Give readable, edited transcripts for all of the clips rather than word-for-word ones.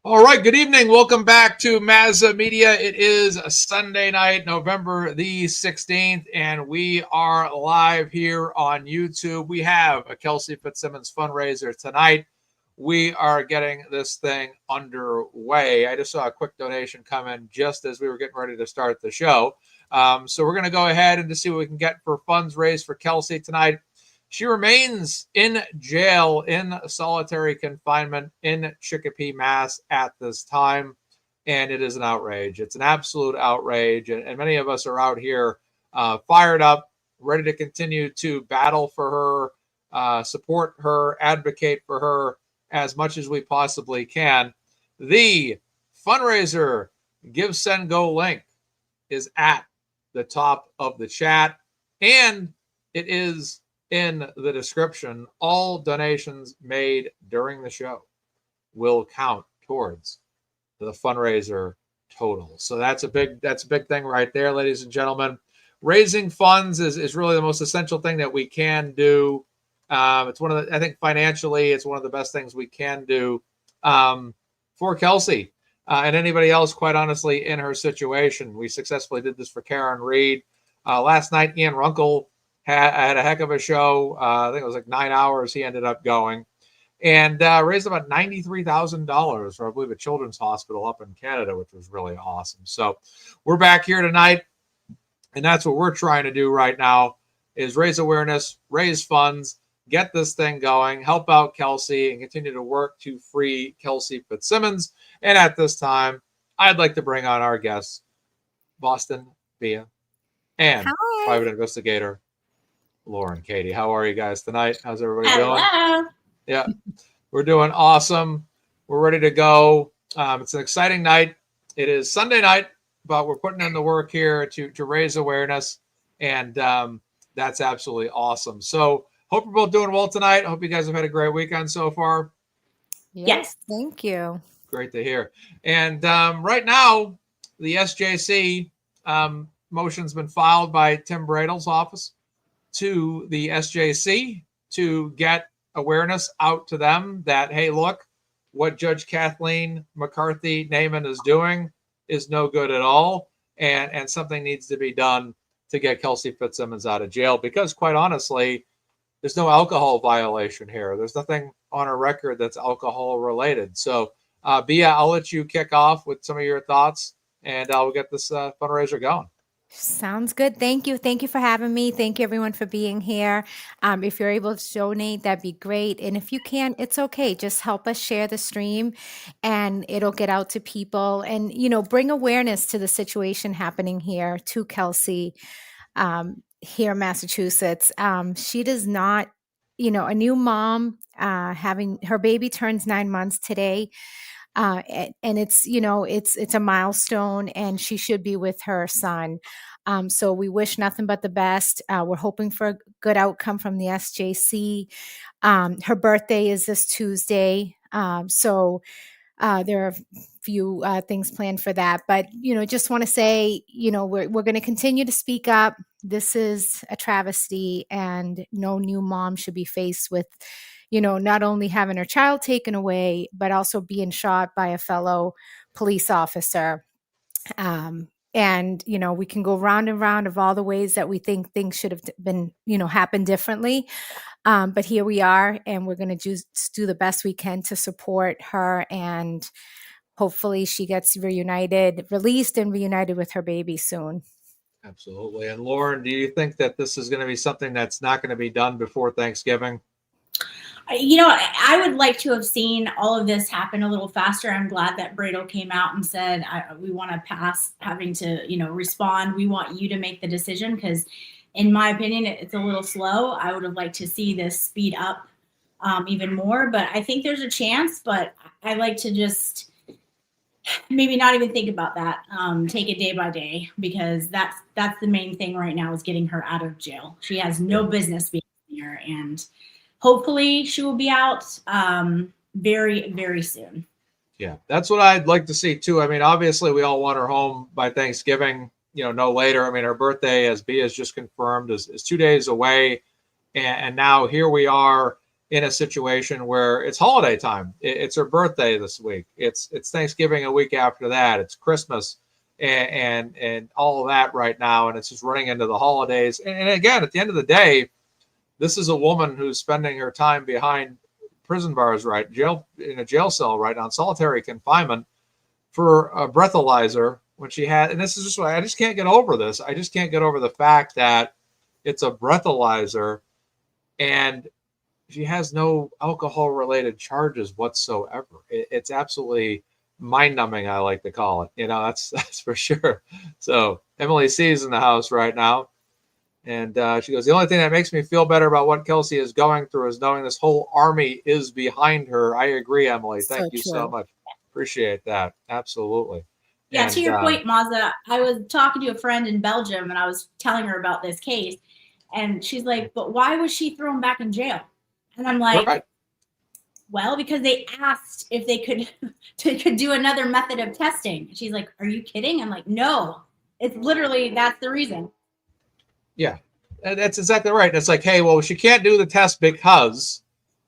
All right, good evening. Welcome back to MazzaMedia. It is a Sunday night, November the 16th, and we are live here on YouTube. We have a Kelsey Fitzsimmons fundraiser tonight. We are getting this thing underway. I just saw a quick donation come in just as we were getting ready to start the show. So we're going to go ahead and to see what we can get for funds raised for Kelsey tonight. She remains in jail in solitary confinement in Chicopee, Mass at this time. And it is an outrage. It's an absolute outrage. And many of us are out here fired up, ready to continue to battle for her, support her, advocate for her as much as we possibly can. The fundraiser GiveSendGo link is at the top of the chat, and it is in the description. All donations made during the show will count towards the fundraiser total. So that's a big thing right there, ladies and gentlemen. Raising funds is really the most essential thing that we can do. It's one of the, I think financially, it's one of the best things we can do for Kelsey and anybody else, quite honestly, in her situation. We successfully did this for Karen Reed. Last night, Ian Runkle had a heck of a show. I think it was like 9 hours he ended up going, and raised about $93,000 for, I believe, a children's hospital up in Canada, which was really awesome. So we're back here tonight, and that's what we're trying to do right now, is raise awareness, raise funds, get this thing going, help out Kelsey, and continue to work to free Kelsey Fitzsimmons. And at this time, I'd like to bring on our guests, Boston Bia and Hi. private investigator Lauren. Katie, how are you guys tonight? How's everybody Hello. doing? Yeah, we're doing awesome. We're ready to go. It's an exciting night. It is Sunday night, but we're putting in the work here to raise awareness, and that's absolutely awesome. So hope you're both doing well tonight. I hope you guys have had a great weekend so far. Yes, thank you. Great to hear. And right now, the SJC motion's been filed by Tim Bradle's office to the SJC to get awareness out to them that, hey, look, what Judge Kathleen McCarthy Naiman is doing is no good at all, and something needs to be done to get Kelsey Fitzsimmons out of jail, because quite honestly, there's no alcohol violation here. There's nothing on her record that's alcohol related. So Bia, I'll let you kick off with some of your thoughts, and I'll get this fundraiser going. Sounds good. Thank you. Thank you for having me. Thank you, everyone, for being here. If you're able to donate, that'd be great. And if you can't, it's okay. Just help us share the stream, and it'll get out to people. And, bring awareness to the situation happening here to Kelsey here in Massachusetts. She does not, a new mom, having her baby turns 9 months today. And it's it's a milestone, and she should be with her son. So we wish nothing but the best. We're hoping for a good outcome from the SJC. Her birthday is this Tuesday, so there are a few things planned for that. But just want to say, we're going to continue to speak up. This is a travesty, and no new mom should be faced with not only having her child taken away, but also being shot by a fellow police officer. And we can go round and round of all the ways that we think things should have been, happened differently. But here we are, and we're going to just do the best we can to support her, and hopefully she gets released and reunited with her baby soon. Absolutely. And Lauren, do you think that this is going to be something that's not going to be done before Thanksgiving? I would like to have seen all of this happen a little faster. I'm glad that Bradle came out and said, we want to pass having to, respond. We want you to make the decision, because in my opinion, it's a little slow. I would have liked to see this speed up even more, but I think there's a chance. But I like to just maybe not even think about that. Take it day by day, because that's the main thing right now, is getting her out of jail. She has no business being here, and hopefully she will be out very, very soon. Yeah, that's what I'd like to see too. I mean, obviously we all want her home by Thanksgiving, no later. I mean, her birthday, as Bia has just confirmed, is 2 days away. And now here we are in a situation where it's holiday time. It's her birthday this week. It's Thanksgiving a week after that. It's Christmas and all of that right now. And it's just running into the holidays. And again, at the end of the day, this is a woman who's spending her time behind prison bars, right? In a jail cell right now, solitary confinement for a breathalyzer when she had, and this is just why I just can't get over this. I just can't get over the fact that it's a breathalyzer and she has no alcohol related charges whatsoever. It's absolutely mind numbing. I like to call it, that's for sure. So Emily C is in the house right now. And she goes, the only thing that makes me feel better about what Kelsey is going through is knowing this whole army is behind her. I agree, Emily. Thank you so much. Appreciate that. Absolutely. Yeah, and to your point, Mazza, I was talking to a friend in Belgium and I was telling her about this case. And she's like, but why was she thrown back in jail? And I'm like, right. Well, because they asked if they could do another method of testing. And she's like, are you kidding? I'm like, no, it's literally, that's the reason. Yeah, that's exactly right. It's like, hey, well, she can't do the test because,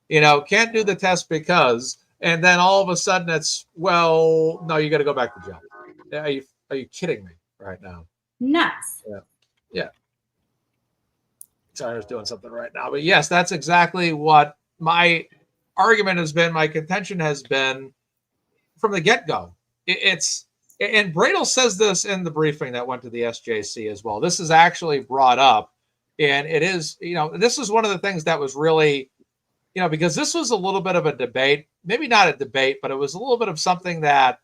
can't do the test because, and then all of a sudden it's, well, no, you got to go back to jail. Are you kidding me right now? Nuts. Yeah. Sorry, I was doing something right now, but yes, that's exactly what my argument has been. My contention has been from the get-go. And Bradel says this in the briefing that went to the SJC as well. This is actually brought up, and it is, this is one of the things that was really, because this was a little bit of a debate, maybe not a debate, but it was a little bit of something that,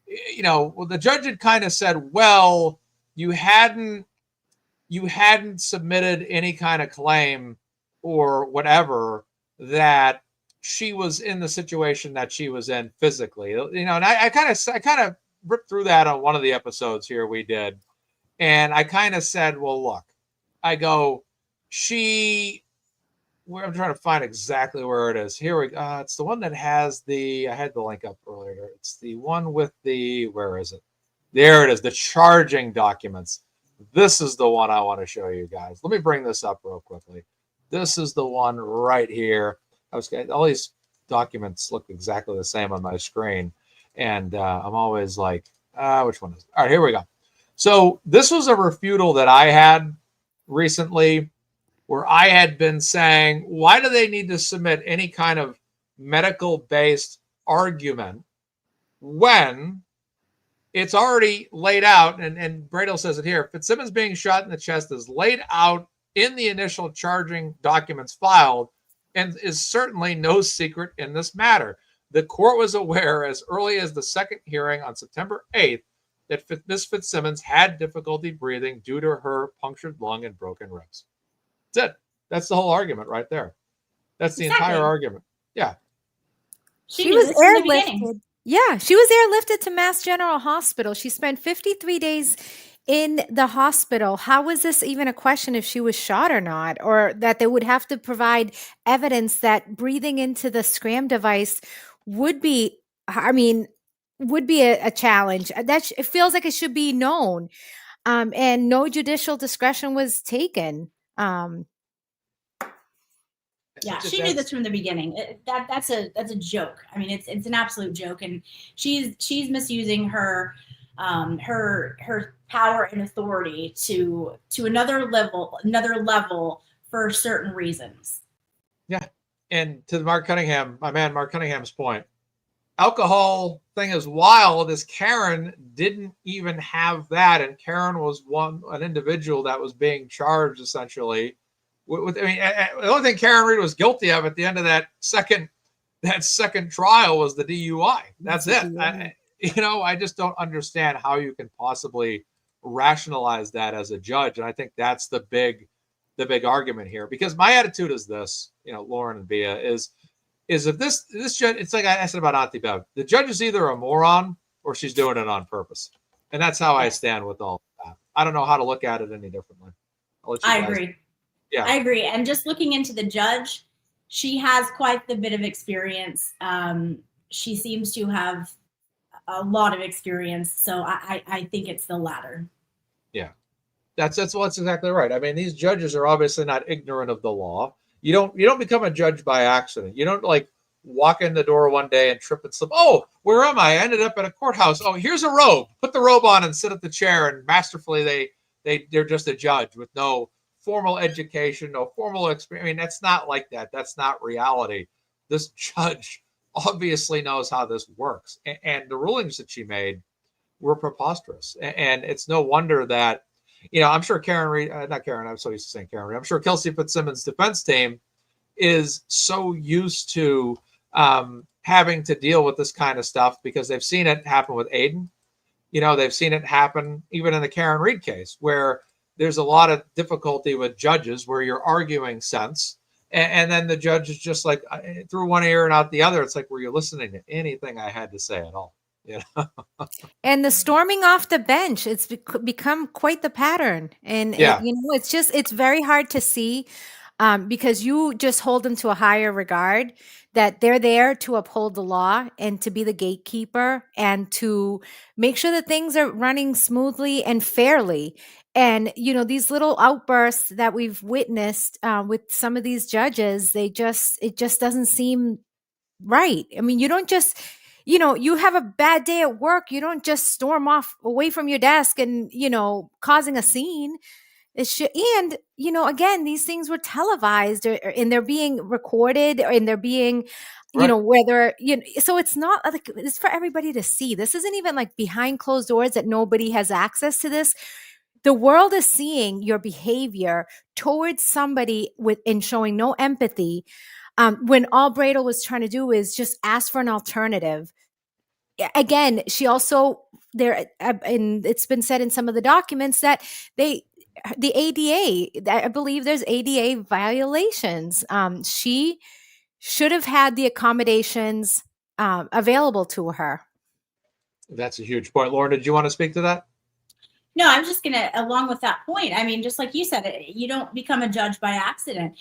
the judge had kind of said, well, you hadn't submitted any kind of claim or whatever that she was in the situation that she was in physically, and I kind of ripped through that on one of the episodes here we did. And I kind of said, well, look, I go, I'm trying to find exactly where it is. Here we go. It's the one that has I had the link up earlier. It's the one with where is it? There it is. The charging documents. This is the one I want to show you guys. Let me bring this up real quickly. This is the one right here. All these documents look exactly the same on my screen. And I'm always like, which one is it? All right, here we go. So this was a refutal that I had recently where I had been saying, why do they need to submit any kind of medical-based argument when it's already laid out, and Bradel says it here, Fitzsimmons being shot in the chest is laid out in the initial charging documents filed and is certainly no secret in this matter. The court was aware as early as the second hearing on September 8th that Ms. Fitzsimmons had difficulty breathing due to her punctured lung and broken ribs. That's it. That's the whole argument right there. That's the entire argument. Yeah. She was airlifted. Yeah, she was airlifted to Mass General Hospital. She spent 53 days in the hospital. How was this even a question if she was shot or not, or that they would have to provide evidence that breathing into the scram device would be a challenge. It feels like it should be known. And no judicial discretion was taken. Yeah, she knew this from the beginning. That's a joke. I mean, it's an absolute joke, and she's misusing her power and authority to another level for certain reasons. Yeah, and to Mark Cunningham, my man, Mark Cunningham's point, alcohol thing is wild. As Karen didn't even have that, and Karen was an individual that was being charged essentially. The only thing Karen Reed was guilty of at the end of that second trial was the DUI. That's it. I just don't understand how you can possibly rationalize that as a judge. And I think that's the big argument here, because my attitude is this, Lauren and Bia, is if this judge, it's like I said about Auntie Bev, the judge is either a moron or she's doing it on purpose. And that's how I stand with all of that. I don't know how to look at it any differently. I agree. Yeah, I agree. And just looking into the judge, she has quite the bit of experience. She seems to have a lot of experience. So I think it's the latter. Yeah, that's exactly right. I mean, these judges are obviously not ignorant of the law. You don't become a judge by accident. You don't like walk in the door one day and trip and slip. Oh, where am I? I ended up at a courthouse. Oh, here's a robe. Put the robe on and sit at the chair. And masterfully, they're just a judge with no formal education, no formal experience. I mean, that's not like that. That's not reality. This judge obviously knows how this works. And the rulings that she made were preposterous. And it's no wonder that, I'm sure Karen Reed, not Karen, I'm so used to saying Karen Reed, I'm sure Kelsey Fitzsimmons' defense team is so used to having to deal with this kind of stuff because they've seen it happen with Aiden. They've seen it happen even in the Karen Reed case where there's a lot of difficulty with judges where you're arguing sense. And then the judge is just like through one ear and out the other. It's like, were you listening to anything I had to say at all? And the storming off the bench, it's become quite the pattern. And, it's very hard to see because you just hold them to a higher regard, that they're there to uphold the law and to be the gatekeeper and to make sure that things are running smoothly and fairly. And, these little outbursts that we've witnessed with some of these judges, it just doesn't seem right. I mean, you don't just, you have a bad day at work. You don't just storm off away from your desk and, causing a scene. And, again, these things were televised and they're being recorded and they're being, so it's not like it's for everybody to see. This isn't even like behind closed doors that nobody has access to this. The world is seeing your behavior towards somebody and showing no empathy. When all Bradel was trying to do is just ask for an alternative. Again, she also and it's been said in some of the documents that the ADA, I believe there's ADA violations. She should have had the accommodations available to her. That's a huge point. Lauren, did you want to speak to that? No, I'm just going to, along with that point, I mean, just like you said, you don't become a judge by accident.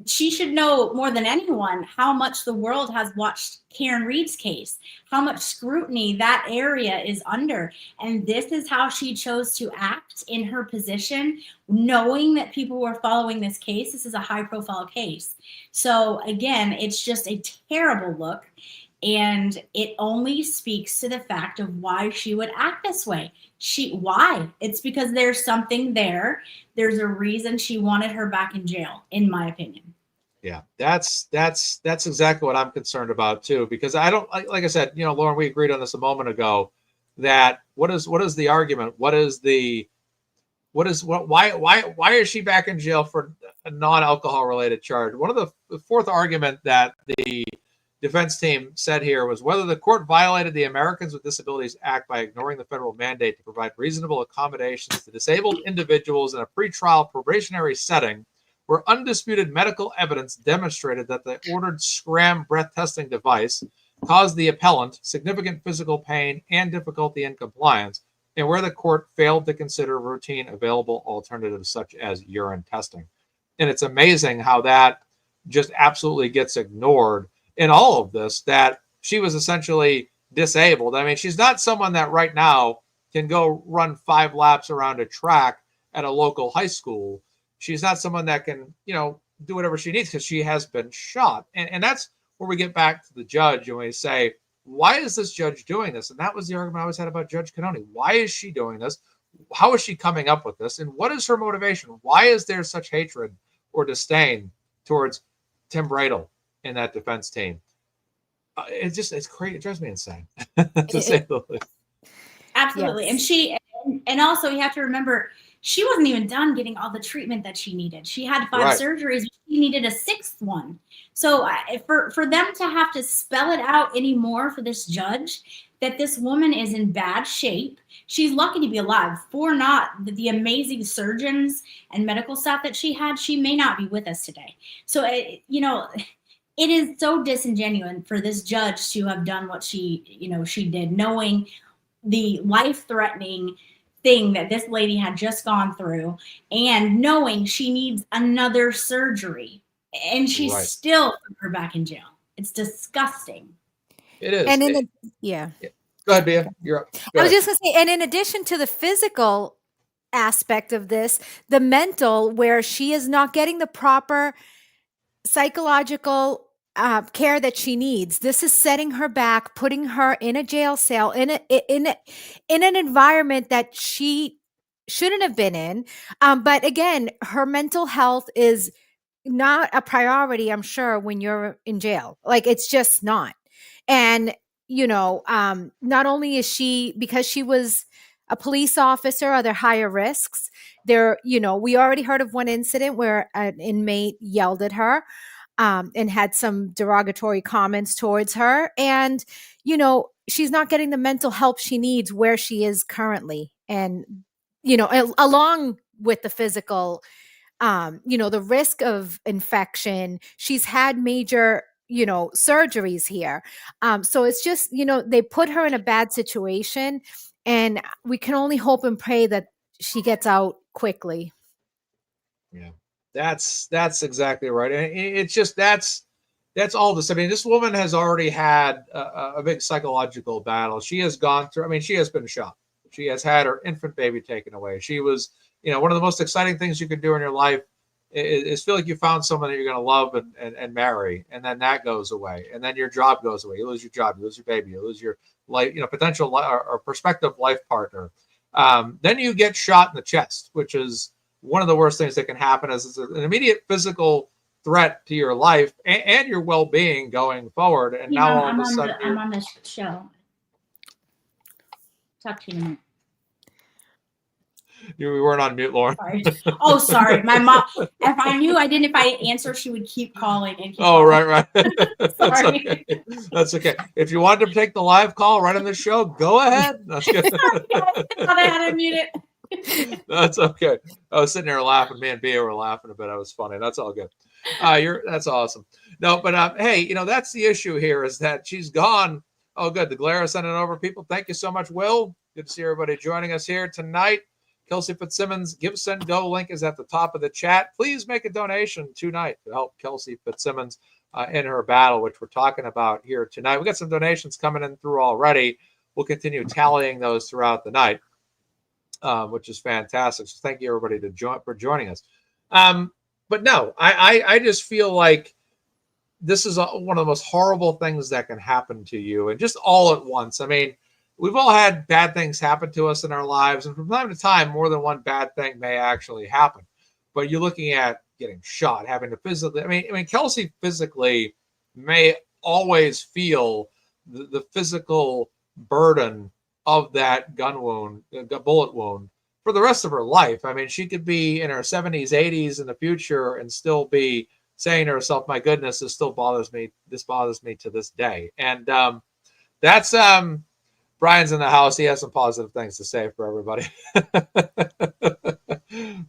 She should know more than anyone how much the world has watched Karen Reed's case, how much scrutiny that area is under. And this is how she chose to act in her position, knowing that people were following this case. This is a high profile case. So again, it's just a terrible look. And it only speaks to the fact of why she would act this way. Why? It's because there's something there. There's a reason she wanted her back in jail, in my opinion. Yeah, that's exactly what I'm concerned about too. Because I don't, like I said, Lauren, we agreed on this a moment ago. That what is the argument? Why is she back in jail for a non-alcohol related charge? One of the fourth argument that the defense team said here was whether the court violated the Americans with Disabilities Act by ignoring the federal mandate to provide reasonable accommodations to disabled individuals in a pretrial probationary setting where undisputed medical evidence demonstrated that the ordered Scram breath testing device caused the appellant significant physical pain and difficulty in compliance, and where the court failed to consider routine available alternatives such as urine testing. And it's amazing how that just absolutely gets ignored in all of this, that she was essentially disabled. I mean, she's not someone that right now can go run 5 laps around a track at a local high school. She's not someone that can, do whatever she needs because she has been shot. And that's where we get back to the judge and we say, why is this judge doing this? And that was the argument I always had about Judge Cannone. Why is she doing this? How is she coming up with this? And what is her motivation? Why is there such hatred or disdain towards Tim Bradel in that defense team? It's crazy. It drives me insane to say the least. Absolutely. Yes. And also you have to remember, she wasn't even done getting all the treatment that she needed. She had 5 surgeries. She needed a 6th one. So for them to have to spell it out anymore for this judge, that this woman is in bad shape. She's lucky to be alive. For not the amazing surgeons and medical staff that she had, she may not be with us today. So, it is so disingenuous for this judge to have done what she did, knowing the life-threatening thing that this lady had just gone through and knowing she needs another surgery, and she still put her back in jail. It's disgusting. It is. And Go ahead, Bea. You're up. I was just going to say, and in addition to the physical aspect of this, the mental, where she is not getting the proper psychological care that she needs. This is setting her back, putting her in a jail cell, in an environment that she shouldn't have been in. But again, her mental health is not a priority, I'm sure, when you're in jail. Like, it's just not. And, not only is she, because she was a police officer, are there higher risks? We already heard of one incident where an inmate yelled at her and had some derogatory comments towards her. And, she's not getting the mental help she needs where she is currently. And, along with the physical, the risk of infection. She's had major, surgeries here. So it's just, they put her in a bad situation, and we can only hope and pray that she gets out quickly. Yeah, that's exactly right. And it's just, that's all this. I mean, this woman has already had a big psychological battle. She has gone through, I mean, she has been shot. She has had her infant baby taken away. She was, one of the most exciting things you could do in your life is feel like you found someone that you're going to love and marry, and then that goes away, and then your job goes away. You lose your job, you lose your baby, you lose your life, potential or prospective life partner. Then you get shot in the chest, which is one of the worst things that can happen. Is an immediate physical threat to your life and your well-being going forward. And now all of a sudden, I'm on this show. Talk to you in a minute. We weren't on mute, Lauren. Sorry. Oh, sorry. My mom, if I answer, she would keep calling. And keep calling. Right. That's okay. That's okay. If you wanted to take the live call right on the show, go ahead. That's good. I thought I had to mute it. That's okay. I was sitting there laughing. Me and Bea were laughing a bit. That was funny. That's all good. That's awesome. No, but hey, that's the issue here, is that she's gone. Oh, good. The glare is sending over people. Thank you so much, Will. Good to see everybody joining us here tonight. Kelsey Fitzsimmons, GiveSendGo link is at the top of the chat. Please make a donation tonight to help Kelsey Fitzsimmons in her battle, which we're talking about here tonight. We got some donations coming in through already. We'll continue tallying those throughout the night, which is fantastic. So thank you, everybody, for joining us. But no, I just feel like this is one of the most horrible things that can happen to you, and just all at once. I mean, we've all had bad things happen to us in our lives, and from time to time, more than one bad thing may actually happen. But you're looking at getting shot, having to physically. I mean, Kelsey physically may always feel the physical burden of that bullet wound for the rest of her life. I mean, she could be in her 70s, 80s in the future and still be saying to herself, "My goodness, this still bothers me. This bothers me to this day." And that's Brian's in the house. He has some positive things to say for everybody. I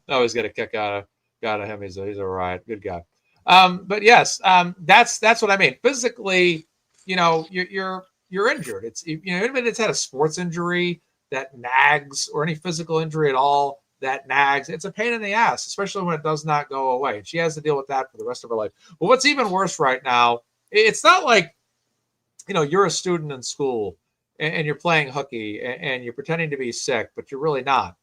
always get a kick out of him. He's all right. Good guy. But yes, that's what I mean. Physically, you're injured. It's, even if it's had a sports injury that nags, or any physical injury at all that nags, it's a pain in the ass, especially when it does not go away. And she has to deal with that for the rest of her life. But what's even worse right now, it's not like, you're a student in school and you're playing hooky and you're pretending to be sick, but you're really not.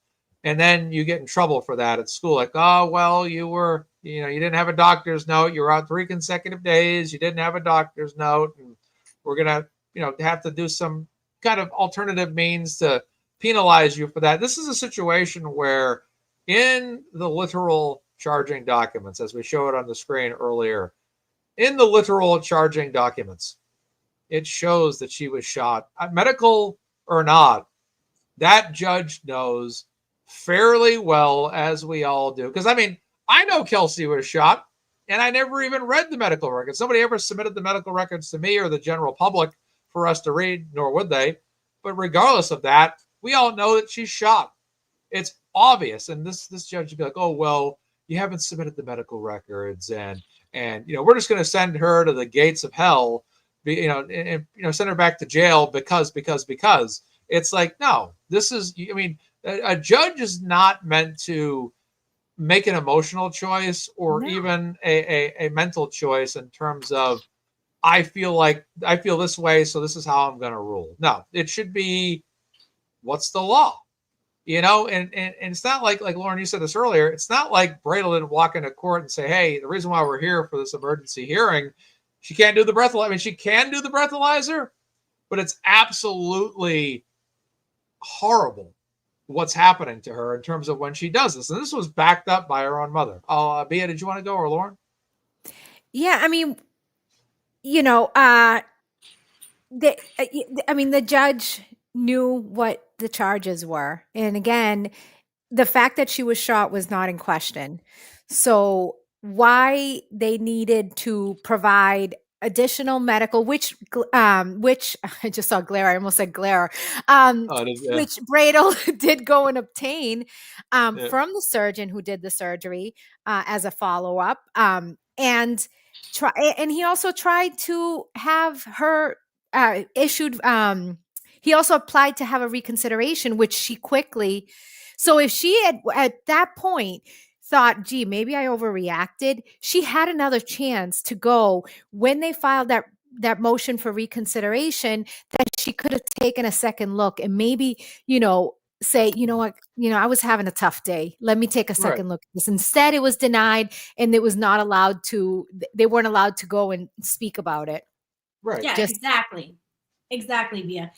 And then you get in trouble for that at school. Like, oh, well, you didn't have a doctor's note. You were out 3 consecutive days. You didn't have a doctor's note. And we're going to, have to do some kind of alternative means to penalize you for that. This is a situation where in the literal charging documents, as we showed on the screen earlier, in the literal charging documents, it shows that she was shot, medical or not. That judge knows fairly well, as we all do. Because, I mean, I know Kelsey was shot, and I never even read the medical records. Nobody ever submitted the medical records to me or the general public for us to read, nor would they. But regardless of that, we all know that she's shot. It's obvious. And this judge would be like, oh, well, you haven't submitted the medical records, and we're just going to send her to the gates of hell, and send her back to jail because it's like, no, this is, I mean, a judge is not meant to make an emotional choice or even a mental choice in terms of, I feel this way, so this is how I'm going to rule. No, it should be, what's the law? and it's not like Lauren, you said this earlier, it's not like Bradel didn't walk into court and say, hey, the reason why we're here for this emergency hearing, she can't do the breathalyzer. I mean, she can do the breathalyzer, but it's absolutely horrible what's happening to her in terms of when she does this. And this was backed up by her own mother. Bea, did you want to go, or Lauren? Yeah, I mean, the judge knew what the charges were. And again, the fact that she was shot was not in question. So why they needed to provide additional medical, which I just saw glare. I almost said glare. Which Bradel did go and obtain from the surgeon who did the surgery as a follow up, and he also tried to have her issued. He also applied to have a reconsideration, which she quickly. So if she had at that point thought, gee, maybe I overreacted, she had another chance to go when they filed that motion for reconsideration, that she could have taken a second look and maybe, say, you know what, I was having a tough day. Let me take a second look at this. Instead, it was denied, and it was not allowed to, they weren't allowed to go and speak about it. Right. Yeah, exactly, Bea.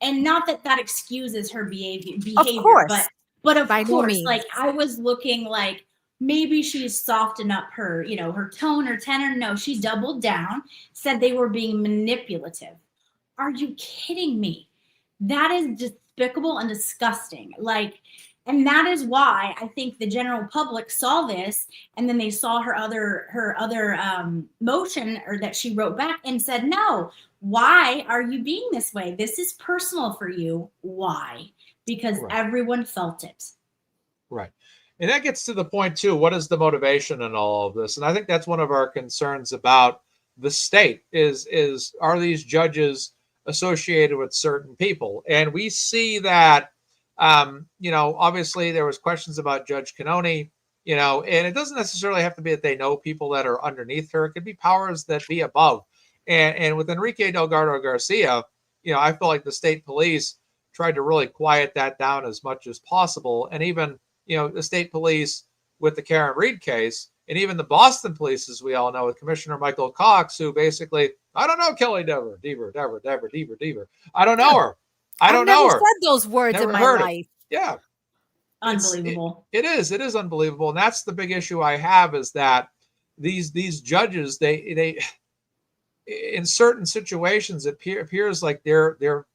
And not that excuses her behavior, of course, but of course, like I was looking like maybe she's softened up her, her tone or tenor. No, she doubled down, said they were being manipulative. Are you kidding me? That is despicable and disgusting. And that is why I think the general public saw this, and then they saw her other motion, or that she wrote back and said, no, why are you being this way? This is personal for you. Why? Because everyone felt it. Right. And that gets to the point too. What is the motivation in all of this? And I think that's one of our concerns about the state is are these judges associated with certain people? And we see that, obviously there was questions about Judge Cannone, and it doesn't necessarily have to be that they know people that are underneath her. It could be powers that be above. And with Enrique Delgado Garcia, I feel like the state police tried to really quiet that down as much as possible. And even, the state police with the Karen Reed case, and even the Boston police, as we all know, with Commissioner Michael Cox, who basically, I don't know Kelly Dever. I don't know her. I don't know her. I've never said those words in my life. Yeah. Unbelievable. It is unbelievable. And that's the big issue I have, is that these judges, they in certain situations, it appears like they're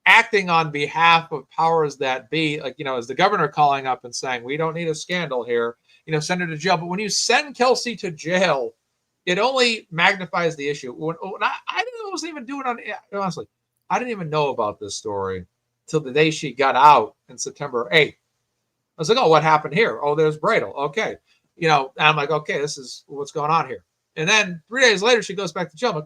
acting on behalf of powers that be, like, as the governor calling up and saying, we don't need a scandal here, send her to jail. But when you send Kelsey to jail, it only magnifies the issue. I wasn't even doing honestly, I didn't even know about this story till the day she got out in September 8th. I was like, oh, what happened here? Oh, there's Bradel. Okay. And I'm like, okay, this is what's going on here. And then 3 days later, she goes back to jail. I'm like,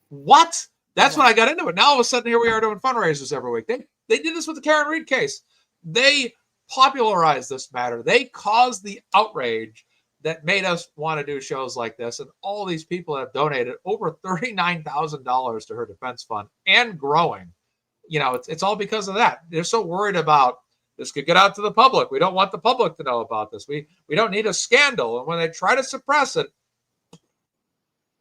what? That's when I got into it. Now all of a sudden, here we are doing fundraisers every week. They did this with the Karen Reed case. They popularized this matter. They caused the outrage that made us want to do shows like this. And all these people have donated over $39,000 to her defense fund and growing. It's all because of that. They're so worried about this could get out to the public. We don't want the public to know about this. We don't need a scandal. And when they try to suppress it,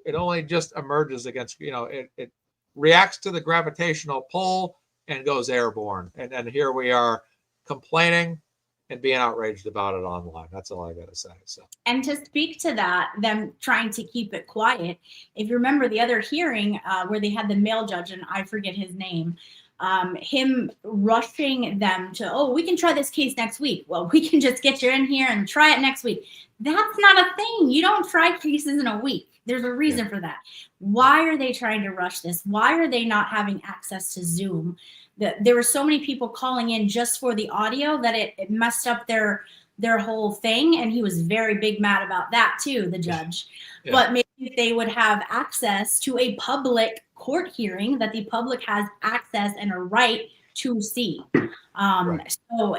it only just emerges against, it reacts to the gravitational pull and goes airborne. And then here we are complaining and being outraged about it online. That's all I got to say. So, and to speak to that, them trying to keep it quiet. If you remember the other hearing where they had the male judge, and I forget his name, him rushing them to, we can try this case next week. Well, we can just get you in here and try it next week. That's not a thing. You don't try cases in a week. There's a reason for that. Why are they trying to rush this? Why are they not having access to Zoom? There were so many people calling in just for the audio that it messed up their whole thing. And he was very big mad about that too, the judge. Yeah. But maybe if they would have access to a public court hearing that the public has access and a right to see. So,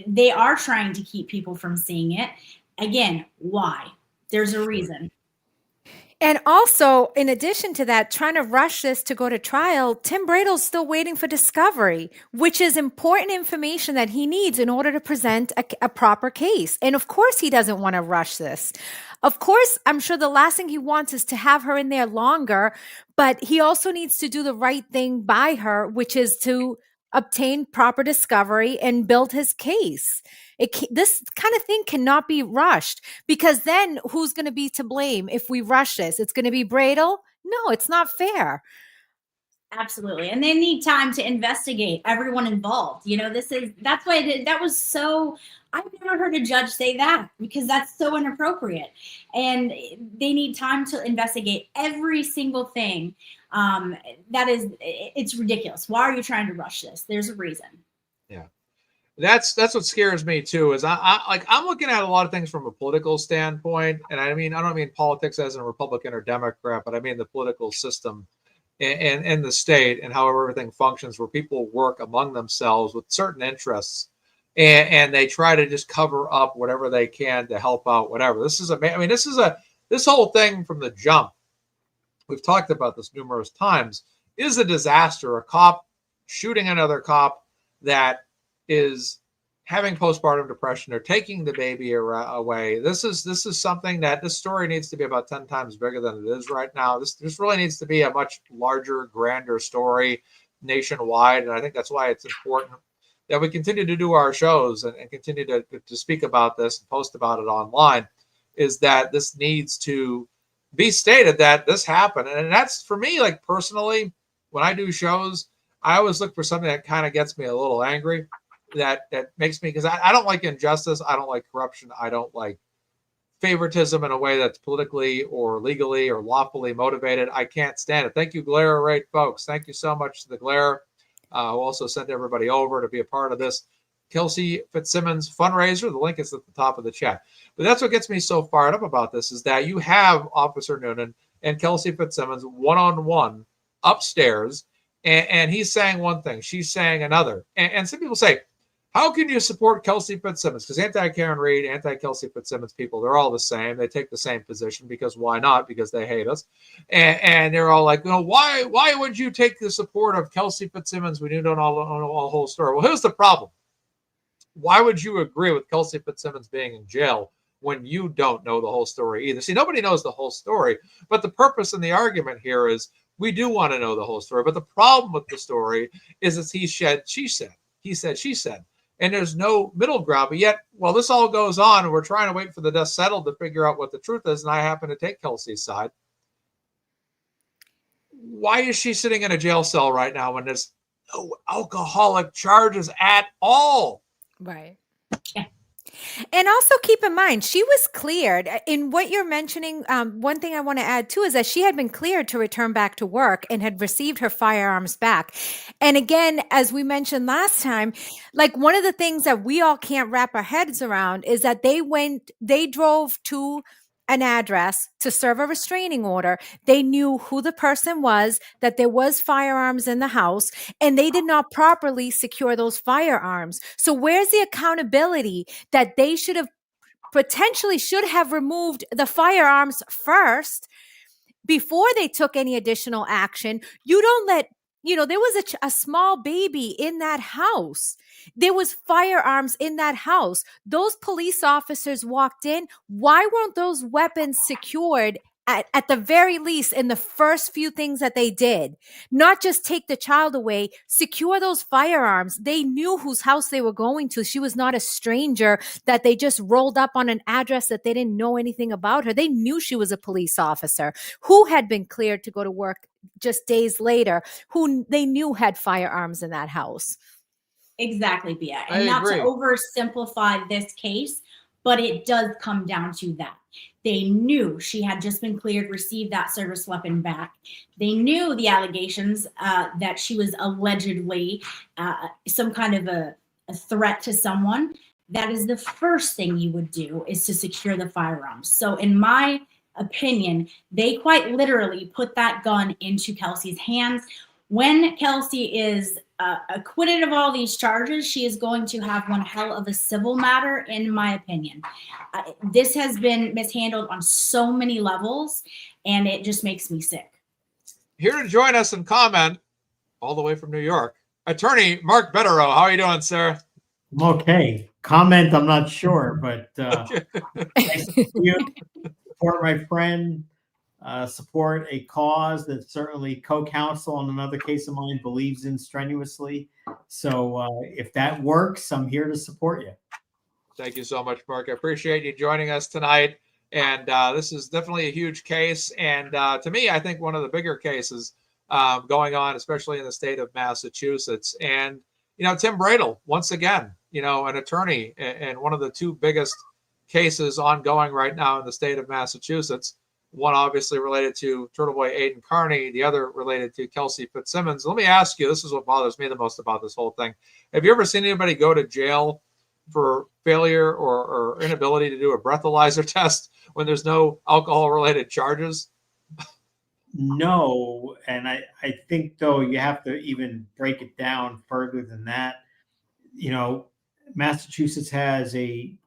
they are trying to keep people from seeing it. Again, why? There's a reason. And also, in addition to that, trying to rush this to go to trial, Tim Bradle's still waiting for discovery, which is important information that he needs in order to present a proper case. And of course, he doesn't want to rush this. Of course, I'm sure the last thing he wants is to have her in there longer, but he also needs to do the right thing by her, which is to obtain proper discovery and build his case. This kind of thing cannot be rushed, because then who's going to be to blame if we rush this? It's going to be Bradle? No, it's not fair. Absolutely. And they need time to investigate everyone involved. That's why that was so, I've never heard a judge say that, because that's so inappropriate. And they need time to investigate every single thing. It's ridiculous. Why are you trying to rush this? There's a reason. Yeah. That's what scares me too, is I'm looking at a lot of things from a political standpoint. And I don't mean politics as in a Republican or Democrat, but I mean the political system and the state and how everything functions, where people work among themselves with certain interests, and they try to just cover up whatever they can to help out whatever. This whole thing from the jump, we've talked about this numerous times, is a disaster. A cop shooting another cop that is having postpartum depression or taking the baby away. This is something that this story needs to be about 10 times bigger than it is right now. This really needs to be a much larger, grander story nationwide. And I think that's why it's important that we continue to do our shows and continue to speak about this and post about it online, is that this needs to be stated that this happened. And that's, for me, like personally, when I do shows, I always look for something that kind of gets me a little angry, that makes me, because I don't like injustice. I don't like corruption. I don't like favoritism in a way that's politically or legally or lawfully motivated. I can't stand it. Thank you, Glare Rate folks. Thank you so much to the Glare, who also sent everybody over to be a part of this Kelsey Fitzsimmons fundraiser. The link is at the top of the chat. But that's what gets me so fired up about this, is that you have Officer Noonan and Kelsey Fitzsimmons one-on-one upstairs, and he's saying one thing, she's saying another. And some people say, how can you support Kelsey Fitzsimmons? Because anti-Karen Reed, anti-Kelsey Fitzsimmons people, they're all the same. They take the same position, because why not? Because they hate us. And they're all like, why would you take the support of Kelsey Fitzsimmons when you don't know the whole story? Well, here's the problem. Why would you agree with Kelsey Fitzsimmons being in jail when you don't know the whole story either? See, nobody knows the whole story, but the purpose and the argument here is we do want to know the whole story. But the problem with the story is it's he said, she said. He said, she said. And there's no middle ground. But yet, while this all goes on, and we're trying to wait for the dust settled to figure out what the truth is, and I happen to take Kelsey's side, why is she sitting in a jail cell right now when there's no alcoholic charges at all? Right. And also keep in mind, she was cleared. In what you're mentioning, one thing I want to add too is that she had been cleared to return back to work and had received her firearms back. And again, as we mentioned last time, like one of the things that we all can't wrap our heads around is that they drove to an address to serve a restraining order. They knew who the person was, that there was firearms in the house, and they did not properly secure those firearms. So where's the accountability that they should have removed the firearms first before they took any additional action? You don't let, there was a small baby in that house. There was firearms in that house. Those police officers walked in. Why weren't those weapons secured at the very least in the first few things that they did? Not just take the child away, secure those firearms. They knew whose house they were going to. She was not a stranger that they just rolled up on an address that they didn't know anything about her. They knew she was a police officer who had been cleared to go to work just days later, who they knew had firearms in that house. Exactly, Bia. And not to oversimplify this case, but it does come down to that. They knew she had just been cleared, received that service weapon back. They knew the allegations that she was allegedly some kind of a threat to someone. That is the first thing you would do, is to secure the firearms. So in my opinion, they quite literally put that gun into Kelsey's hands. When Kelsey is acquitted of all these charges, she is going to have one hell of a civil matter, in my opinion. This has been mishandled on so many levels, and it just makes me sick. Here to join us and comment, all the way from New York, attorney Mark Betterow. How are you doing, sir? I'm okay. Comment, I'm not sure, but nice to see you. Support my friend, support a cause that certainly co-counsel on another case of mine believes in strenuously. So if that works, I'm here to support you. Thank you so much, Mark. I appreciate you joining us tonight. And this is definitely a huge case. And to me, I think one of the bigger cases going on, especially in the state of Massachusetts. And, Tim Bradel, once again, an attorney and one of the two biggest cases ongoing right now in the state of Massachusetts. One obviously related to Turtle Boy Aiden Carney, the other related to Kelsey Fitzsimmons. Let me ask you, this is what bothers me the most about this whole thing. Have you ever seen anybody go to jail for failure or inability to do a breathalyzer test when there's no alcohol-related charges? No, and I think, though, you have to even break it down further than that. Massachusetts has a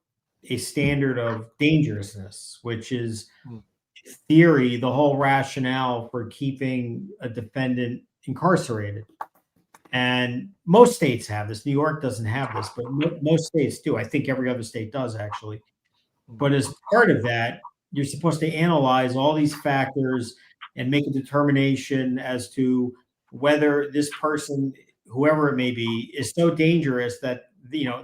standard of dangerousness, which is, in theory, the whole rationale for keeping a defendant incarcerated. And most states have this. New York doesn't have this, but most states do. I think every other state does, actually. But as part of that, you're supposed to analyze all these factors and make a determination as to whether this person, whoever it may be, is so dangerous that,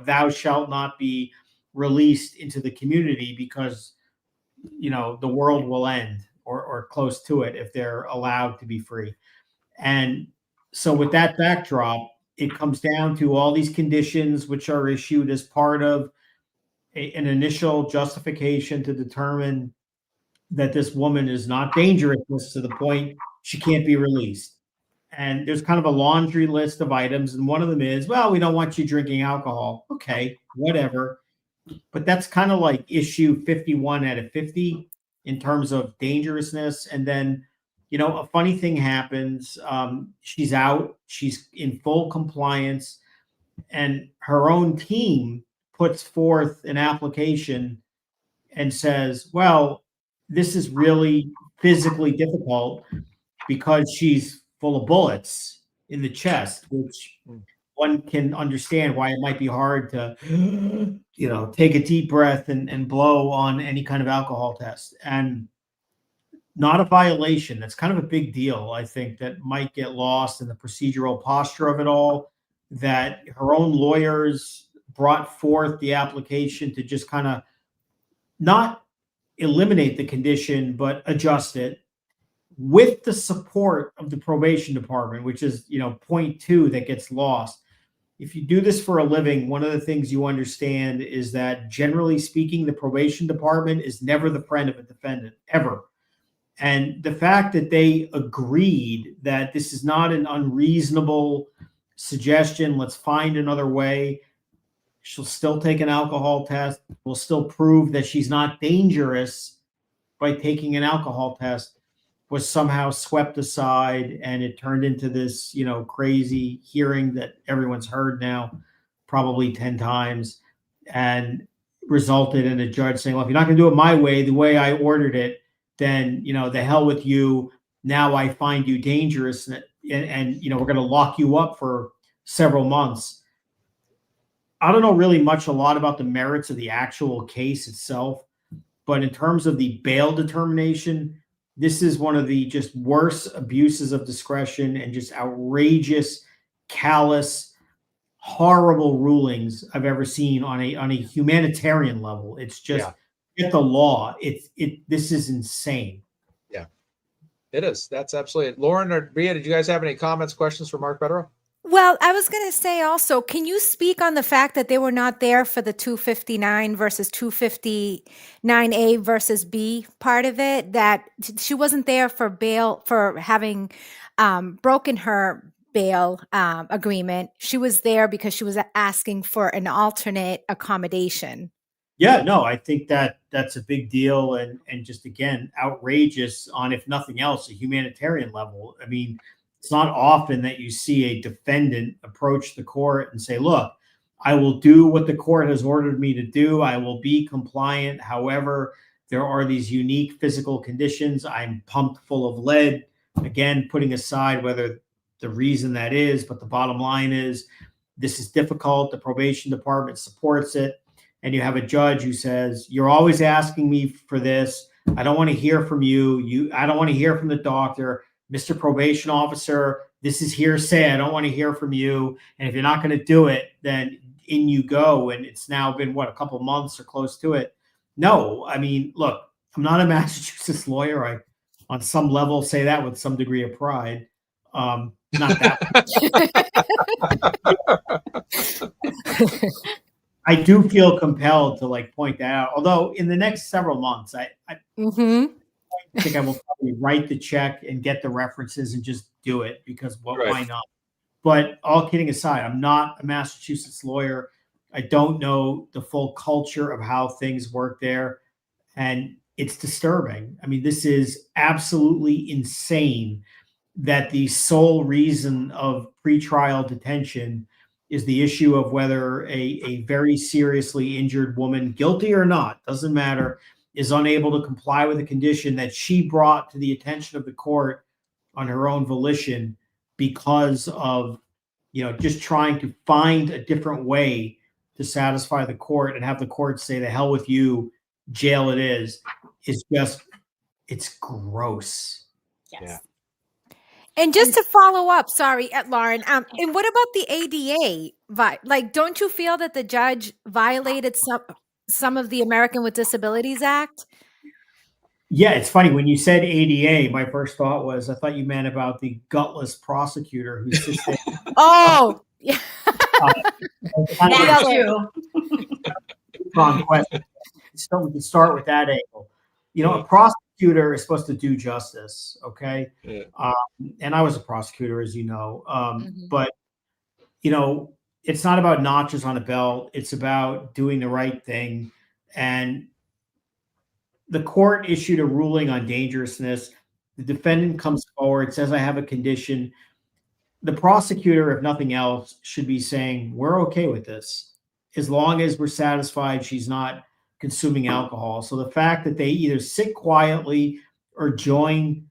thou shalt not be released into the community because, the world will end or close to it if they're allowed to be free. And so with that backdrop, it comes down to all these conditions which are issued as part of an initial justification to determine that this woman is not dangerous to the point she can't be released. And there's kind of a laundry list of items. And one of them is, well, we don't want you drinking alcohol. Okay, whatever. But that's kind of like issue 51 out of 50 in terms of dangerousness. And then, a funny thing happens. She's out. She's in full compliance. And her own team puts forth an application and says, well, this is really physically difficult because she's full of bullets in the chest, which one can understand why it might be hard to, take a deep breath and blow on any kind of alcohol test. And not a violation. That's kind of a big deal, I think, that might get lost in the procedural posture of it all, that her own lawyers brought forth the application to just kind of not eliminate the condition, but adjust it with the support of the probation department, which is, point two that gets lost. If you do this for a living, one of the things you understand is that, generally speaking, the probation department is never the friend of a defendant, ever. And the fact that they agreed that this is not an unreasonable suggestion, let's find another way. She'll still take an alcohol test. We'll still prove that she's not dangerous by taking an alcohol test, was somehow swept aside. And it turned into this, crazy hearing that everyone's heard now probably 10 times, and resulted in a judge saying, well, if you're not going to do it my way, the way I ordered it, then, the hell with you. Now I find you dangerous, and we're going to lock you up for several months. I don't know really a lot about the merits of the actual case itself, but in terms of the bail determination, this is one of the just worst abuses of discretion and just outrageous, callous, horrible rulings I've ever seen on a humanitarian level. It's just get the law. This is insane. Yeah, it is. That's absolutely it. Lauren or Bria, did you guys have any comments, questions for Mark Betterow? Well, I was going to say also, can you speak on the fact that they were not there for the 259 versus 259A versus B part of it, that she wasn't there for bail, for having broken her bail agreement. She was there because she was asking for an alternate accommodation. Yeah, no, I think that's a big deal, and just, again, outrageous on, if nothing else, a humanitarian level. I mean, It's not often that you see a defendant approach the court and say, look, I will do what the court has ordered me to do. I will be compliant. However, there are these unique physical conditions. I'm pumped full of lead. Again, putting aside whether the reason that is, but the bottom line is this is difficult. The probation department supports it. And you have a judge who says, you're always asking me for this. I don't want to hear from you. I don't want to hear from the doctor. Mr. Probation Officer, this is hearsay. I don't want to hear from you. And if you're not going to do it, then in you go. And it's now been, what, a couple months or close to it. No, I mean, look, I'm not a Massachusetts lawyer. I, on some level, say that with some degree of pride. Not that. I do feel compelled to like point that out. Although in the next several months, I think I will probably write the check and get the references and just do it because why not? But all kidding aside, I'm not a Massachusetts lawyer. I don't know the full culture of how things work there. And it's disturbing. I mean, this is absolutely insane that the sole reason of pretrial detention is the issue of whether a very seriously injured woman, guilty or not, doesn't matter, is unable to comply with a condition that she brought to the attention of the court on her own volition because of, just trying to find a different way to satisfy the court and have the court say, the hell with you, jail it is just, it's gross. Yes. Yeah. And just to follow up, sorry, Lauren, and what about the ADA? Like, don't you feel that the judge violated some of the American with Disabilities Act? Yeah, it's funny. When you said ADA, my first thought was, I thought you meant about the gutless prosecutor who sits there. Oh, yeah. That too. Wrong question. So we can start with that angle. A prosecutor is supposed to do justice, okay? Yeah. And I was a prosecutor, as you know. But, it's not about notches on a belt. It's about doing the right thing. And the court issued a ruling on dangerousness. The defendant comes forward, says, I have a condition. The prosecutor, if nothing else, should be saying, we're okay with this, as long as we're satisfied she's not consuming alcohol. So the fact that they either sit quietly or join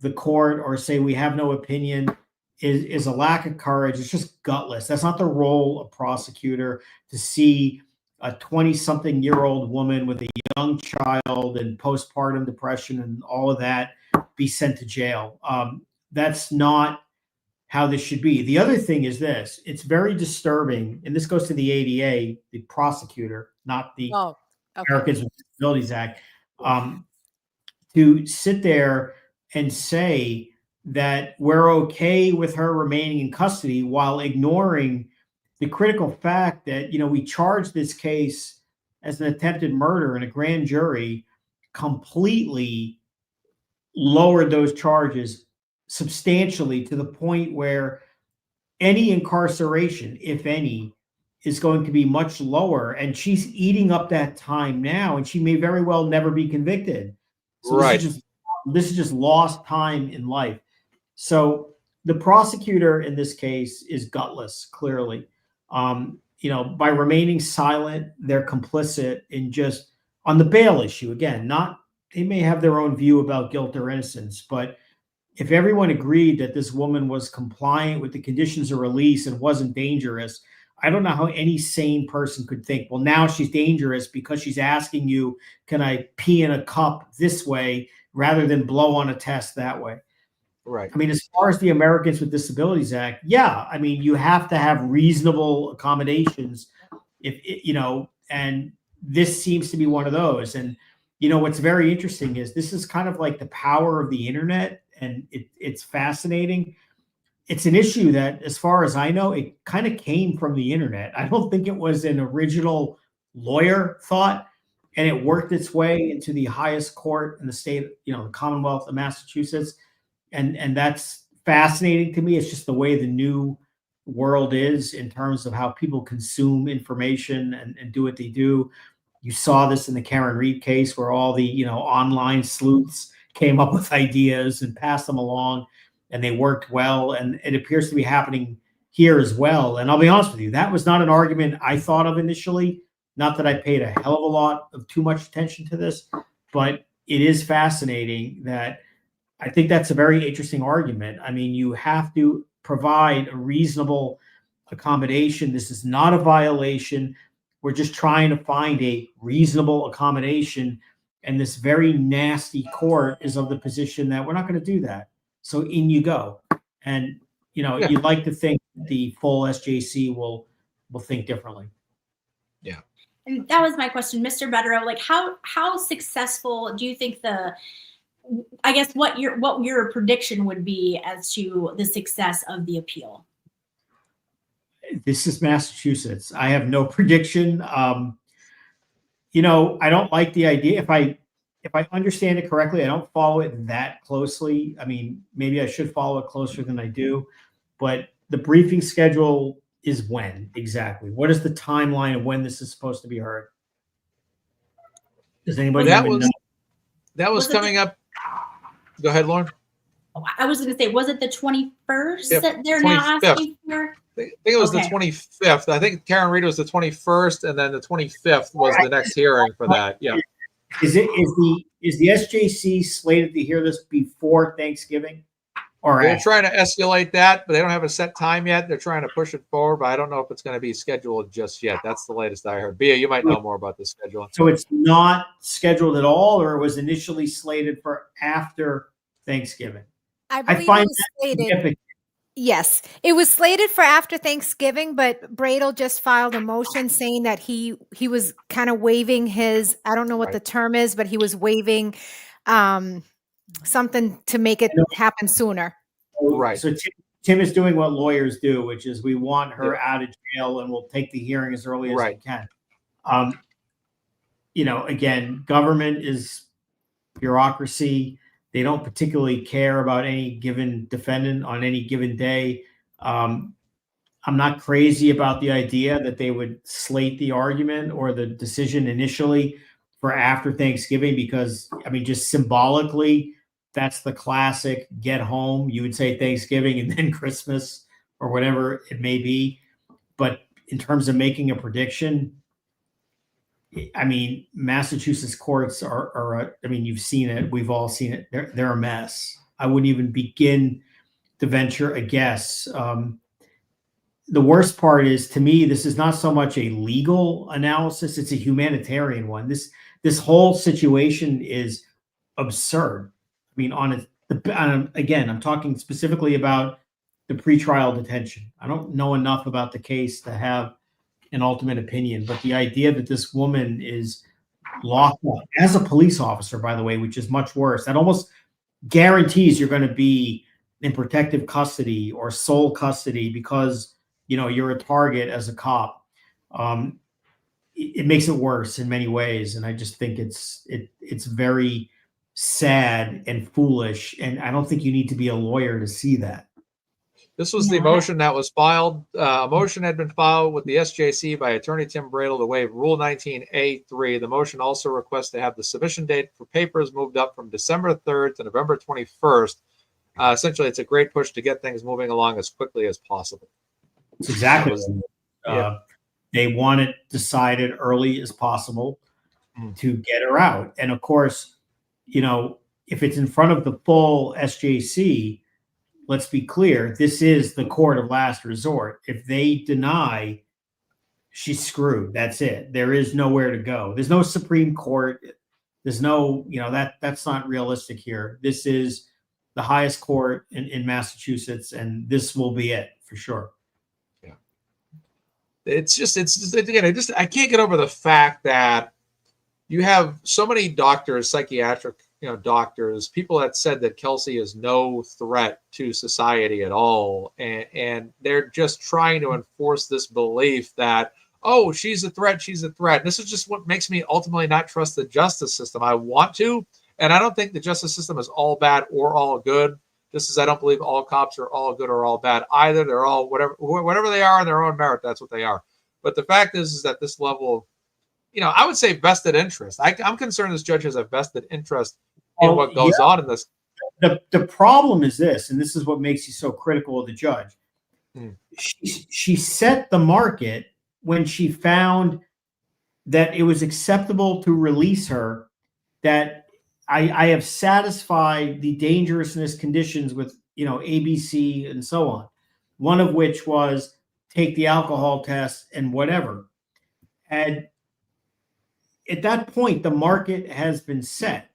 the court or say we have no opinion is a lack of courage. It's just gutless. That's not the role of prosecutor, to see a 20-something-year-old woman with a young child and postpartum depression and all of that be sent to jail. That's not how this should be. The other thing is this. It's very disturbing, and this goes to the ADA, the prosecutor, not the Americans with Disabilities Act, to sit there and say that we're okay with her remaining in custody while ignoring the critical fact that, we charged this case as an attempted murder, and a grand jury completely lowered those charges substantially to the point where any incarceration, if any, is going to be much lower. And she's eating up that time now, and she may very well never be convicted. So this is just lost time in life. So the prosecutor in this case is gutless, clearly. By remaining silent, they're complicit in just on the bail issue. Again, they may have their own view about guilt or innocence, but if everyone agreed that this woman was compliant with the conditions of release and wasn't dangerous, I don't know how any sane person could think, well, now she's dangerous because she's asking you, can I pee in a cup this way rather than blow on a test that way? Right. I mean, as far as the Americans with Disabilities Act, you have to have reasonable accommodations and this seems to be one of those. And, what's very interesting is this is kind of like the power of the internet, and it's fascinating. It's an issue that, as far as I know, it kind of came from the internet. I don't think it was an original lawyer thought, and it worked its way into the highest court in the state, the Commonwealth of Massachusetts. And that's fascinating to me. It's just the way the new world is in terms of how people consume information and do what they do. You saw this in the Karen Reed case, where all the, online sleuths came up with ideas and passed them along. and they worked well. And it appears to be happening here as well. And I'll be honest with you, that was not an argument I thought of initially. Not that I paid a hell of a lot of too much attention to this, but it is fascinating that I think that's a very interesting argument. I mean, you have to provide a reasonable accommodation. This is not a violation. We're just trying to find a reasonable accommodation. And this very nasty court is of the position that we're not going to do that. So in you go. And, you know, you'd like to think the full SJC will think differently. Yeah. And that was my question, Mr. Betterow. Like, how successful do you think I guess what your prediction would be as to the success of the appeal? This is Massachusetts. I have no prediction. You know, I don't like the idea. If I understand it correctly, I don't follow it that closely. I mean, maybe I should follow it closer than I do, but the briefing schedule is when exactly? What is the timeline of when this is supposed to be heard? Does anybody know? That was coming up. Go ahead, Lauren. I was going to say, was it the 21st that they're 25th. Now asking for? I think it was the 25th. I think Karen Reed was the 21st, and then the 25th was the next hearing for that. Yeah. Is the SJC slated to hear this before Thanksgiving? Or they're trying to escalate that, but they don't have a set time yet. They're trying to push it forward, but I don't know if it's going to be scheduled just yet. That's the latest I heard. Bia, you might know more about the schedule. So it's not scheduled at all, or it was initially slated for after Thanksgiving? I find it was slated. Yes, it was slated for after Thanksgiving, but Bradel just filed a motion saying that he was kind of waiving his, I don't know what the term is, but he was waiving something to make it happen sooner. Right. So Tim is doing what lawyers do, which is we want her out of jail and we'll take the hearing as early as we can. You know, again, government is bureaucracy. They don't particularly care about any given defendant on any given day. I'm not crazy about the idea that they would slate the argument or the decision initially for after Thanksgiving, because, I mean, just symbolically, that's the classic get home. You would say Thanksgiving and then Christmas or whatever it may be. But in terms of making a prediction, I mean, Massachusetts courts are I mean, you've seen it. We've all seen it. They're a mess. I wouldn't even begin to venture a guess. The worst part is, to me, this is not so much a legal analysis. It's a humanitarian one. This whole situation is absurd. I mean, again, I'm talking specifically about the pretrial detention. I don't know enough about the case to have an ultimate opinion, but the idea that this woman is locked up as a police officer, by the way, which is much worse, that almost guarantees you're going to be in protective custody or sole custody because, you know, you're a target as a cop. It makes it worse in many ways. And I just think it's very sad and foolish. And I don't think you need to be a lawyer to see that. This was the motion that was filed. A motion had been filed with the SJC by Attorney Tim Bradel to waive Rule 19A3. The motion also requests to have the submission date for papers moved up from December 3rd to November 21st. Essentially, it's a great push to get things moving along as quickly as possible. That's exactly. They want it decided early as possible to get her out. And of course, you know, if it's in front of the full SJC, let's be clear, this is the court of last resort. If they deny, she's screwed. That's it. There is nowhere to go. There's no Supreme Court. There's no, you know, that's not realistic here. This is the highest court in Massachusetts, and this will be it for sure. Yeah. It's just again, I can't get over the fact that you have so many doctors, psychiatric, you know, doctors, people that said that Kelsey is no threat to society at all. And they're just trying to enforce this belief that, oh, she's a threat. She's a threat. This is just what makes me ultimately not trust the justice system. I want to, and I don't think the justice system is all bad or all good, just as I don't believe all cops are all good or all bad either. They're all whatever they are in their own merit. That's what they are. But the fact is that this level of, you know, I would say vested interest. I'm concerned this judge has a vested interest in what goes on in this. the problem is this, and this is what makes you so critical of the judge. She set the market when she found that it was acceptable to release her, that I have satisfied the dangerousness conditions with, ABC and so on. One of which was take the alcohol test and whatever. And at that point, the market has been set.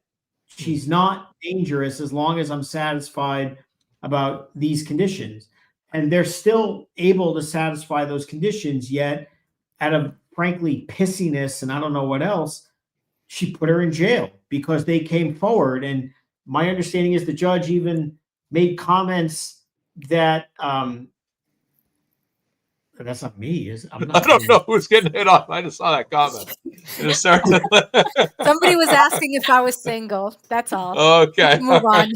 She's not dangerous as long as I'm satisfied about these conditions. And they're still able to satisfy those conditions, yet out of frankly pissiness and I don't know what else, she put her in jail because they came forward. And my understanding is the judge even made comments that that's not me. I'm not I don't know who's getting hit on. I just saw that comment. Somebody was asking if I was single. That's all. Okay. Move on.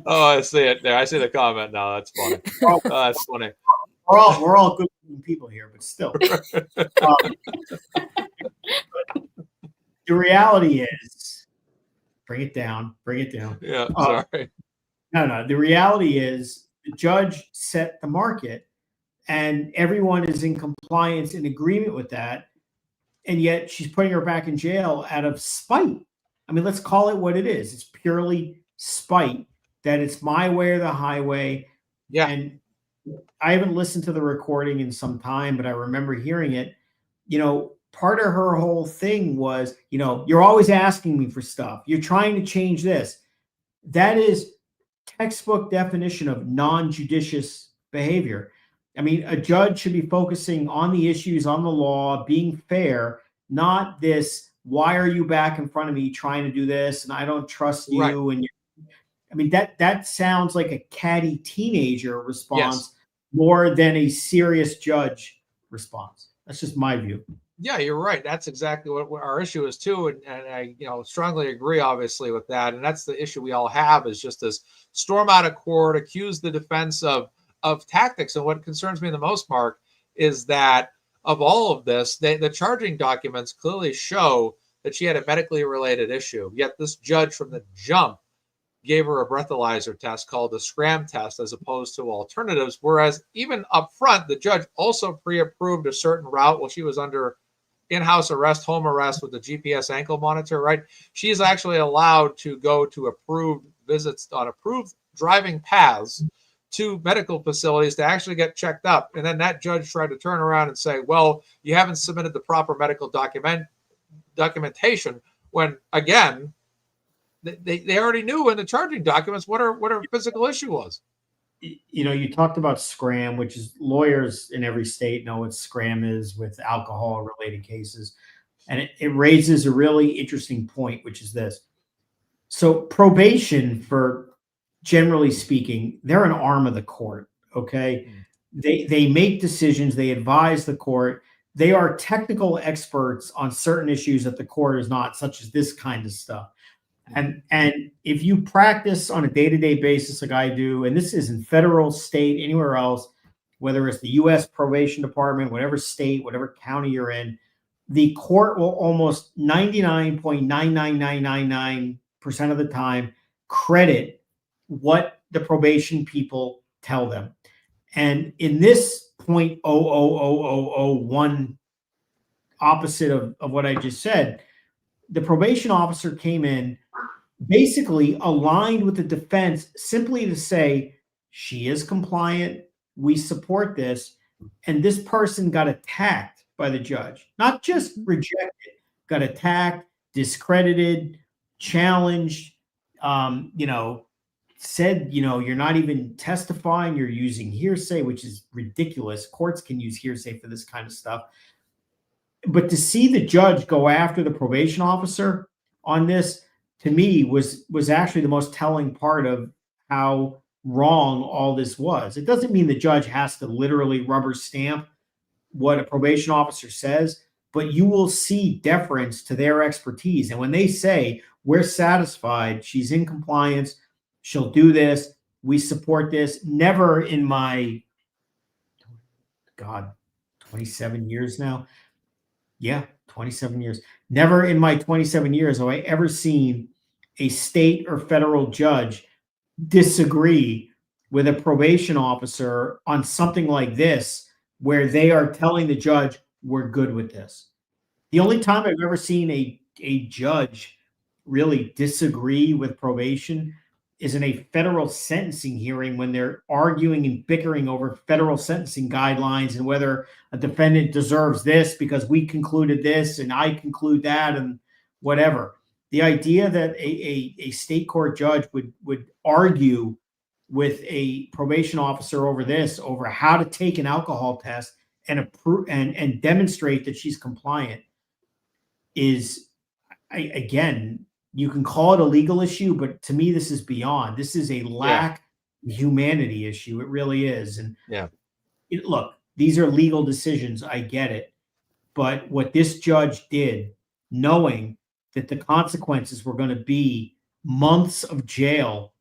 Oh, I see it there. I see the comment now. That's funny. That's funny. We're all good people here, but still. The reality is, bring it down. Yeah, sorry. No. The reality is the judge set the market and everyone is in compliance and agreement with that. And yet she's putting her back in jail out of spite. I mean, let's call it what it is. It's purely spite that it's my way or the highway. Yeah. And I haven't listened to the recording in some time, but I remember hearing it. Part of her whole thing was, you're always asking me for stuff. You're trying to change this. That is textbook definition of non-judicious behavior. I mean, a judge should be focusing on the issues, on the law, being fair, not this, why are you back in front of me trying to do this? And I don't trust you. Right. And that sounds like a catty teenager response more than a serious judge response. That's just my view. Yeah, you're right. That's exactly what our issue is too, and I strongly agree, obviously, with that. And that's the issue we all have, is just this storm out of court, accuse the defense of tactics. And what concerns me the most, Mark, is that of all of this, the charging documents clearly show that she had a medically related issue. Yet this judge from the jump gave her a breathalyzer test called the Scram test as opposed to alternatives. Whereas even up front, the judge also pre-approved a certain route while she was under in-house arrest, home arrest with the GPS ankle monitor, right? She's actually allowed to go to approved visits on approved driving paths to medical facilities to actually get checked up. And then that judge tried to turn around and say, well, you haven't submitted the proper medical documentation, when again, they already knew in the charging documents what her physical issue was. You talked about Scram, which is lawyers in every state know what Scram is with alcohol related cases. And it raises a really interesting point, which is this. So probation, for generally speaking, they're an arm of the court. Okay. They make decisions. They advise the court. They are technical experts on certain issues that the court is not, such as this kind of stuff. And if you practice on a day-to-day basis like I do, and this is in federal, state, anywhere else, whether it's the U.S. probation department, whatever state, whatever county you're in, the court will almost 99.99999% of the time credit what the probation people tell them. And in this 0.00001 opposite of what I just said, the probation officer came in, basically aligned with the defense simply to say, she is compliant, we support this. And this person got attacked by the judge, not just rejected, got attacked, discredited, challenged, said, you're not even testifying, you're using hearsay, which is ridiculous. Courts can use hearsay for this kind of stuff. But to see the judge go after the probation officer on this, to me, was actually the most telling part of how wrong all this was. It doesn't mean the judge has to literally rubber stamp what a probation officer says, but you will see deference to their expertise. And when they say, we're satisfied, she's in compliance, she'll do this, we support this, never in my, 27 years now. Yeah, 27 years. Never in my 27 years have I ever seen a state or federal judge disagree with a probation officer on something like this, where they are telling the judge, we're good with this. The only time I've ever seen a judge really disagree with probation is in a federal sentencing hearing when they're arguing and bickering over federal sentencing guidelines and whether a defendant deserves this because we concluded this and I conclude that and whatever. The idea that a state court judge would argue with a probation officer over how to take an alcohol test and approve and demonstrate that she's compliant is, again, you can call it a legal issue, but to me, this is beyond. This is a lack of humanity issue. It really is. And look, these are legal decisions. I get it. But what this judge did, knowing that the consequences were going to be months of jail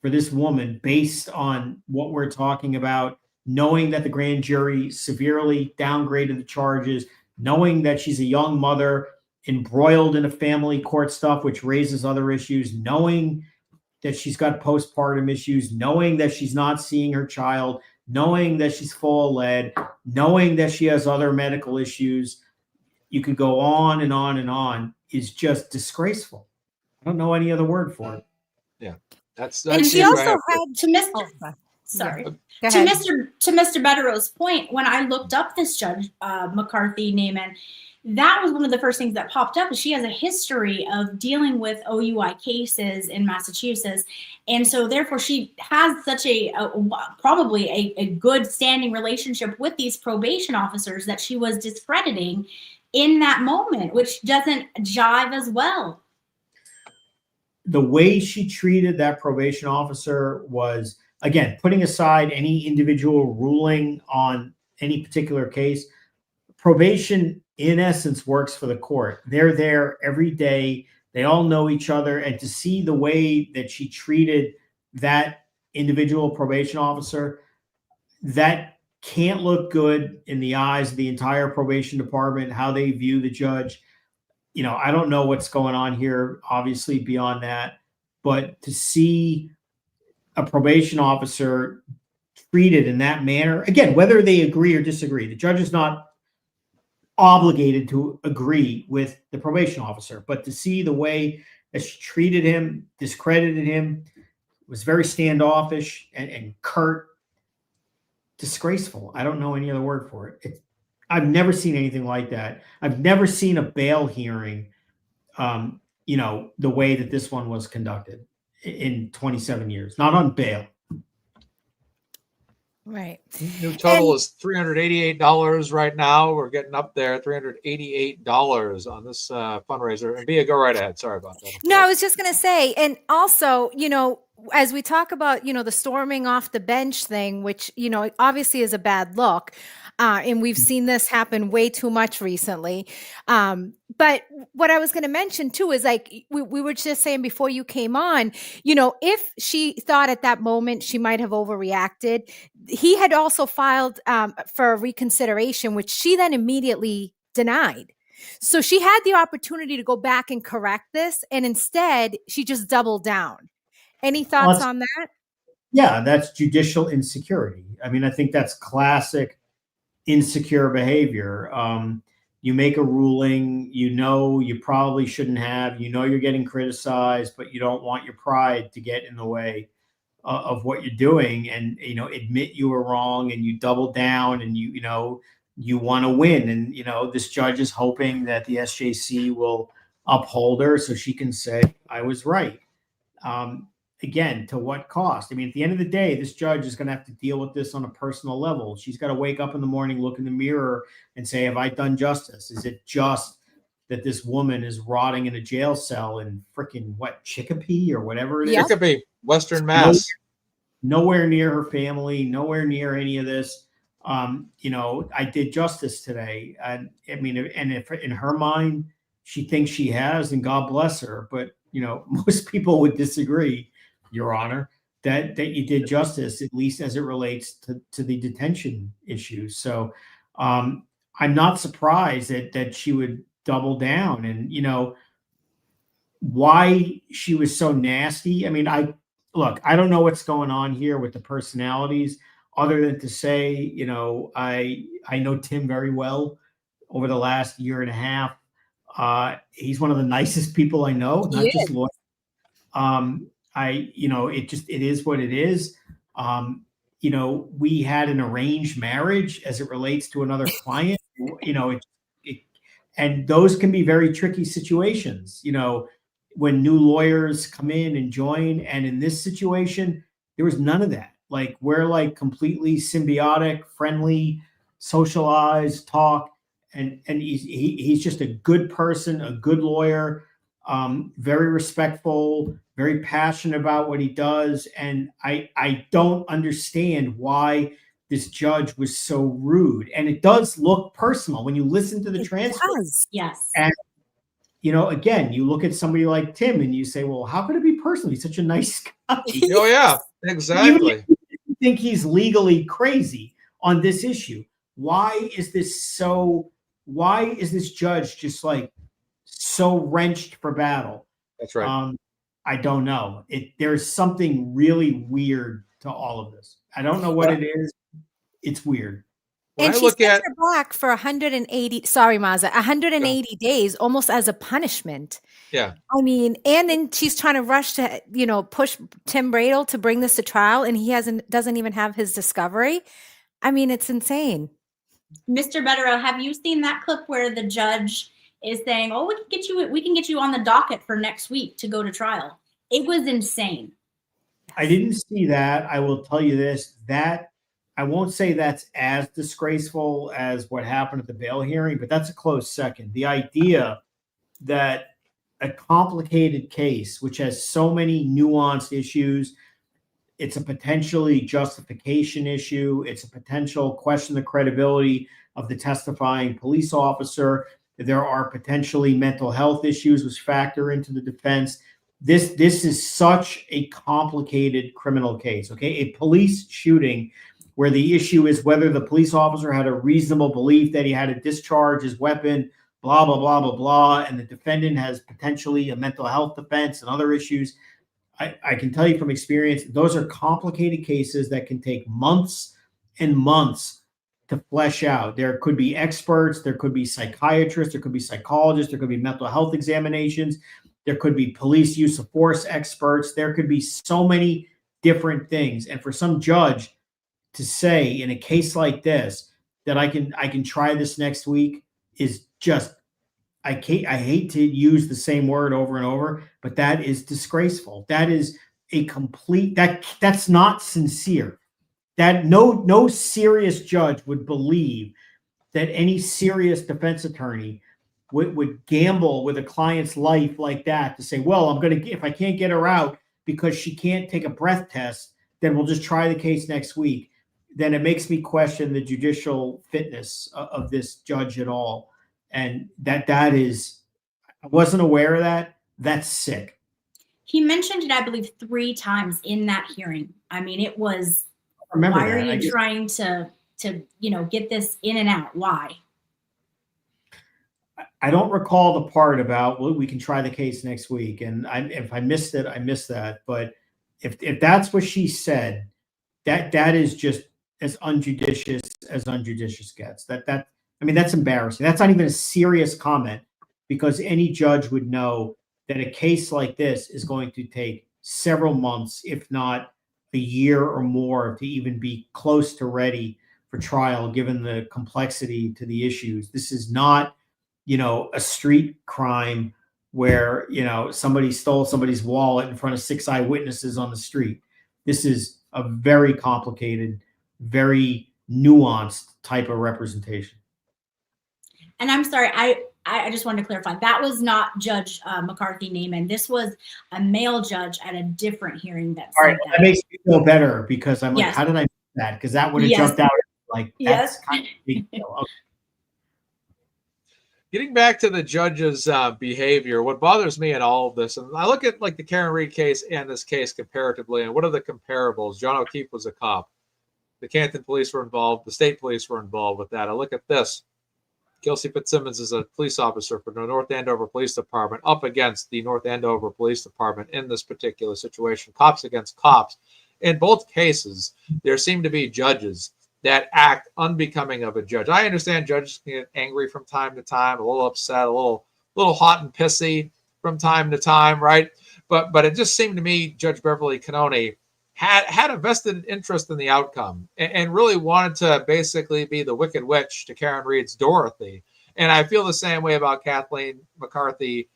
for this woman based on what we're talking about, knowing that the grand jury severely downgraded the charges, knowing that she's a young mother embroiled in a family court stuff, which raises other issues, knowing that she's got postpartum issues, knowing that she's not seeing her child, knowing that she's full of lead, knowing that she has other medical issues. You could go on and on and on, is just disgraceful. I don't know any other word for it. Yeah. That's and she also had to Mr. Oh, sorry. Yeah. To Mr. Bettero's point, when I looked up this Judge McCarthy Naiman, that was one of the first things that popped up. Is she has a history of dealing with OUI cases in Massachusetts, and so therefore she has such probably a good standing relationship with these probation officers that she was discrediting in that moment, which doesn't jive as well. The way she treated that probation officer was, again, putting aside any individual ruling on any particular case, probation in essence works for the court. They're there every day. They all know each other. And to see the way that she treated that individual probation officer, that can't look good in the eyes of the entire probation department, how they view the judge. You know, I don't know what's going on here, obviously, beyond that. But to see a probation officer treated in that manner, again, whether they agree or disagree, the judge is not obligated to agree with the probation officer, but to see the way that she treated him, discredited him, was very standoffish and curt, disgraceful. I don't know any other word for it. I've never seen anything like that. I've never seen a bail hearing, the way that this one was conducted in 27 years, not on bail. Right. New total is $388 right now. We're getting up there, $388 on this fundraiser. And Bea, go right ahead. Sorry about that. No, I was just going to say, and also, as we talk about, the storming off the bench thing, which, obviously is a bad look. And we've seen this happen way too much recently. But what I was going to mention too is like we were just saying before you came on, if she thought at that moment she might have overreacted, he had also filed for a reconsideration, which she then immediately denied. So she had the opportunity to go back and correct this, and instead she just doubled down. Any thoughts on that? Yeah, that's judicial insecurity. I mean, I think that's classic insecure behavior. You make a ruling, you probably shouldn't have, you're getting criticized, but you don't want your pride to get in the way of what you're doing, and admit you were wrong, and you double down, and you want to win, and this judge is hoping that the SJC will uphold her so she can say I was right. Again, to what cost? I mean, at the end of the day, this judge is going to have to deal with this on a personal level. She's got to wake up in the morning, look in the mirror, and say, have I done justice? Is it just that this woman is rotting in a jail cell in freaking Chicopee or whatever it is? Chicopee, Western Mass. Nowhere near her family, nowhere near any of this. I did justice today. And I mean, and if in her mind, she thinks she has, and God bless her. But, most people would disagree, Your Honor, that you did justice, at least as it relates to the detention issues. So I'm not surprised that she would double down. And, why she was so nasty. I mean, I don't know what's going on here with the personalities, other than to say, you know, I know Tim very well over the last year and a half. He's one of the nicest people I know, not just lawyers. It is what it is. You know, we had an arranged marriage as it relates to another client. You know, and those can be very tricky situations. You know, when new lawyers come in and join, and in this situation, there was none of that. Like, we're like completely symbiotic, friendly, socialize, talk, and he's just a good person, a good lawyer, very respectful, very passionate about what he does. And I don't understand why this judge was so rude. And it does look personal when you listen to the transcript. Yes. And, you know, again, you look at somebody like Tim and you say, well, how could it be personal? He's such a nice guy. Oh, yeah, exactly. Even if you think he's legally crazy on this issue, why is this judge just like so wrenched for battle? That's right. I don't know. There's something really weird to all of this. I don't know what it is. It's weird. And she sent her back for 180, sorry, Mazza, 180 days, almost as a punishment. Yeah. I mean, and then she's trying to rush to, you know, push Tim Bradel to bring this to trial, and he doesn't even have his discovery. I mean, it's insane. Mr. Betterow, have you seen that clip where the judge is saying, "Oh, we can get you on the docket for next week to go to trial"? It was insane. I didn't see that. I will tell you this, that I won't say that's as disgraceful as what happened at the bail hearing, but that's a close second. The idea that a complicated case, which has so many nuanced issues, it's a potentially justification issue, it's a potential question of the credibility of the testifying police officer. There are potentially mental health issues which factor into the defense. This is such a complicated criminal case, okay? A police shooting where the issue is whether the police officer had a reasonable belief that he had to discharge his weapon, blah, blah, blah, blah, blah, and the defendant has potentially a mental health defense and other issues. I can tell you from experience, those are complicated cases that can take months and months to flesh out. There could be experts, there could be psychiatrists, there could be psychologists, there could be mental health examinations, there could be police use of force experts, there could be so many different things. And for some judge to say in a case like this that I can try this next week is just, I hate to use the same word over and over, but that is disgraceful. That is a complete, that's not sincere. That no serious judge would believe that any serious defense attorney would gamble with a client's life like that to say, well, if I can't get her out because she can't take a breath test, then we'll just try the case next week. Then it makes me question the judicial fitness of this judge at all. And that is, I wasn't aware of that. That's sick. He mentioned it, I believe, 3 times in that hearing. I mean, it was, why are you trying to get this in and out? Why? I don't recall the part about, well, we can try the case next week. And if I missed it, I missed that. But if that's what she said, that is just as unjudicious gets. I mean, that's embarrassing. That's not even a serious comment, because any judge would know that a case like this is going to take several months, if not a year or more, to even be close to ready for trial, given the complexity to the issues. This is not, a street crime where, somebody stole somebody's wallet in front of 6 eyewitnesses on the street. This is a very complicated, very nuanced type of representation. And I'm sorry, I just wanted to clarify, that was not Judge McCarthy Naiman. This was a male judge at a different hearing. All right, that makes me feel better, because I'm like, yes. How did I miss that? Because that would have jumped out like, that's kind of a big deal. Okay. Getting back to the judge's behavior, what bothers me in all of this, and I look at like the Karen Reed case and this case comparatively, and what are the comparables? John O'Keefe was a cop. The Canton police were involved. The state police were involved with that. I look at this. Kelsey Fitzsimmons is a police officer for the North Andover Police Department up against the North Andover Police Department in this particular situation, cops against cops. In both cases, there seem to be judges that act unbecoming of a judge. I understand judges can get angry from time to time, a little upset, a little hot and pissy from time to time, right? But it just seemed to me Judge Beverly Cannone had a vested interest in the outcome and really wanted to basically be the Wicked Witch to Karen Reed's Dorothy. And I feel the same way about Kathleen McCarthy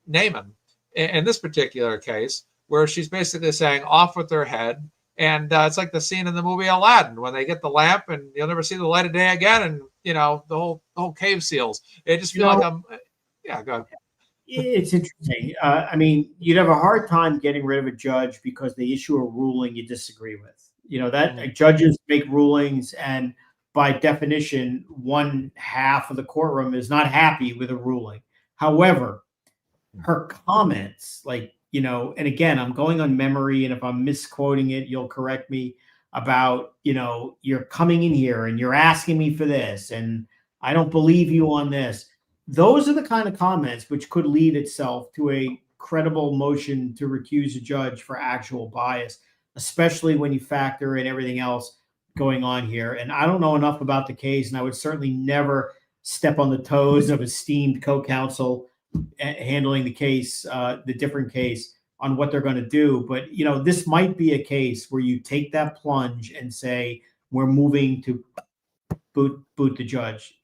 Naiman in this particular case, where she's basically saying off with their head. And it's like the scene in the movie Aladdin when they get the lamp and you'll never see the light of day again. And, you know, the whole cave seals. It just feel like yeah, go ahead. It's interesting. I mean, you'd have a hard time getting rid of a judge because they issue a ruling you disagree with. You know, that judges make rulings, and by definition, one half of the courtroom is not happy with a ruling. However, her comments, like, you know, and again, I'm going on memory, and if I'm misquoting it, you'll correct me, about, you know, you're coming in here and you're asking me for this, and I don't believe you on this. Those are the kind of comments which could lead itself to a credible motion to recuse a judge for actual bias, especially when you factor in everything else going on here. And I don't know enough about the case, and I would certainly never step on the toes of esteemed co-counsel handling the case, the different case, on what they're going to do. But, you know, this might be a case where you take that plunge and say, we're moving to boot the judge.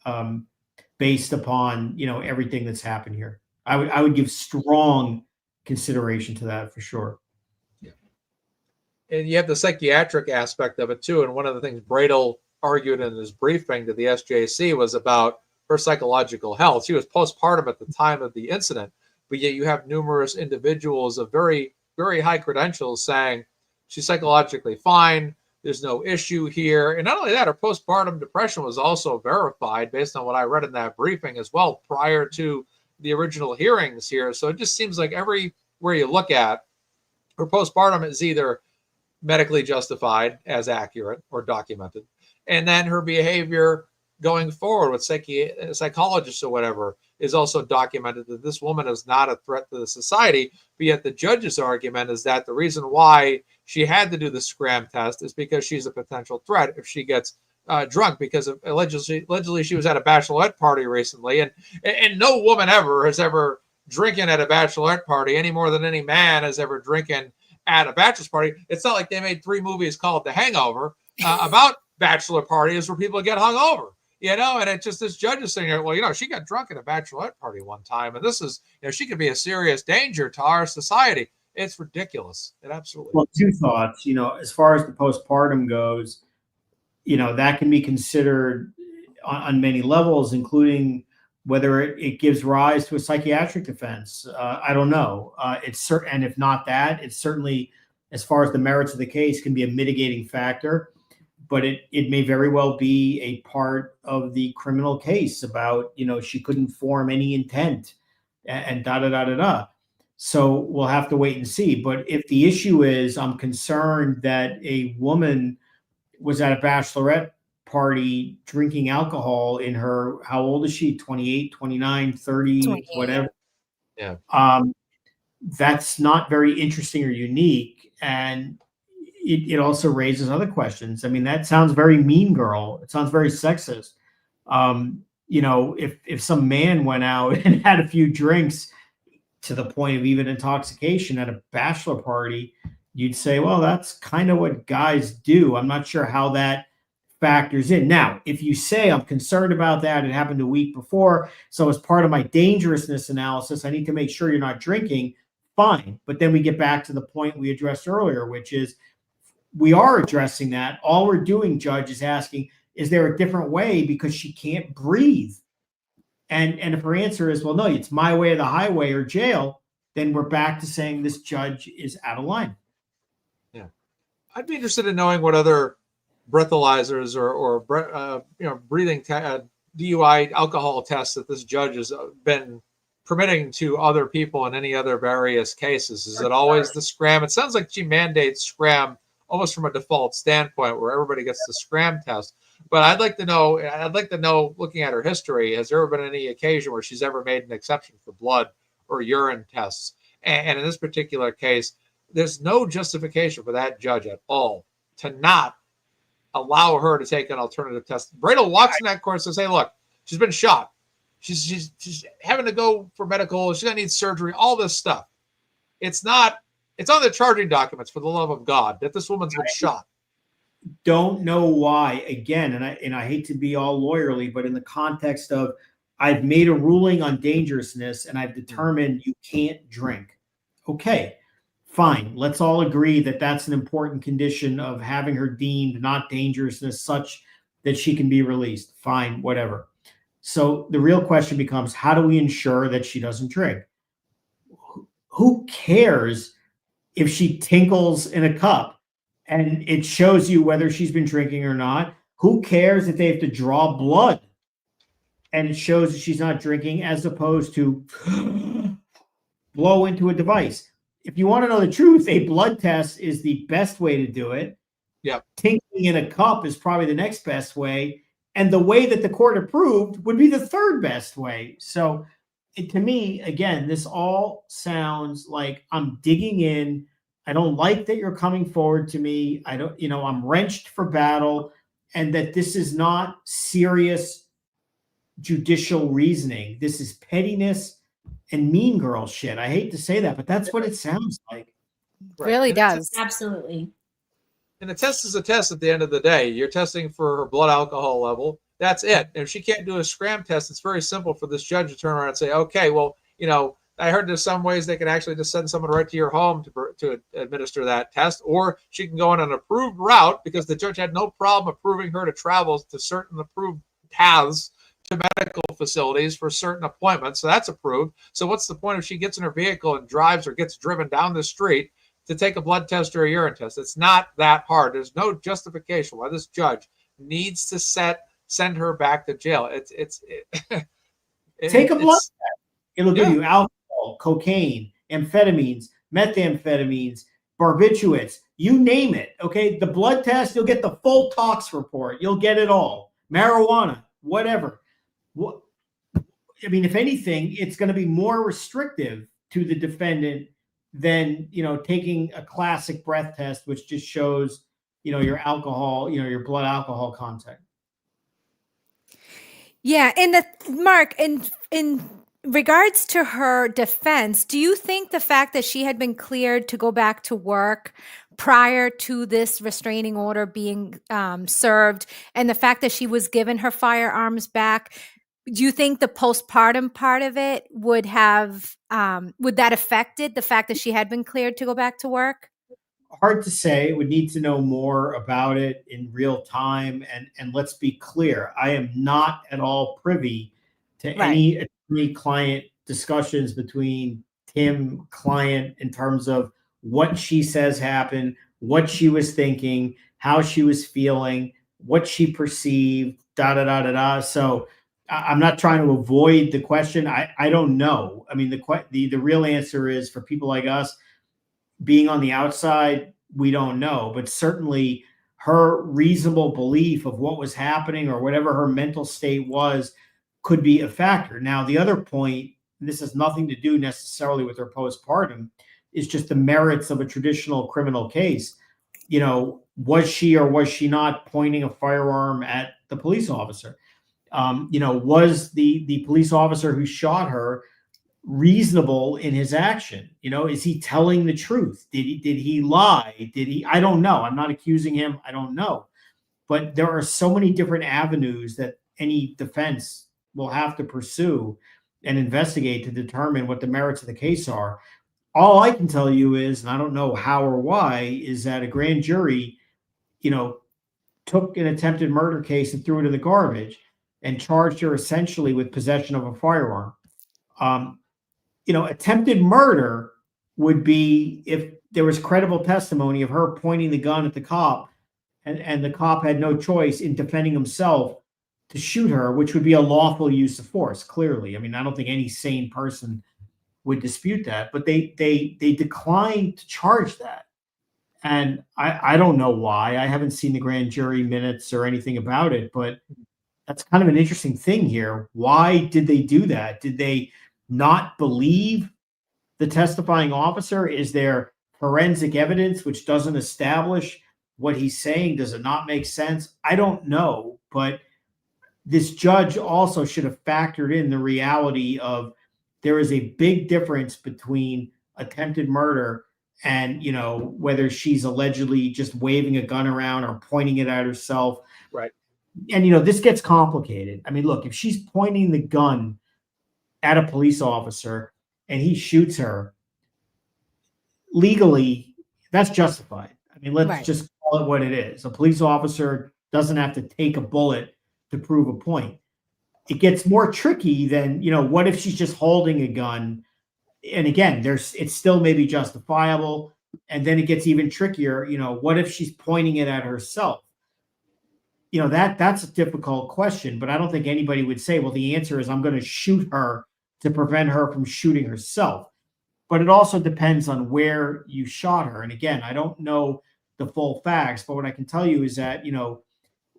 Based upon, you know, everything that's happened here. I would give strong consideration to that for sure. Yeah. And you have the psychiatric aspect of it too. And one of the things Bradel argued in his briefing to the SJC was about her psychological health. She was postpartum at the time of the incident, but yet you have numerous individuals of very, very high credentials saying she's psychologically fine. There's no issue here. And not only that, her postpartum depression was also verified based on what I read in that briefing as well prior to the original hearings here. So it just seems like everywhere you look at, her postpartum is either medically justified as accurate or documented. And then her behavior going forward with psychologists or whatever is also documented that this woman is not a threat to the society. But yet the judge's argument is that the reason why she had to do the scram test is because she's a potential threat if she gets drunk, because of allegedly she was at a bachelorette party recently, and no woman ever has ever drinking at a bachelorette party any more than any man has ever drinking at a bachelor's party. It's not like they made 3 movies called The Hangover about bachelor parties where people get hung over. You know, and it just, this judge is saying, well, you know, she got drunk at a bachelorette party one time, and this is, you know, she could be a serious danger to our society. It's ridiculous. It absolutely. Well, 2 thoughts. You know, as far as the postpartum goes, you know, that can be considered on many levels, including whether it gives rise to a psychiatric defense. I don't know. It's certain, and if not that, it's certainly, as far as the merits of the case, can be a mitigating factor. But it may very well be a part of the criminal case about, you know, she couldn't form any intent and da da da da da. So we'll have to wait and see. But if the issue is, I'm concerned that a woman was at a bachelorette party drinking alcohol in her, how old is she? 28, 29, 30, 28. Whatever. Yeah. That's not very interesting or unique. And it also raises other questions. I mean, that sounds very Mean Girl. It sounds very sexist. You know, if some man went out and had a few drinks to the point of even intoxication at a bachelor party, you'd say, well, that's kind of what guys do. I'm not sure how that factors in. Now, if you say, I'm concerned about that, it happened a week before, so as part of my dangerousness analysis, I need to make sure you're not drinking, fine. But then we get back to the point we addressed earlier, which is, we are addressing that. All we're doing, Judge, is asking, is there a different way because she can't breathe? And if her answer is, well, no, it's my way or the highway or jail, then we're back to saying this judge is out of line. Yeah. I'd be interested in knowing what other breathalyzers or you know, breathing DUI alcohol tests that this judge has been permitting to other people in any other various cases. Is it always the scram? It sounds like she mandates scram almost from a default standpoint where everybody gets the scram test. But I'd like to know, looking at her history, has there ever been any occasion where she's ever made an exception for blood or urine tests? And in this particular case, there's no justification for that judge at all to not allow her to take an alternative test. Bradle walks in that court and says, hey, look, she's been shot. She's having to go for medical. She's going to need surgery, all this stuff. It's on the charging documents, for the love of God, that this woman's been shot. Don't know why, again, and I hate to be all lawyerly, but in the context of I've made a ruling on dangerousness and I've determined you can't drink. Okay, fine. Let's all agree that that's an important condition of having her deemed not dangerousness such that she can be released. Fine, whatever. So the real question becomes, how do we ensure that she doesn't drink? Who cares if she tinkles in a cup and it shows you whether she's been drinking or not? Who cares if they have to draw blood and it shows that she's not drinking, as opposed to blow into a device? If you want to know the truth, a blood test is the best way to do it. Yeah. Tinkling in a cup is probably the next best way. And the way that the court approved would be the third best way. So to me, again, this all sounds like I'm digging in. I don't like that you're coming forward to me. I'm wrenched for battle, and that this is not serious judicial reasoning. This is pettiness and mean girl shit. I hate to say that, but that's what it sounds like. Right. Really does. Absolutely. And a test is a test at the end of the day. You're testing for her blood alcohol level. That's it. And if she can't do a scram test, it's very simple for this judge to turn around and say, okay, well, I heard there's some ways they can actually just send someone right to your home to administer that test, or she can go on an approved route, because the judge had no problem approving her to travel to certain approved paths to medical facilities for certain appointments. So that's approved. So what's the point if she gets in her vehicle and drives or gets driven down the street to take a blood test or a urine test? It's not that hard. There's no justification why this judge needs to send her back to jail. Take a blood test. It'll give you alcohol, cocaine, amphetamines, methamphetamines, barbiturates, you name it. Okay. The blood test, you'll get the full tox report. You'll get it all. Marijuana, whatever. If anything, it's going to be more restrictive to the defendant than, taking a classic breath test, which just shows, your alcohol, your blood alcohol content. Yeah. And Mark, in regards to her defense, do you think the fact that she had been cleared to go back to work prior to this restraining order being served, and the fact that she was given her firearms back, do you think the postpartum part of it would that affected the fact that she had been cleared to go back to work? Hard to say. Would need to know more about it in real time. And let's be clear, I am not at all privy to any attorney-client discussions between Tim, client, in terms of what she says happened, what she was thinking, how she was feeling, what she perceived, So I'm not trying to avoid the question. I don't know. The real answer is, for people like us, being on the outside, we don't know. But certainly her reasonable belief of what was happening, or whatever her mental state was, could be a factor. Now, the other point, and this has nothing to do necessarily with her postpartum, is just the merits of a traditional criminal case. Was she or was she not pointing a firearm at the police officer? Was the police officer who shot her reasonable in his action? Is he telling the truth? Did he lie? I don't know. I'm not accusing him. I don't know. But there are so many different avenues that any defense will have to pursue and investigate to determine what the merits of the case are. All I can tell you is, and I don't know how or why, is that a grand jury, took an attempted murder case and threw it in the garbage and charged her essentially with possession of a firearm. Attempted murder would be if there was credible testimony of her pointing the gun at the cop, and the cop had no choice in defending himself to shoot her, which would be a lawful use of force, clearly. I don't think any sane person would dispute that, but they declined to charge that. And I don't know why. I haven't seen the grand jury minutes or anything about it, but that's kind of an interesting thing here. Why did they do that? Did they not believe the testifying officer? Is there forensic evidence which doesn't establish what he's saying? Does it not make sense? I don't know, but this judge also should have factored in the reality of there is a big difference between attempted murder and, you know, whether she's allegedly just waving a gun around or pointing it at herself. Right. And, you know, this gets complicated. I mean, look, if she's pointing the gun at a police officer and he shoots her, legally, that's justified. I mean, let's just call it what it is. A police officer doesn't have to take a bullet to prove a point. It gets more tricky than, you know, what if she's just holding a gun? And again, it's still maybe justifiable. And then it gets even trickier. You know, what if she's pointing it at herself? You know, that's a difficult question, but I don't think anybody would say, well, the answer is I'm going to shoot her to prevent her from shooting herself. But it also depends on where you shot her. And again, I don't know the full facts, but what I can tell you is that, you know,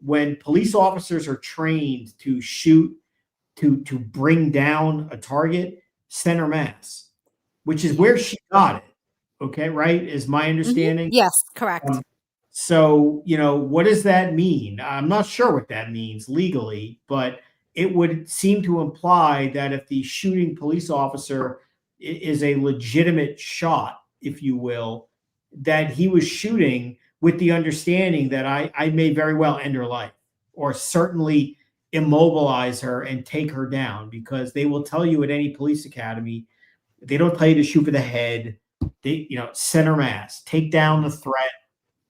when police officers are trained to shoot, to bring down a target, center mass, which is where she got it. Okay, right? Is my understanding. Yes, correct. So, you know, what does that mean? I'm not sure what that means legally, but it would seem to imply that if the shooting police officer is a legitimate shot, if you will, that he was shooting with the understanding that I may very well end her life, or certainly immobilize her and take her down, because they will tell you at any police academy, they don't tell you to shoot for the head. They, you know, center mass, take down the threat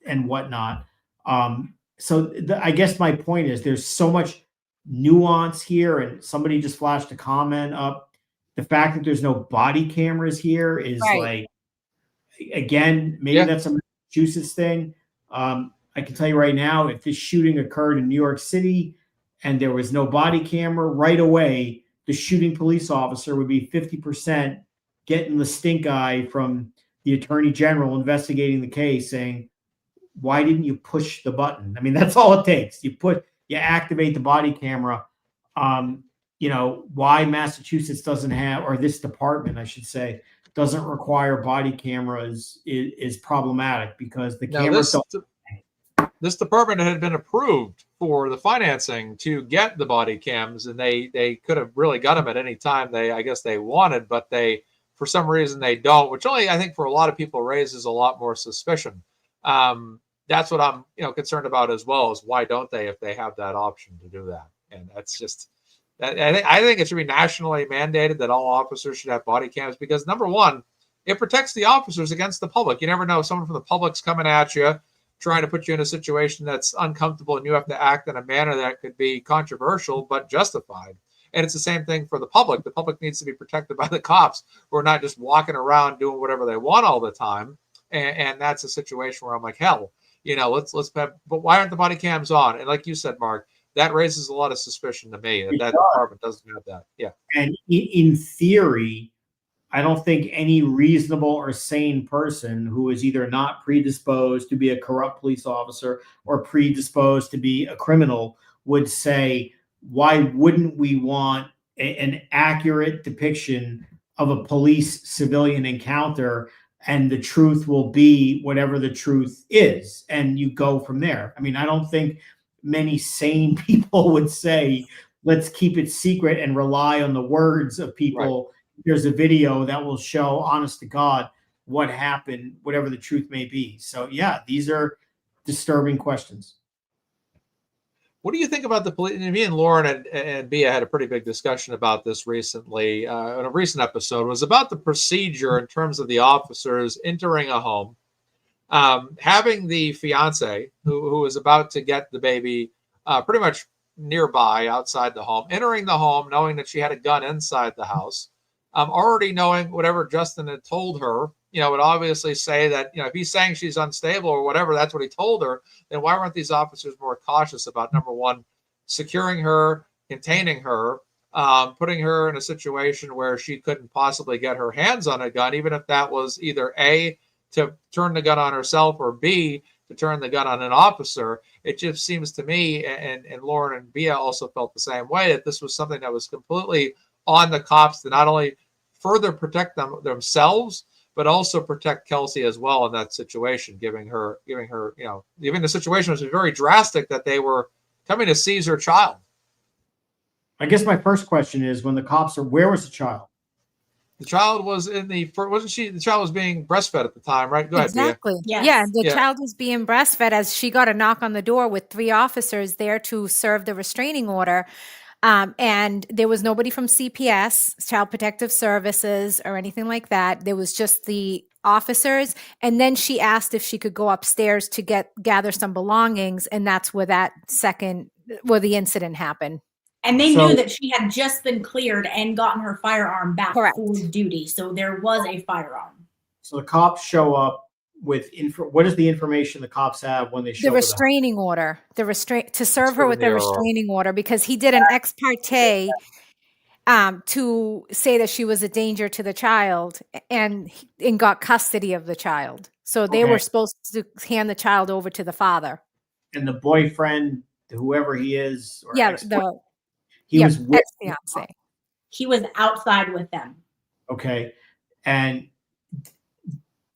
and whatnot. I guess my point is there's so much nuance here, and somebody just flashed a comment up. The fact that there's no body cameras here is like, again, maybe that's a Massachusetts thing. I can tell you right now, if this shooting occurred in New York City and there was no body camera, right away, the shooting police officer would be 50% getting the stink eye from the attorney general investigating the case, saying, why didn't you push the button? I mean, that's all it takes. You activate the body camera. You know, why Massachusetts doesn't have, or this department, I should say, doesn't require body cameras is problematic, because the cameras this department had been approved for the financing to get the body cams, and they could have really got them at any time I guess they wanted, but for some reason they don't, which only I think for a lot of people raises a lot more suspicion. That's what I'm, you know, concerned about as well, is why don't they, if they have that option to do that? And that's just, I think it should be nationally mandated that all officers should have body cams, because number one, it protects the officers against the public. You never know, someone from the public's coming at you, trying to put you in a situation that's uncomfortable, and you have to act in a manner that could be controversial but justified. And it's the same thing for the public. The public needs to be protected by the cops, who are not just walking around doing whatever they want all the time. And that's a situation where I'm like, hell, you know, let's have, but why aren't the body cams on? And like you said, Mark, that raises a lot of suspicion to me that department doesn't have that. Yeah. And in theory, I don't think any reasonable or sane person who is either not predisposed to be a corrupt police officer or predisposed to be a criminal would say, why wouldn't we want an accurate depiction of a police civilian encounter, and the truth will be whatever the truth is, and you go from there? I mean, I don't think many sane people would say, let's keep it secret and rely on the words of people. Right. There's a video that will show, honest to God, what happened, whatever the truth may be. So yeah, these are disturbing questions. What do you think about the police? Me and Lauren and Bia had a pretty big discussion about this recently. In a recent episode, was about the procedure in terms of the officers entering a home, having the fiance who is about to get the baby pretty much nearby outside the home, entering the home knowing that she had a gun inside the house, already knowing whatever Justin had told her, you know, would obviously say that, you know, if he's saying she's unstable or whatever, that's what he told her, then why weren't these officers more cautious about, number one, securing her, containing her, putting her in a situation where she couldn't possibly get her hands on a gun, even if that was either A, to turn the gun on herself, or B, to turn the gun on an officer. It just seems to me, and Lauren and Bia also felt the same way, that this was something that was completely on the cops to not only further protect themselves, but also protect Kelsey as well in that situation, giving her, given the situation was very drastic that they were coming to seize her child. I guess my first question is, when the cops are, where was the child? The child was the child was being breastfed at the time, right? Go ahead, Exactly. Yes. Yeah, the Yeah. child was being breastfed as she got a knock on the door with 3 officers there to serve the restraining order. And there was nobody from CPS, Child Protective Services, or anything like that. There was just the officers. And then she asked if she could go upstairs to gather some belongings. And that's where the incident happened. And they So- knew that she had just been cleared and gotten her firearm back Correct. for duty. So there was a firearm. So the cops show up with what is the information the cops have when they show The up? restraining order, to serve That's her from with the the RO. restraining order, because he did an ex parte to say that she was a danger to the child, and got custody of the child. So they Okay. were supposed to hand the child over to the father. And the boyfriend, whoever he is, or Yeah, ex-boyfriend, he was with, ex-fiance. He was outside with them. okay. And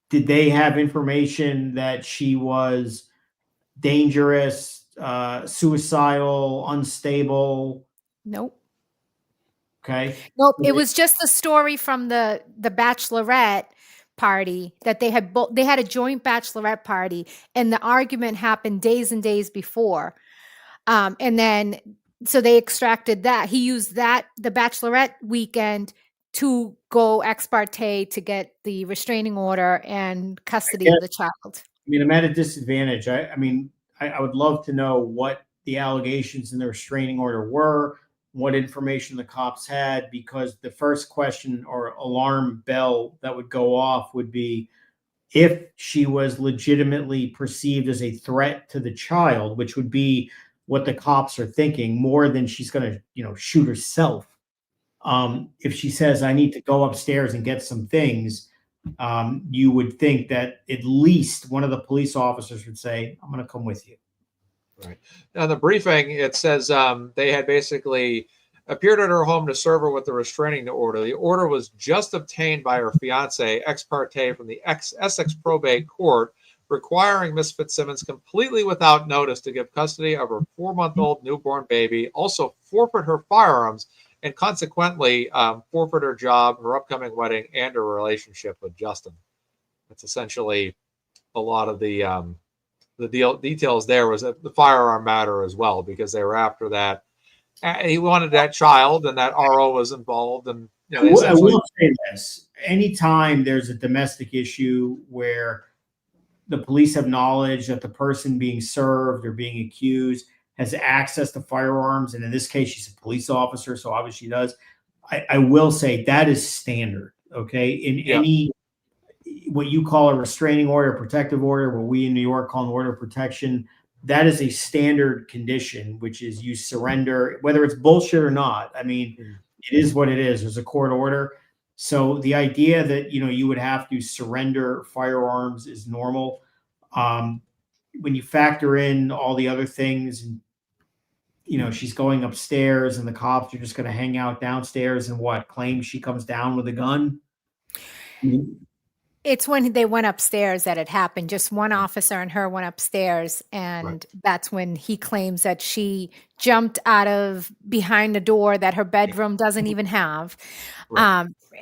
did they have information that she was dangerous, suicidal, unstable? Nope. Okay. Nope. It was just the story from the bachelorette party that they had a joint bachelorette party, and the argument happened days and days before. And then so they extracted that. He used the bachelorette weekend to go ex parte to get the restraining order and custody of the child. I mean, I'm at a disadvantage. I mean, I would love to know what the allegations in the restraining order were, what information the cops had, because the first question or alarm bell that would go off would be if she was legitimately perceived as a threat to the child, which would be what the cops are thinking, more than she's going to, shoot herself. If she says, I need to go upstairs and get some things, you would think that at least one of the police officers would say, I'm going to come with you. Right. Now, the briefing, it says they had basically appeared at her home to serve her with the restraining order. The order was just obtained by her fiance, ex parte, from the Essex probate court, requiring Miss Fitzsimmons completely without notice to give custody of her 4-month-old newborn baby, also forfeit her firearms, and consequently forfeit her job, her upcoming wedding, and her relationship with Justin. That's essentially a lot of the details there. Was the firearm matter as well, because they were after that. He wanted that child, and that RO was involved. And I will say this: anytime there's a domestic issue where the police have knowledge that the person being served or being accused has access to firearms, and in this case, she's a police officer, so obviously she does. I will say that is standard. Okay, in any what you call a restraining order, protective order, what we in New York call an order of protection, that is a standard condition, which is you surrender, whether it's bullshit or not. I mean, it is what it is. There's a court order. So the idea that, you would have to surrender firearms is normal. When you factor in all the other things, and, she's going upstairs and the cops are just going to hang out downstairs and claim she comes down with a gun. It's when they went upstairs that it happened. Just one officer and her went upstairs, and that's when he claims that she jumped out of behind a door that her bedroom doesn't even have,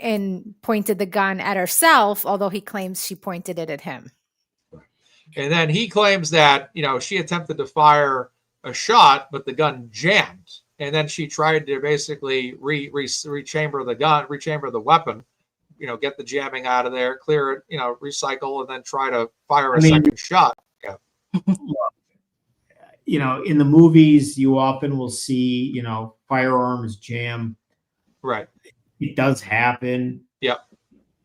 and pointed the gun at herself, although he claims she pointed it at him. And then he claims that, she attempted to fire a shot, but the gun jammed. And then she tried to basically rechamber the weapon, get the jamming out of there, clear it, recycle, and then try to fire a second shot. Yeah. In the movies, you often will see, firearms jam. Right. It does happen. Yep.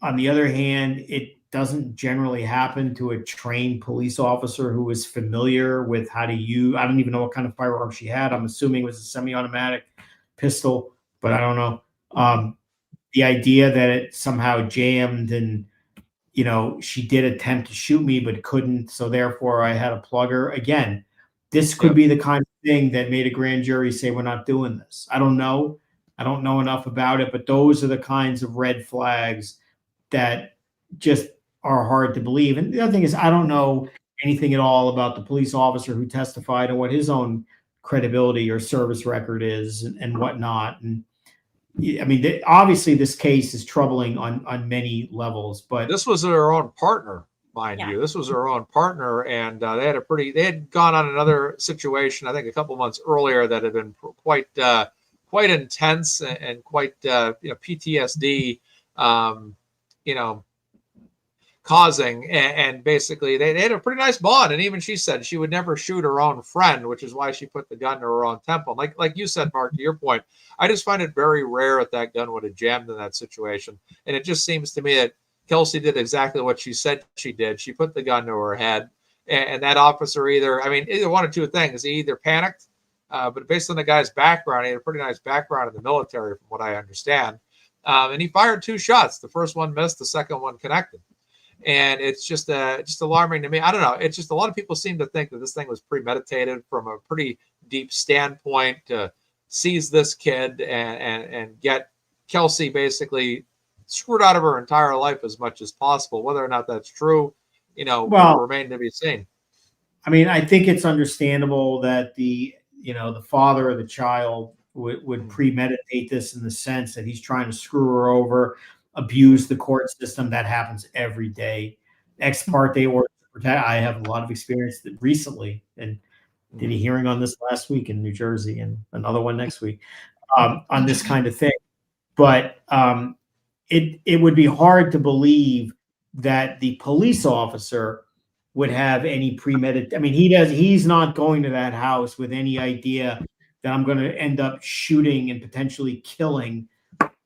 On the other hand, it doesn't generally happen to a trained police officer who is familiar with how to use. I don't even know what kind of firearm she had. I'm assuming it was a semi-automatic pistol, but I don't know. The idea that it somehow jammed and she did attempt to shoot me, but couldn't. So therefore I had to plug her. Again, this could Yep. be the kind of thing that made a grand jury say, we're not doing this. I don't know. I don't know enough about it, but those are the kinds of red flags that just are hard to believe. And the other thing is, I don't know anything at all about the police officer who testified and what his own credibility or service record is and whatnot. And I mean, obviously this case is troubling on many levels, but this was their own partner, mind Yeah. you. This was their own partner, and they had gone on another situation, I think a couple months earlier, that had been quite intense and quite PTSD, causing, and basically they had a pretty nice bond. And even she said she would never shoot her own friend, which is why she put the gun to her own temple. Like you said, Mark, to your point, I just find it very rare that gun would have jammed in that situation. And it just seems to me that Kelsey did exactly what she said she did. She put the gun to her head, and that officer either one of two things. He either panicked, but based on the guy's background, he had a pretty nice background in the military, from what I understand. And he fired 2 shots. The first one missed, the second one connected. And it's just alarming to me. I don't know. It's just a lot of people seem to think that this thing was premeditated from a pretty deep standpoint to seize this kid and get Kelsey basically screwed out of her entire life as much as possible. Whether or not that's true, will remain to be seen. I mean, I think it's understandable that the father of the child would premeditate this, in the sense that he's trying to screw her over, abuse the court system. That happens every day. Ex parte orders to protect. I have a lot of experience recently, and did a hearing on this last week in New Jersey, and another one next week on this kind of thing. But it would be hard to believe that the police officer would have any premeditated. I mean, he's not going to that house with any idea that I'm going to end up shooting and potentially killing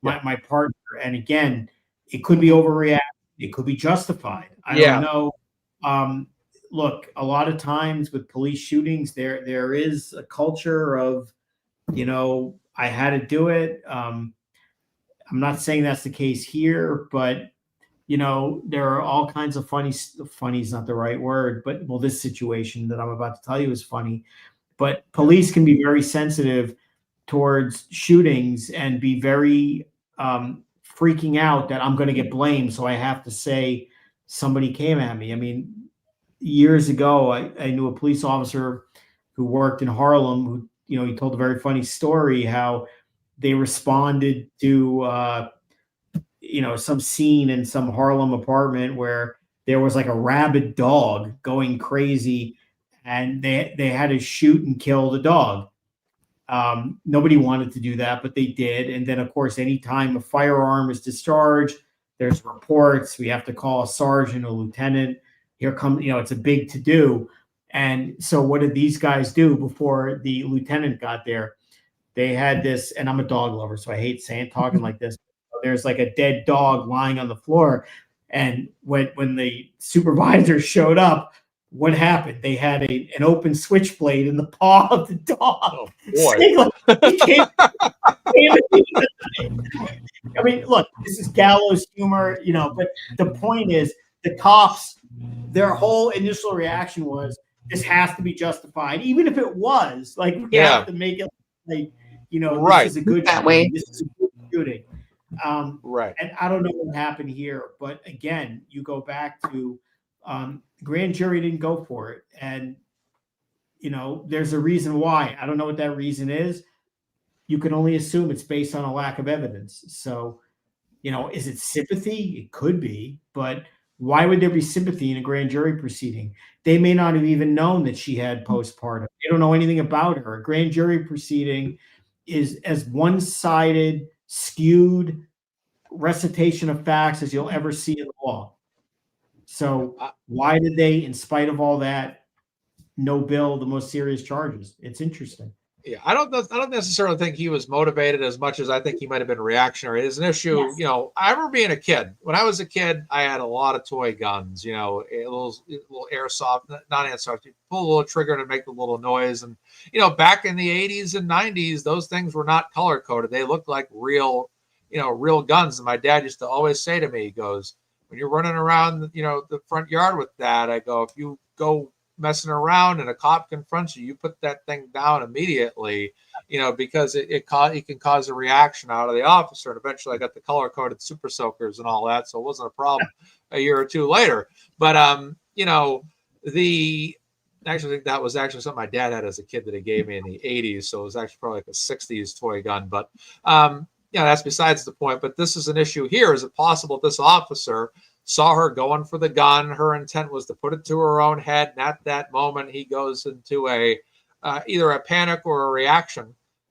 my partner. And again, it could be overreacted. It could be justified. I don't know. Look, a lot of times with police shootings, there is a culture of, I had to do it. I'm not saying that's the case here, but there are all kinds of funny is not the right word, but this situation that I'm about to tell you is funny. But police can be very sensitive towards shootings and be very freaking out that I'm going to get blamed, so I have to say somebody came at me. I mean, years ago, I knew a police officer who worked in Harlem who, he told a very funny story how they responded to some scene in some Harlem apartment where there was like a rabid dog going crazy, and they had to shoot and kill the dog. Nobody wanted to do that, but they did. And then, of course, anytime a firearm is discharged, there's reports. We have to call a sergeant, a lieutenant. Here comes, it's a big to-do. And so what did these guys do before the lieutenant got there? They had this, and I'm a dog lover, so I hate talking like this. There's like a dead dog lying on the floor. And when the supervisor showed up, what happened? They had an open switchblade in the paw of the dog. Oh, boy. I mean, look, this is gallows humor, but the point is, the cops, their whole initial reaction was, this has to be justified. Even if it was, like, we have to make it like, right. This is a good that way. This is a good shooting. Right. And I don't know what happened here, but again, you go back to grand jury didn't go for it. And, there's a reason why. I don't know what that reason is. You can only assume it's based on a lack of evidence. So, is it sympathy? It could be, but why would there be sympathy in a grand jury proceeding? They may not have even known that she had postpartum. They don't know anything about her. A grand jury proceeding is as one-sided, skewed recitation of facts as you'll ever see in law. So why did they, in spite of all that, no bill the most serious charges? It's interesting. Yeah, I don't necessarily think he was motivated as much as I think he might have been reactionary. It's an issue, Yes. I remember being a kid. When I was a kid, I had a lot of toy guns, a little airsoft, not airsoft. You pull a little trigger and it'd make a little noise. And, back in the 80s and 90s, those things were not color coded. They looked like real guns. And my dad used to always say to me, he goes, when you're running around, the front yard with that, I go, if you go messing around and a cop confronts you, you put that thing down immediately, because it can cause a reaction out of the officer. And eventually I got the color coded super soakers and all that. So it wasn't a problem a year or two later. But, actually, that was actually something my dad had as a kid that he gave me in the 80s. So it was actually probably like a 60s toy gun. But, that's besides the point. But this is an issue here. Is it possible this officer saw her going for the gun? Her intent was to put it to her own head. And at that moment, he goes into either a panic or a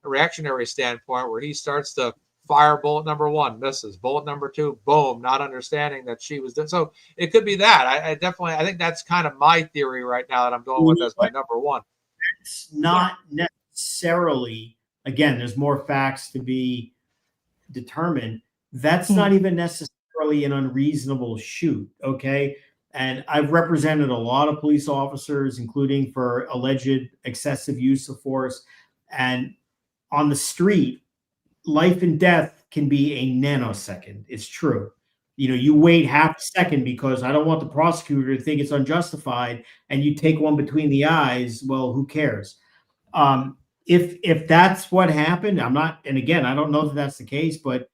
reactionary standpoint where he starts to fire bullet number one, misses, bullet number two, boom, not understanding that she was. So it could be that. I think that's kind of my theory right now that I'm going with as my number one. It's not necessarily, again, there's more facts to be determined. That's not even necessarily an unreasonable shoot. Okay. And I've represented a lot of police officers, including for alleged excessive use of force. And on the street, life and death can be a nanosecond. It's true. You wait half a second because I don't want the prosecutor to think it's unjustified, and you take one between the eyes. Well, who cares? If that's what happened, I'm not, and again, I don't know that that's the case, but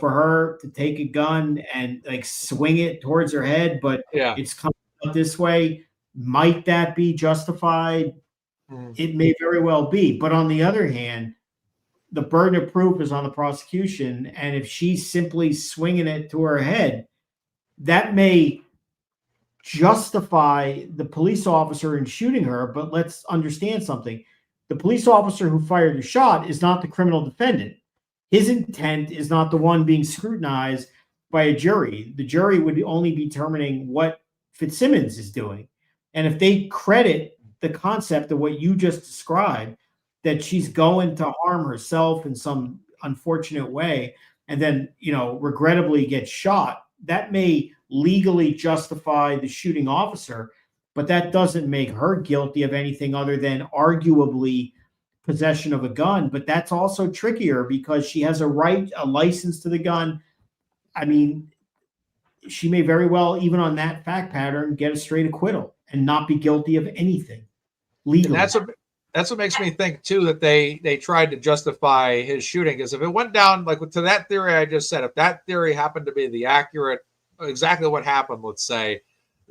for her to take a gun and like swing it towards her head, but it's coming out this way, might that be justified? It may very well be. But on the other hand, the burden of proof is on the prosecution. And if she's simply swinging it to her head, that may justify the police officer in shooting her. But let's understand something. The police officer who fired the shot is not the criminal defendant. His intent is not the one being scrutinized by a jury. The jury would only be determining what Fitzsimmons is doing. And if they credit the concept of what you just described, that she's going to harm herself in some unfortunate way, and then, regrettably get shot, that may legally justify the shooting officer, but that doesn't make her guilty of anything other than arguably possession of a gun. But that's also trickier because she has a license to the gun. I mean, she may very well, even on that fact pattern, get a straight acquittal and not be guilty of anything legally. And that's what makes me think too that they tried to justify his shooting, because if it went down like to that theory I just said, if that theory happened to be the accurate, exactly what happened, let's say,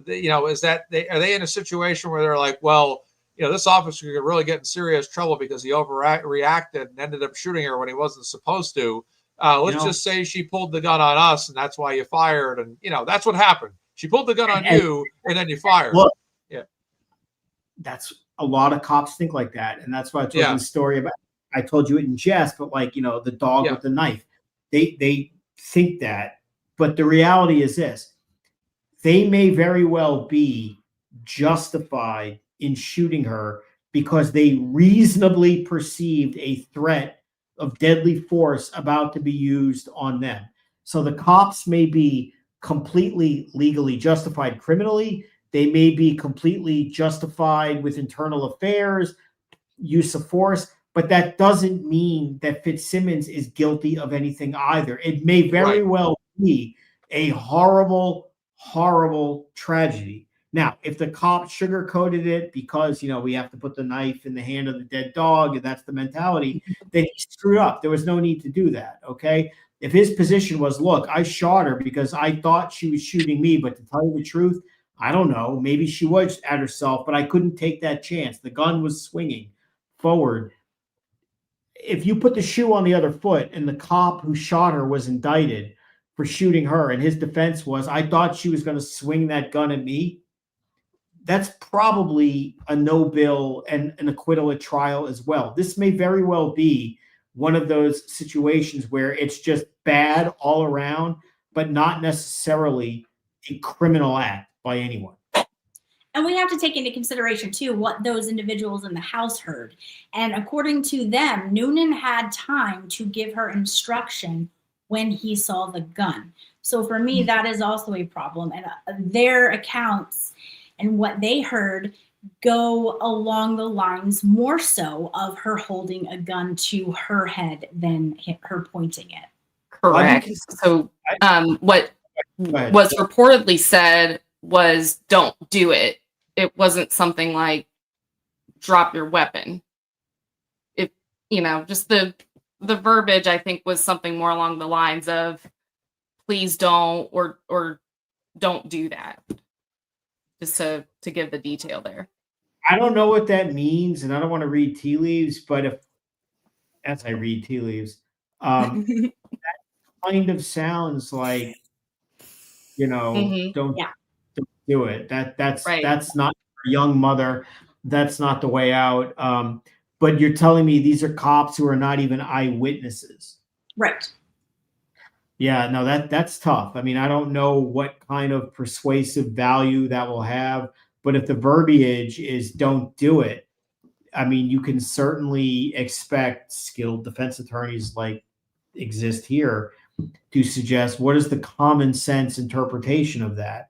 is that are they in a situation where they're like, well, this officer could really get in serious trouble because he overreacted and ended up shooting her when he wasn't supposed to. Let's just say she pulled the gun on us and that's why you fired, and that's what happened. She pulled the gun on you and then you fired. Look, that's a lot of cops think like that, and that's why I told you the story about. I told you it in jest, but like the dog with the knife, they think that, but the reality is this: they may very well be justified in shooting her because they reasonably perceived a threat of deadly force about to be used on them. So the cops may be completely legally justified criminally. They may be completely justified with internal affairs, use of force, but that doesn't mean that Fitzsimmons is guilty of anything either. It may very well be a horrible, horrible tragedy. Now, if the cop sugarcoated it because, we have to put the knife in the hand of the dead dog, and that's the mentality, then he screwed up. There was no need to do that, okay? If his position was, look, I shot her because I thought she was shooting me, but to tell you the truth, I don't know. Maybe she was at herself, but I couldn't take that chance. The gun was swinging forward. If you put the shoe on the other foot and the cop who shot her was indicted for shooting her and his defense was, I thought she was going to swing that gun at me, that's probably a no bill and an acquittal at trial as well. This may very well be one of those situations where it's just bad all around, but not necessarily a criminal act by anyone. And we have to take into consideration too what those individuals in the house heard. And according to them, Noonan had time to give her instruction when he saw the gun. So for me, that is also a problem. And their accounts and what they heard go along the lines more so of her holding a gun to her head than her pointing it. Correct. So what ahead. was reportedly said was don't do it. It wasn't something like drop your weapon. If, just the verbiage, I think, was something more along the lines of please don't, or don't do that. Just to give the detail there. I don't know what that means, and I don't want to read tea leaves, but as I read tea leaves, that kind of sounds like, don't do it. That's not a young mother. That's not the way out. But you're telling me these are cops who are not even eyewitnesses. Right. Yeah, no, that's tough. I mean, I don't know what kind of persuasive value that will have, but if the verbiage is don't do it, I mean, you can certainly expect skilled defense attorneys like exist here to suggest what is the common sense interpretation of that.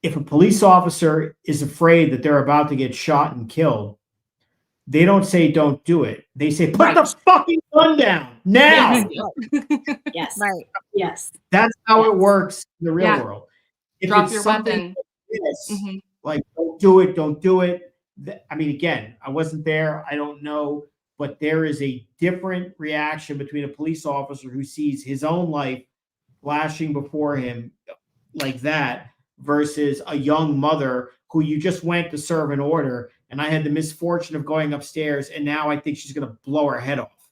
If a police officer is afraid that they're about to get shot and killed, they don't say don't do it. They say put the fucking gun down now. Yes. Right. Yes. That's how it works in the real world. If Drop it's your something weapon. like don't do it. I mean, again, I wasn't there. I don't know, but there is a different reaction between a police officer who sees his own life flashing before him like that versus a young mother who you just went to serve an order, and I had the misfortune of going upstairs, and now I think she's going to blow her head off.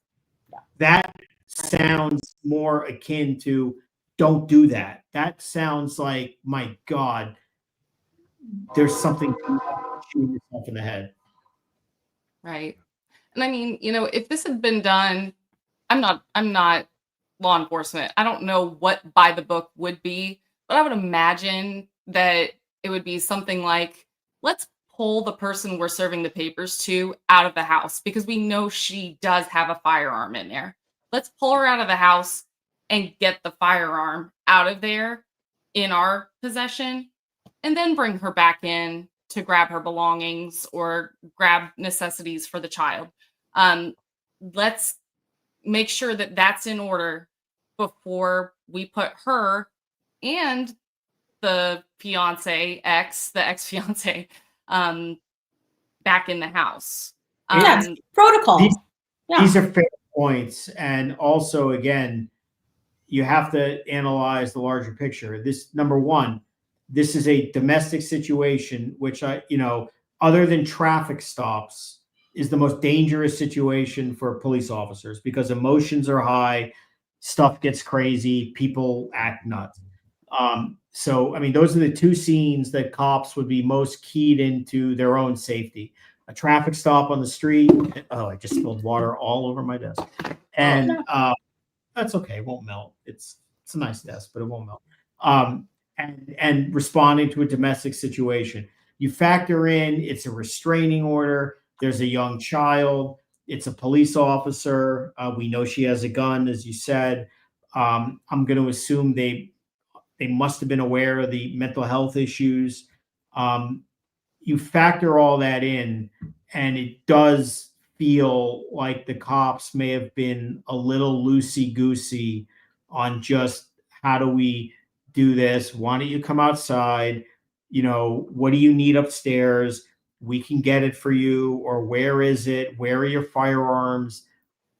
That sounds more akin to don't do that. That sounds like, my God, there's something shooting yourself in the head. Right. And I mean, if this had been done, I'm not law enforcement. I don't know what by the book would be, but I would imagine that it would be something like, let's pull the person we're serving the papers to out of the house because we know she does have a firearm in there. Let's pull her out of the house and get the firearm out of there in our possession, and then bring her back in to grab her belongings or grab necessities for the child. Let's make sure that that's in order before we put her and the ex-fiance, back in the house. Protocol. These are fair points. And also, again, you have to analyze the larger picture. This, number one, this is a domestic situation, which other than traffic stops, is the most dangerous situation for police officers because emotions are high, stuff gets crazy, people act nuts. So, I mean, those are the two scenes that cops would be most keyed into their own safety. A traffic stop on the street. Oh, I just spilled water all over my desk. And that's okay. It won't melt. It's a nice desk, but it won't melt. And responding to a domestic situation. You factor in, it's a restraining order. There's a young child. It's a police officer. We know she has a gun, as you said. I'm going to assume they must have been aware of the mental health issues. You factor all that in, and it does feel like the cops may have been a little loosey-goosey on just how do we do this? Why don't you come outside? What do you need upstairs? We can get it for you. Or where is it? Where are your firearms?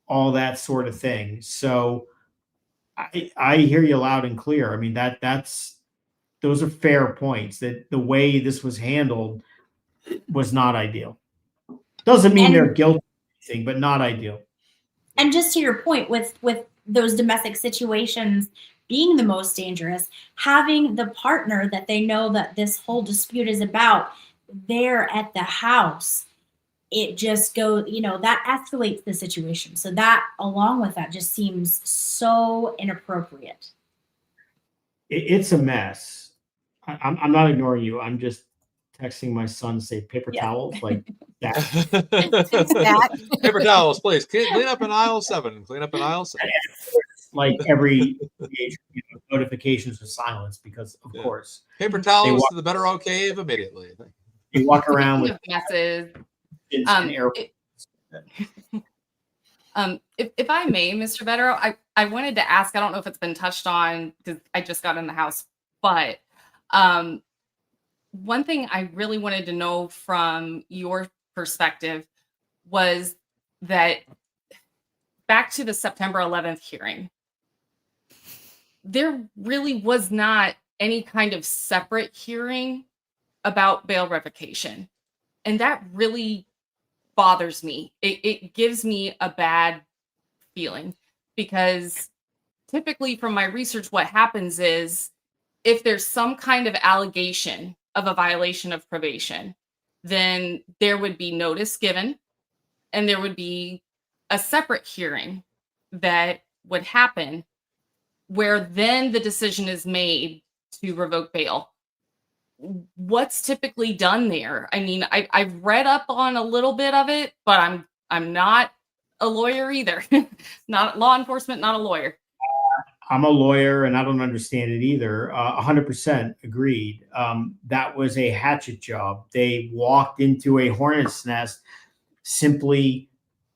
All that sort of thing. So I hear you loud and clear. I mean, those are fair points. That the way this was handled was not ideal. Doesn't mean they're guilty of anything, but not ideal. And just to your point, with those domestic situations being the most dangerous, having the partner that they know that this whole dispute is about there at the house, it just goes, that escalates the situation. So that, along with that, just seems so inappropriate. It's a mess. I'm not ignoring you. I'm just texting my son to say paper towels like that. Paper towels, please. Clean up in aisle 7. Clean up in aisle 7. Like every notifications are silenced because, of course, paper towels to the Better Cave immediately. You walk around with messes. If I may, Mr. Vedero, I wanted to ask, I don't know if it's been touched on because I just got in the house, but one thing I really wanted to know from your perspective was that back to the September 11th hearing, there really was not any kind of separate hearing about bail revocation. And that really bothers me. It gives me a bad feeling because typically from my research, what happens is if there's some kind of allegation of a violation of probation, then there would be notice given and there would be a separate hearing that would happen where then the decision is made to revoke bail. What's typically done there? I mean, I've read up on a little bit of it, but I'm not a lawyer either. Not law enforcement, not a lawyer. I'm a lawyer and I don't understand it either. 100% agreed. That was a hatchet job. They walked into a hornet's nest simply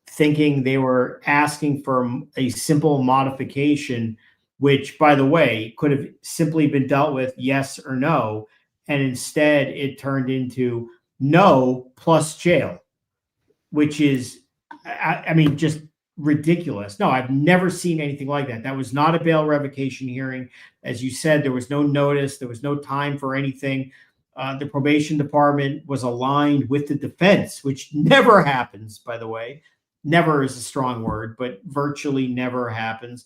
thinking they were asking for a simple modification, which, by the way, could have simply been dealt with yes or no. And instead it turned into no plus jail, which is, I mean, just ridiculous. No, I've never seen anything like that. That was not a bail revocation hearing. As you said, there was no notice. There was no time for anything. The probation department was aligned with the defense, which never happens, by the way. Never is a strong word, but virtually never happens.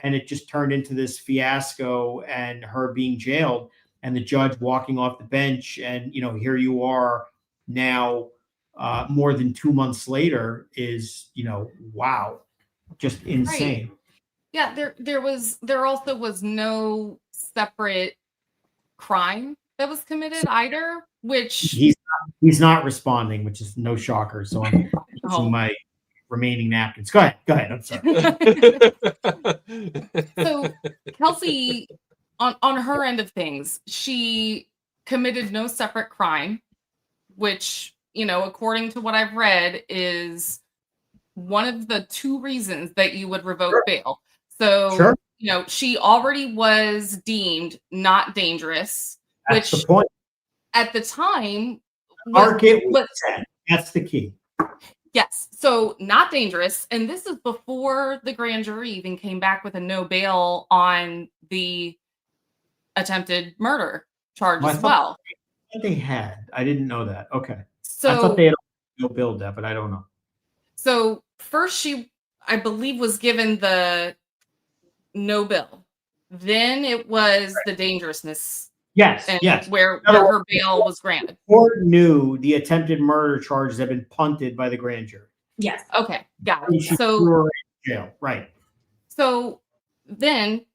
And it just turned into this fiasco and her being jailed and the judge walking off the bench. And, you know, here you are now, more than 2 months later is, you know, wow, just insane. Right. Yeah, there also was no separate crime that was committed either, which he's not responding, which is no shocker. So I'm using my remaining napkins. Go ahead. I'm sorry. So Kelsey, on her end of things, she committed no separate crime, which, you know, according to what I've read, is one of the 2 reasons that you would revoke bail. So, you know, she already was deemed not dangerous, That's which the point. At the time, that's the key. Yes. So not dangerous. And this is before the grand jury even came back with a no bail on the attempted murder charge as well. They had. I didn't know that. Okay. So I thought they had no bail that, but I don't know. So first she, I believe, was given the no bill. Then it was the dangerousness. Yes. Where her bail was granted. The court knew the attempted murder charges had been punted by the grand jury. Yes. Okay. Got it. She So threw her in jail. Right. So then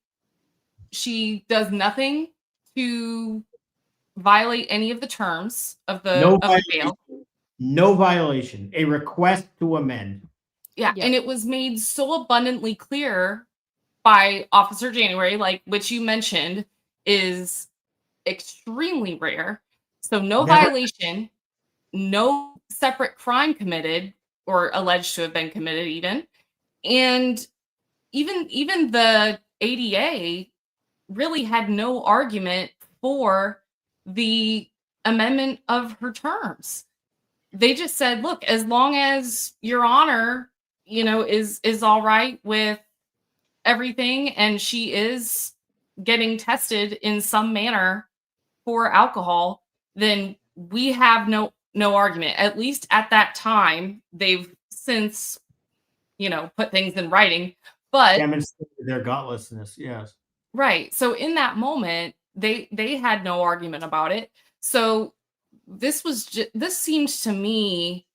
she does nothing to violate any of the terms of the bail. No violation. A request to amend. Yeah. And it was made so abundantly clear by Officer January, like which you mentioned, is extremely rare. So no violation, no separate crime committed or alleged to have been committed even. And even the ADA really had no argument for the amendment of her terms. They just said, look, as long as Your Honor, you know, is all right with everything and she is getting tested in some manner for alcohol, then we have no argument. At least at that time, they've since, you know, put things in writing, but demonstrated their gutlessness. Yes. Right. So in that moment, they had no argument about it. So this seems to me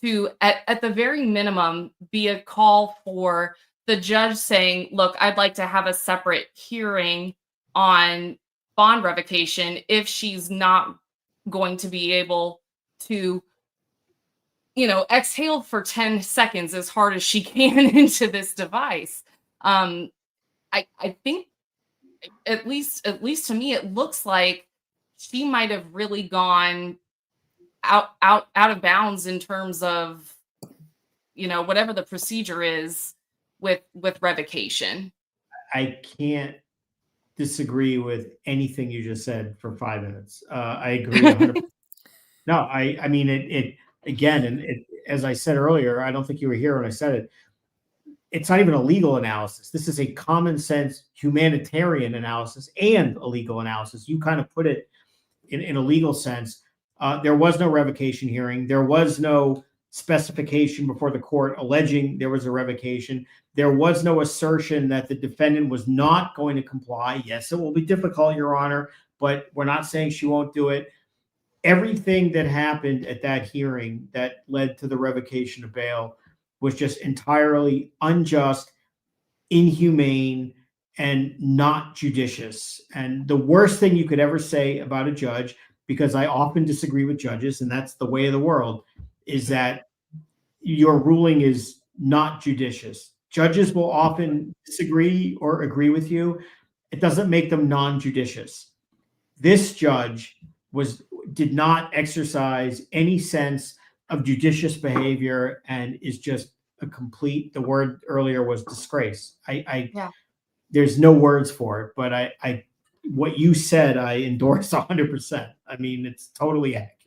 to at the very minimum be a call for the judge saying, look, I'd like to have a separate hearing on bond revocation if she's not going to be able to, you know, exhale for 10 seconds as hard as she can into this device. I think at least to me, it looks like she might have really gone out of bounds in terms of, you know, whatever the procedure is with revocation. I can't disagree with anything you just said for 5 minutes. I agree 100%. No, I mean it again, and as I said earlier, I don't think you were here when I said it. It's not even a legal analysis. This is a common sense humanitarian analysis and a legal analysis. You kind of put it in a legal sense. There was no revocation hearing. There was no specification before the court alleging there was a revocation. There was no assertion that the defendant was not going to comply. Yes, it will be difficult, Your Honor, but we're not saying she won't do it. Everything that happened at that hearing that led to the revocation of bail was just entirely unjust, inhumane, and not judicious. And the worst thing you could ever say about a judge, because I often disagree with judges, and that's the way of the world, is that your ruling is not judicious. Judges will often disagree or agree with you. It doesn't make them non-judicious. This judge did not exercise any sense of judicious behavior and is just a complete, the word earlier was disgrace. There's no words for it, but I what you said, I endorse 100%. I mean, it's totally accurate.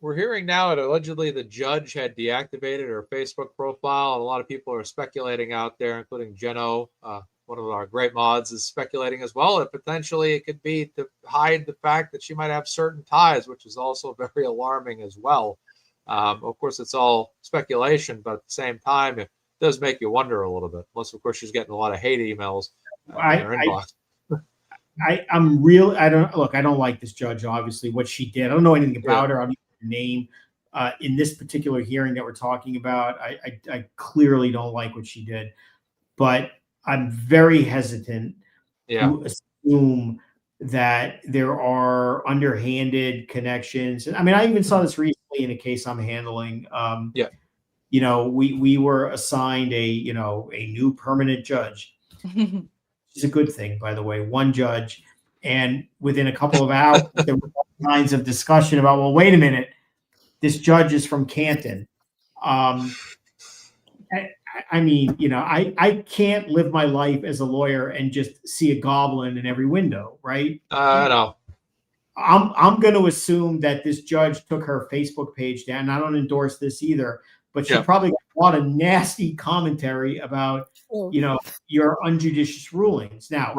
We're hearing now that allegedly the judge had deactivated her Facebook profile, and a lot of people are speculating out there, including Jeno, one of our great mods, is speculating as well that potentially it could be to hide the fact that she might have certain ties, which is also very alarming as well. Of course, it's all speculation, but at the same time, it does make you wonder a little bit. Unless, of course, she's getting a lot of hate emails in her inbox. I don't like this judge, obviously, what she did. I don't know anything about her. I don't know her name. In this particular hearing that we're talking about, I clearly don't like what she did. But I'm very hesitant to assume that there are underhanded connections. I mean, I even saw this recently in a case I'm handling. You know, we were assigned a new permanent judge. It's a good thing, by the way, one judge. And within a couple of hours, there were all kinds of discussion about, well, wait a minute, this judge is from Canton. I mean, you know, I can't live my life as a lawyer and just see a goblin in every window, right? I know. I'm going to assume that this judge took her Facebook page down. And I don't endorse this either, but she probably got a lot of nasty commentary about, you know, your unjudicious rulings. Now,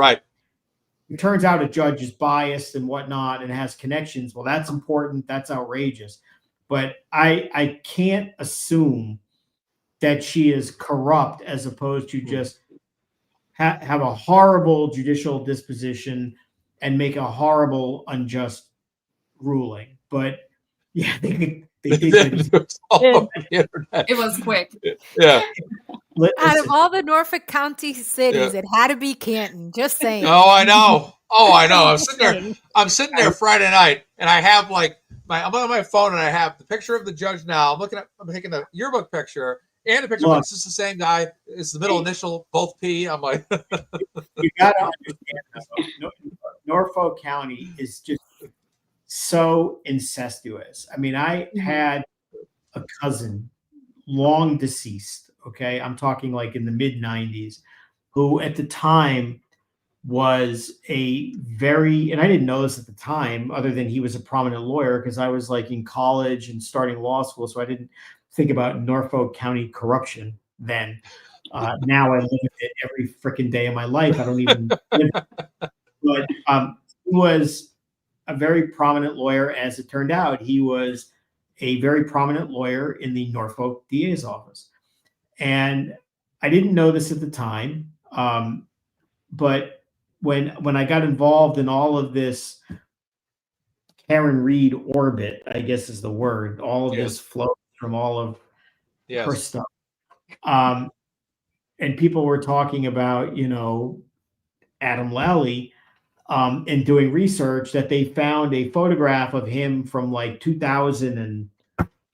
it turns out a judge is biased and whatnot and has connections. Well, that's important. That's outrageous. But I can't assume that she is corrupt as opposed to just have a horrible judicial disposition and make a horrible, unjust ruling. But yeah, they it was quick. Yeah. Out of all the Norfolk County cities, it had to be Canton. Just saying. Oh, I know. I'm sitting there Friday night, and I have I'm on my phone, and I have the picture of the judge now. I'm taking a yearbook picture and a picture. It's just the same guy. It's the middle initial, both P. I'm like, you got to understand, Norfolk County is just so incestuous. I mean, I had a cousin, long deceased. Okay, I'm talking like in the mid 90s, who at the time was and I didn't know this at the time, other than he was a prominent lawyer, because I was like in college and starting law school, so I didn't think about Norfolk County corruption then. Now I live with it every freaking day of my life. I don't even live but he was a very prominent lawyer. As it turned out, he was a very prominent lawyer in the Norfolk DA's office. And I didn't know this at the time, but when I got involved in all of this Karen Reed orbit, I guess is the word, all of this flow from all of her stuff. And people were talking about, you know, Adam Lally, and doing research, that they found a photograph of him from like 2000 and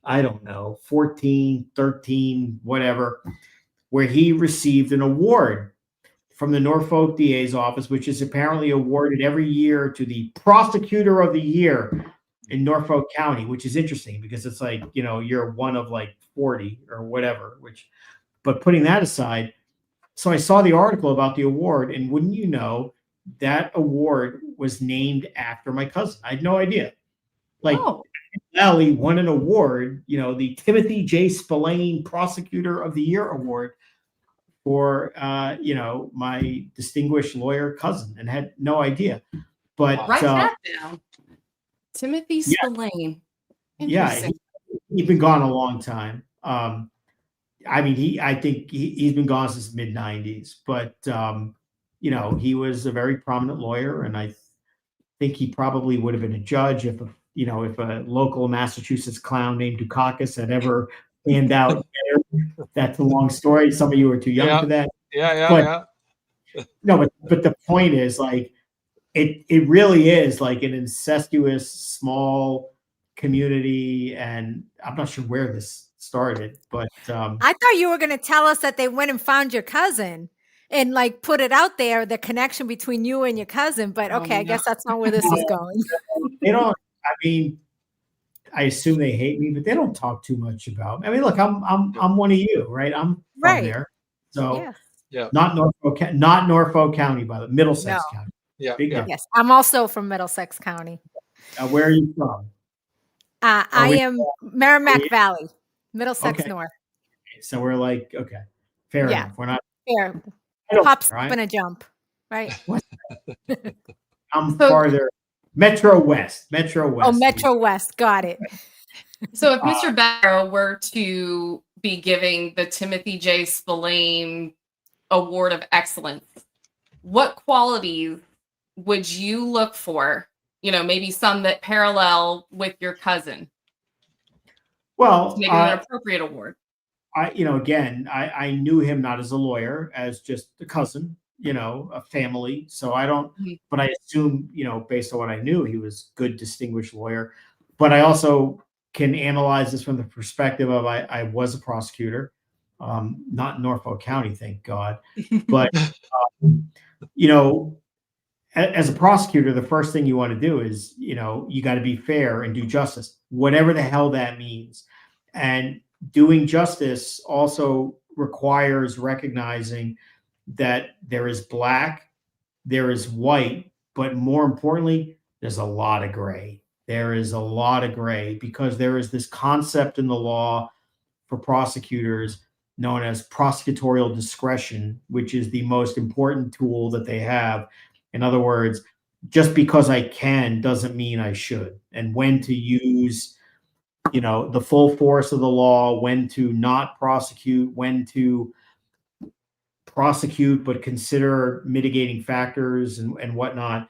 I don't know, 14, 13, whatever, where he received an award from the Norfolk DA's office, which is apparently awarded every year to the prosecutor of the year. in Norfolk County, which is interesting because it's like, you're one of like 40 or whatever, but putting that aside, so I saw the article about the award, and wouldn't you know, that award was named after my cousin. I had no idea. Like, Oh, Lally won an award, the Timothy J. Spillane Prosecutor of the Year Award for, my distinguished lawyer cousin, and had no idea. But write that down. Timothy Spillane. Yeah, he's been gone a long time. I think he's been gone since mid '90s, but he was a very prominent lawyer, and I think he probably would have been a judge if a local Massachusetts clown named Dukakis had ever panned out better. That's a long story. Some of you are too young for that. Yeah. No, but the point is, like, it really is like an incestuous small community, and I'm not sure where this started, but I thought you were going to tell us that they went and found your cousin and like put it out there, the connection between you and your cousin. But okay, I guess that's not where this is going. They don't. I mean, I assume they hate me, but they don't talk too much about me. I mean, look, I'm one of you, right? I'm from there, so not Norfolk County, by the Middlesex County. Yeah. Yes, I'm also from Middlesex County. Where are you from? I am Merrimack Valley, Middlesex North. So we're like, fair enough. We're not fair. Hop, skip, and a jump, right? I'm farther. Metro West. Oh, Metro West. Got it. So if Mr. Barrow were to be giving the Timothy J. Spillane Award of Excellence, what qualities would you look for? Maybe some that parallel with your cousin. Well, maybe an appropriate award. I knew him not as a lawyer, as just a cousin, a family. So I don't, but I assume, based on what I knew, he was a good, distinguished lawyer. But I also can analyze this from the perspective of I was a prosecutor, not in Norfolk County, thank God. But, as a prosecutor, the first thing you want to do is, you got to be fair and do justice, whatever the hell that means. And doing justice also requires recognizing that there is black, there is white, but more importantly, there's a lot of gray. There is a lot of gray because there is this concept in the law for prosecutors known as prosecutorial discretion, which is the most important tool that they have. In other words, just because I can doesn't mean I should. And when to use, the full force of the law, when to not prosecute, when to prosecute but consider mitigating factors and whatnot.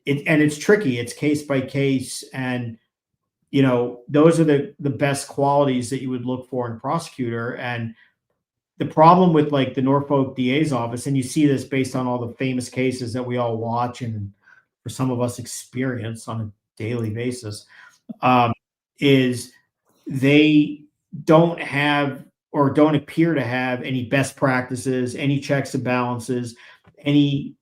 It's tricky. It's case by case. And, those are the best qualities that you would look for in a prosecutor. And the problem with like the Norfolk DA's office, and you see this based on all the famous cases that we all watch and for some of us experience on a daily basis, is they don't have or don't appear to have any best practices, any checks and balances, any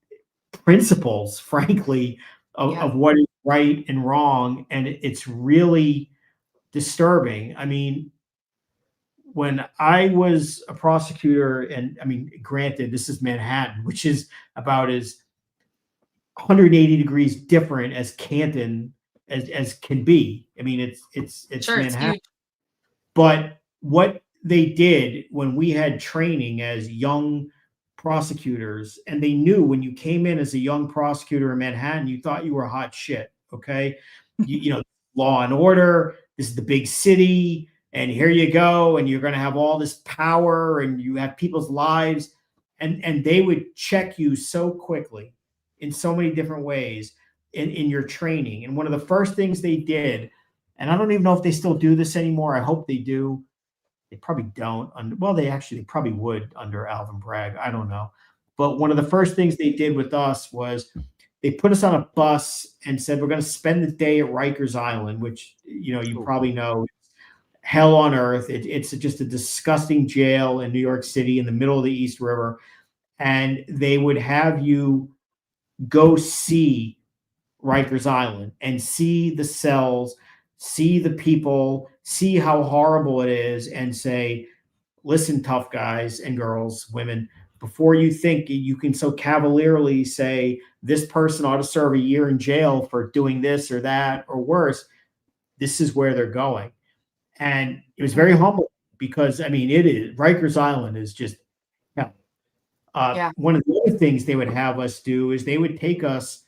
principles, frankly, of what is right and wrong. And it's really disturbing. I mean, when I was a prosecutor, and I mean, granted, this is Manhattan, which is about as 180 degrees different as Canton as can be. I mean, it's sure, Manhattan. But what they did when we had training as young prosecutors, and they knew when you came in as a young prosecutor in Manhattan, you thought you were hot shit. Okay. Law and order, this is the big city, and here you go, and you're going to have all this power, and you have people's lives, and they would check you so quickly in so many different ways in your training. And one of the first things they did, and I don't even know if they still do this anymore. I hope they do. They probably don't. Well, they probably would under Alvin Bragg. I don't know. But one of the first things they did with us was they put us on a bus and said, we're going to spend the day at Rikers Island, which, you probably know, hell on earth. It's just a disgusting jail in New York City in the middle of the East River. And they would have you go see Rikers Island and see the cells, see the people, see how horrible it is, and say, listen, tough guys and girls, women, before you think you can so cavalierly say this person ought to serve a year in jail for doing this or that or worse, this is where they're going. And it was very humbling because, I mean, it is, Rikers Island is just hell. One of the other things they would have us do is they would take us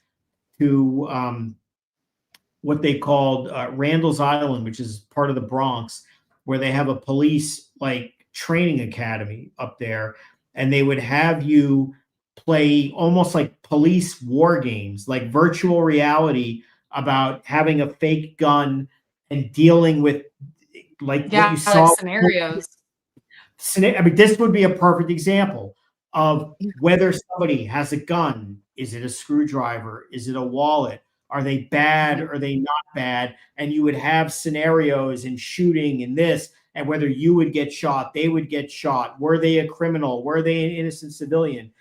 to what they called Randall's Island, which is part of the Bronx, where they have a police like training academy up there, and they would have you play almost like police war games, like virtual reality, about having a fake gun and dealing with like what you saw scenarios. I mean, this would be a perfect example of whether somebody has a gun. Is it a screwdriver? Is it a wallet? Are they bad? Are they not bad? And you would have scenarios and shooting and this, and whether you would get shot, they would get shot. Were they a criminal? Were they an innocent civilian?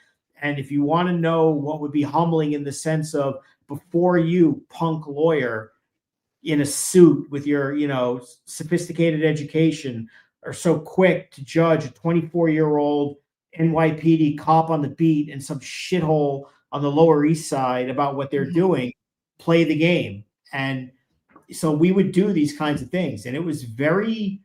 And if you want to know what would be humbling in the sense of before you, punk lawyer in a suit with your, sophisticated education, are so quick to judge a 24-year-old NYPD cop on the beat and some shithole on the Lower East Side about what they're doing, play the game. And so we would do these kinds of things. And it was very,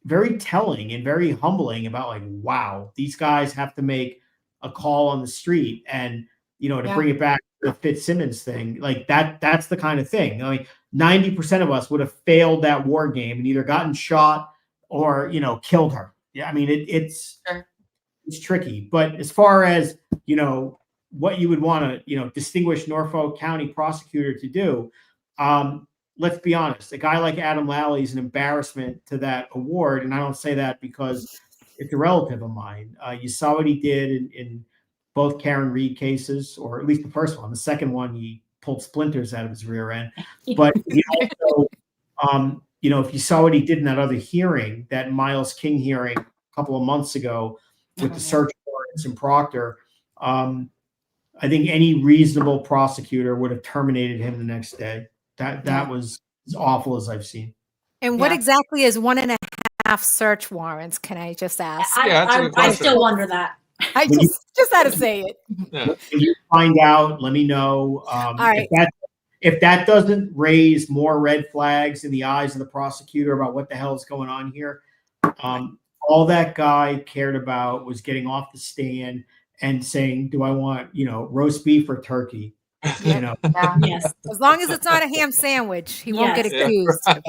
very telling and very humbling about like, wow, these guys have to make a call on the street. And, to bring it back to the Fitzsimmons thing, like that's the kind of thing. I mean, 90% of us would have failed that war game and either gotten shot or, killed her. Yeah. I mean, it's tricky, but as far as, what you would want to, distinguish Norfolk County prosecutor to do, let's be honest, a guy like Adam Lally is an embarrassment to that award. And I don't say that because it's a relative of mine. You saw what he did in both Karen Reed cases, or at least the first one. The second one, he pulled splinters out of his rear end. But he also, if you saw what he did in that other hearing, that Miles King hearing a couple of months ago with the search warrants in Proctor, I think any reasonable prosecutor would have terminated him the next day. That was as awful as I've seen. And what exactly is 1.5 search warrants? Can I just ask? I still wonder that. I just had to say it. Yeah. When you find out, let me know. All right. If that doesn't raise more red flags in the eyes of the prosecutor about what the hell is going on here, all that guy cared about was getting off the stand and saying, do I want, roast beef or turkey? Yes. As long as it's not a ham sandwich, he won't get accused of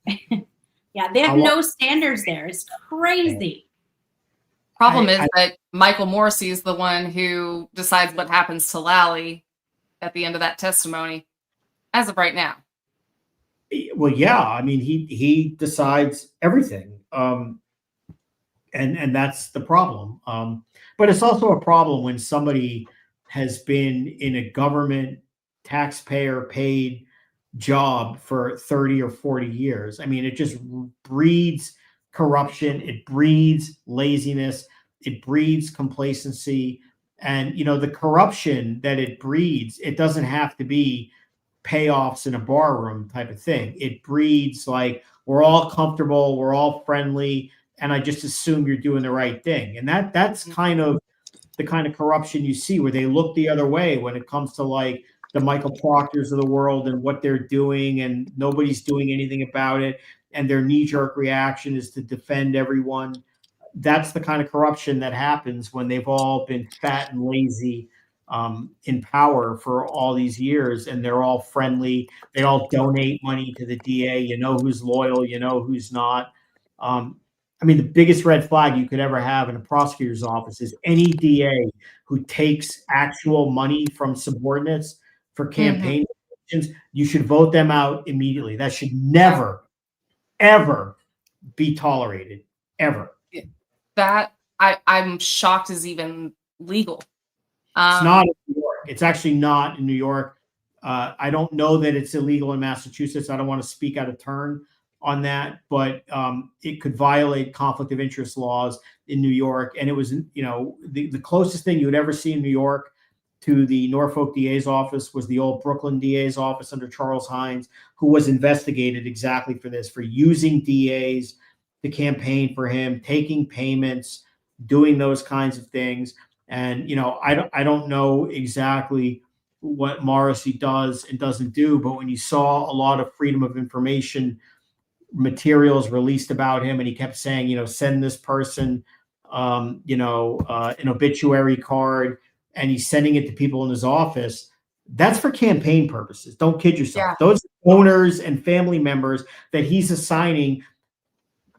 anything. Yeah, they have no standards there. It's crazy. Problem is that Michael Morrissey is the one who decides what happens to Lally at the end of that testimony, as of right now. Well, yeah, I mean, he decides everything, and that's the problem. But it's also a problem when somebody has been in a government taxpayer-paid job for 30 or 40 years. I mean, it just breeds corruption, it breeds laziness, it breeds complacency. And, the corruption that it breeds, it doesn't have to be payoffs in a bar room type of thing. It breeds like, we're all comfortable, we're all friendly, and I just assume you're doing the right thing. And that's kind of the kind of corruption you see where they look the other way when it comes to like the Michael Proctors of the world and what they're doing, and nobody's doing anything about it. And their knee-jerk reaction is to defend everyone. That's the kind of corruption that happens when they've all been fat and lazy in power for all these years, and they're all friendly. They all donate money to the DA. You know who's loyal, you know who's not. I mean, the biggest red flag you could ever have in a prosecutor's office is any DA who takes actual money from subordinates for campaign elections. You should vote them out immediately. That should never, ever be tolerated, ever. That I'm shocked is even legal. It's not in New York. It's actually not in New York. I don't know that it's illegal in Massachusetts. I don't want to speak out of turn on that, but it could violate conflict of interest laws in New York. And it was, the closest thing you would ever see in New York to the Norfolk DA's office was the old Brooklyn DA's office under Charles Hines, who was investigated exactly for this, for using DAs to campaign for him, taking payments, doing those kinds of things. And, I don't know exactly what Morrissey does and doesn't do, but when you saw a lot of freedom of information materials released about him, and he kept saying, send this person, an obituary card, and he's sending it to people in his office. That's for campaign purposes. Don't kid yourself. Yeah. Those owners and family members that he's assigning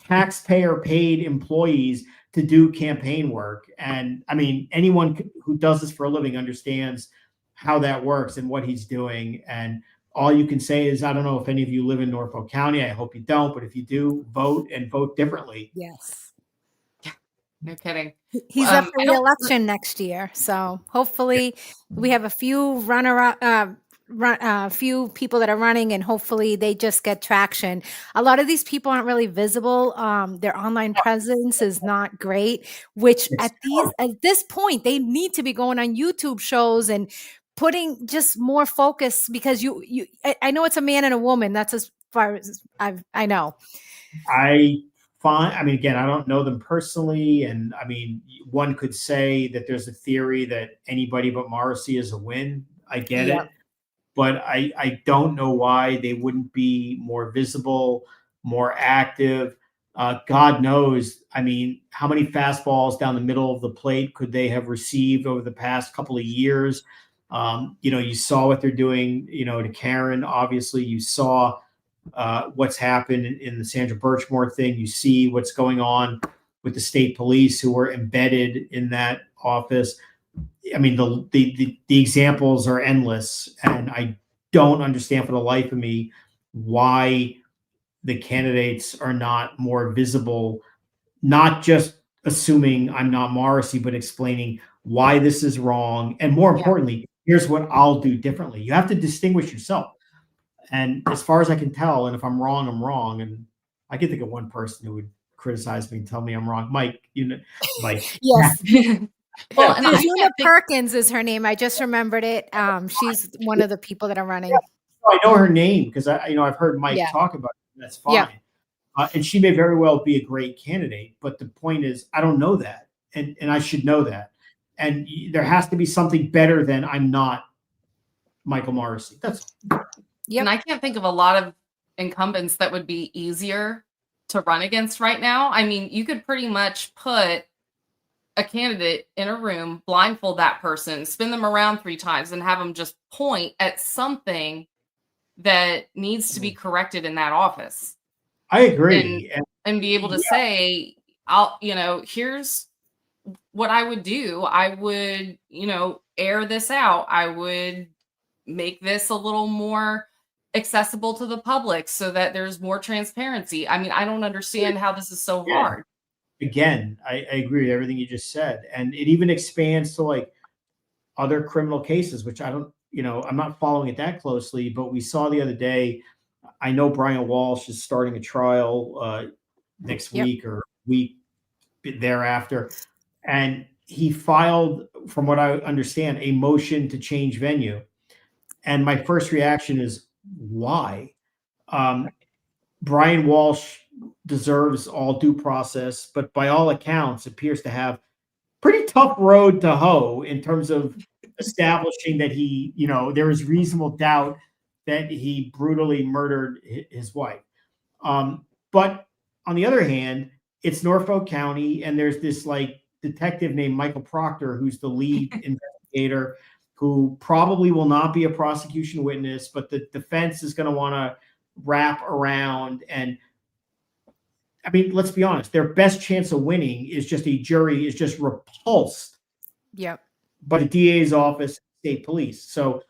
taxpayer paid employees to do campaign work. And I mean, anyone who does this for a living understands how that works and what he's doing. And all you can say is, I don't know if any of you live in Norfolk County. I hope you don't, but if you do, vote and vote differently. Yes. No kidding. He's up for re-election next year, so hopefully we have a few few people that are running, and hopefully they just get traction. A lot of these people aren't really visible. Their online presence is not great, which at this point they need to be going on YouTube shows and putting just more focus, because I know it's a man and a woman. That's as far as I know. I mean, again, I don't know them personally. And I mean, one could say that there's a theory that anybody but Morrissey is a win. I get it. But I don't know why they wouldn't be more visible, more active. God knows, I mean, how many fastballs down the middle of the plate could they have received over the past couple of years? You saw what they're doing, to Karen. Obviously, you saw what's happened in the Sandra Birchmore thing. You see what's going on with the state police who were embedded in that office. I mean, the examples are endless, and I don't understand for the life of me why the candidates are not more visible, not just assuming I'm not Morrissey, but explaining why this is wrong. And more importantly, here's what I'll do differently. You have to distinguish yourself. And as far as I can tell, and if I'm wrong, I'm wrong. And I can think of one person who would criticize me and tell me I'm wrong. Mike, Mike. Yes. Well, and Juna Perkins is her name. I just remembered it. She's one of the people that are running. I know her name because I've heard Mike talk about it. That's fine. And she may very well be a great candidate. But the point is, I don't know that. And I should know that. And there has to be something better than I'm not Michael Morrissey. That's And I can't think of a lot of incumbents that would be easier to run against right now. I mean, you could pretty much put a candidate in a room, blindfold that person, spin them around 3 times, and have them just point at something that needs to be corrected in that office. I agree. And be able to say, here's what I would do. I would, air this out. I would make this a little more accessible to the public so that there's more transparency. I mean, I don't understand how this is so hard. Again, I agree with everything you just said. And it even expands to like other criminal cases, which I don't, I'm not following it that closely, but we saw the other day, I know Brian Walsh is starting a trial next week or week thereafter. And he filed, from what I understand, a motion to change venue. And my first reaction is, why? Brian Walsh deserves all due process, but by all accounts appears to have pretty tough road to hoe in terms of establishing that he, there is reasonable doubt that he brutally murdered his wife. But on the other hand, it's Norfolk County, and there's this like detective named Michael Proctor, who's the lead investigator, who probably will not be a prosecution witness, but the defense is going to want to wrap around. And I mean, let's be honest, their best chance of winning is just a jury is just repulsed by the DA's office, state police. So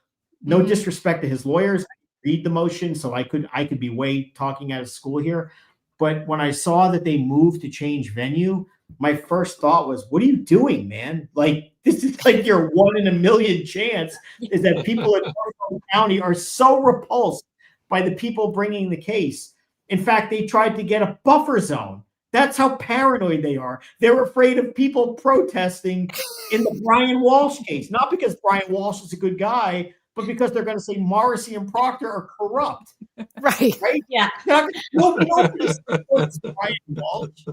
no disrespect to his lawyers. I read the motion, so I could be way talking out of school here. But when I saw that they moved to change venue, my first thought was, what are you doing, man? Like, this is like your 1 in a million chance is that people in Norfolk County are so repulsed by the people bringing the case. In fact, they tried to get a buffer zone That's how paranoid they are. They're afraid of people protesting in the Brian Walsh case, not because Brian Walsh is a good guy, but because they're going to say Morrissey and Proctor are corrupt. Right. Right? Yeah. Nobody supports Brian Walsh.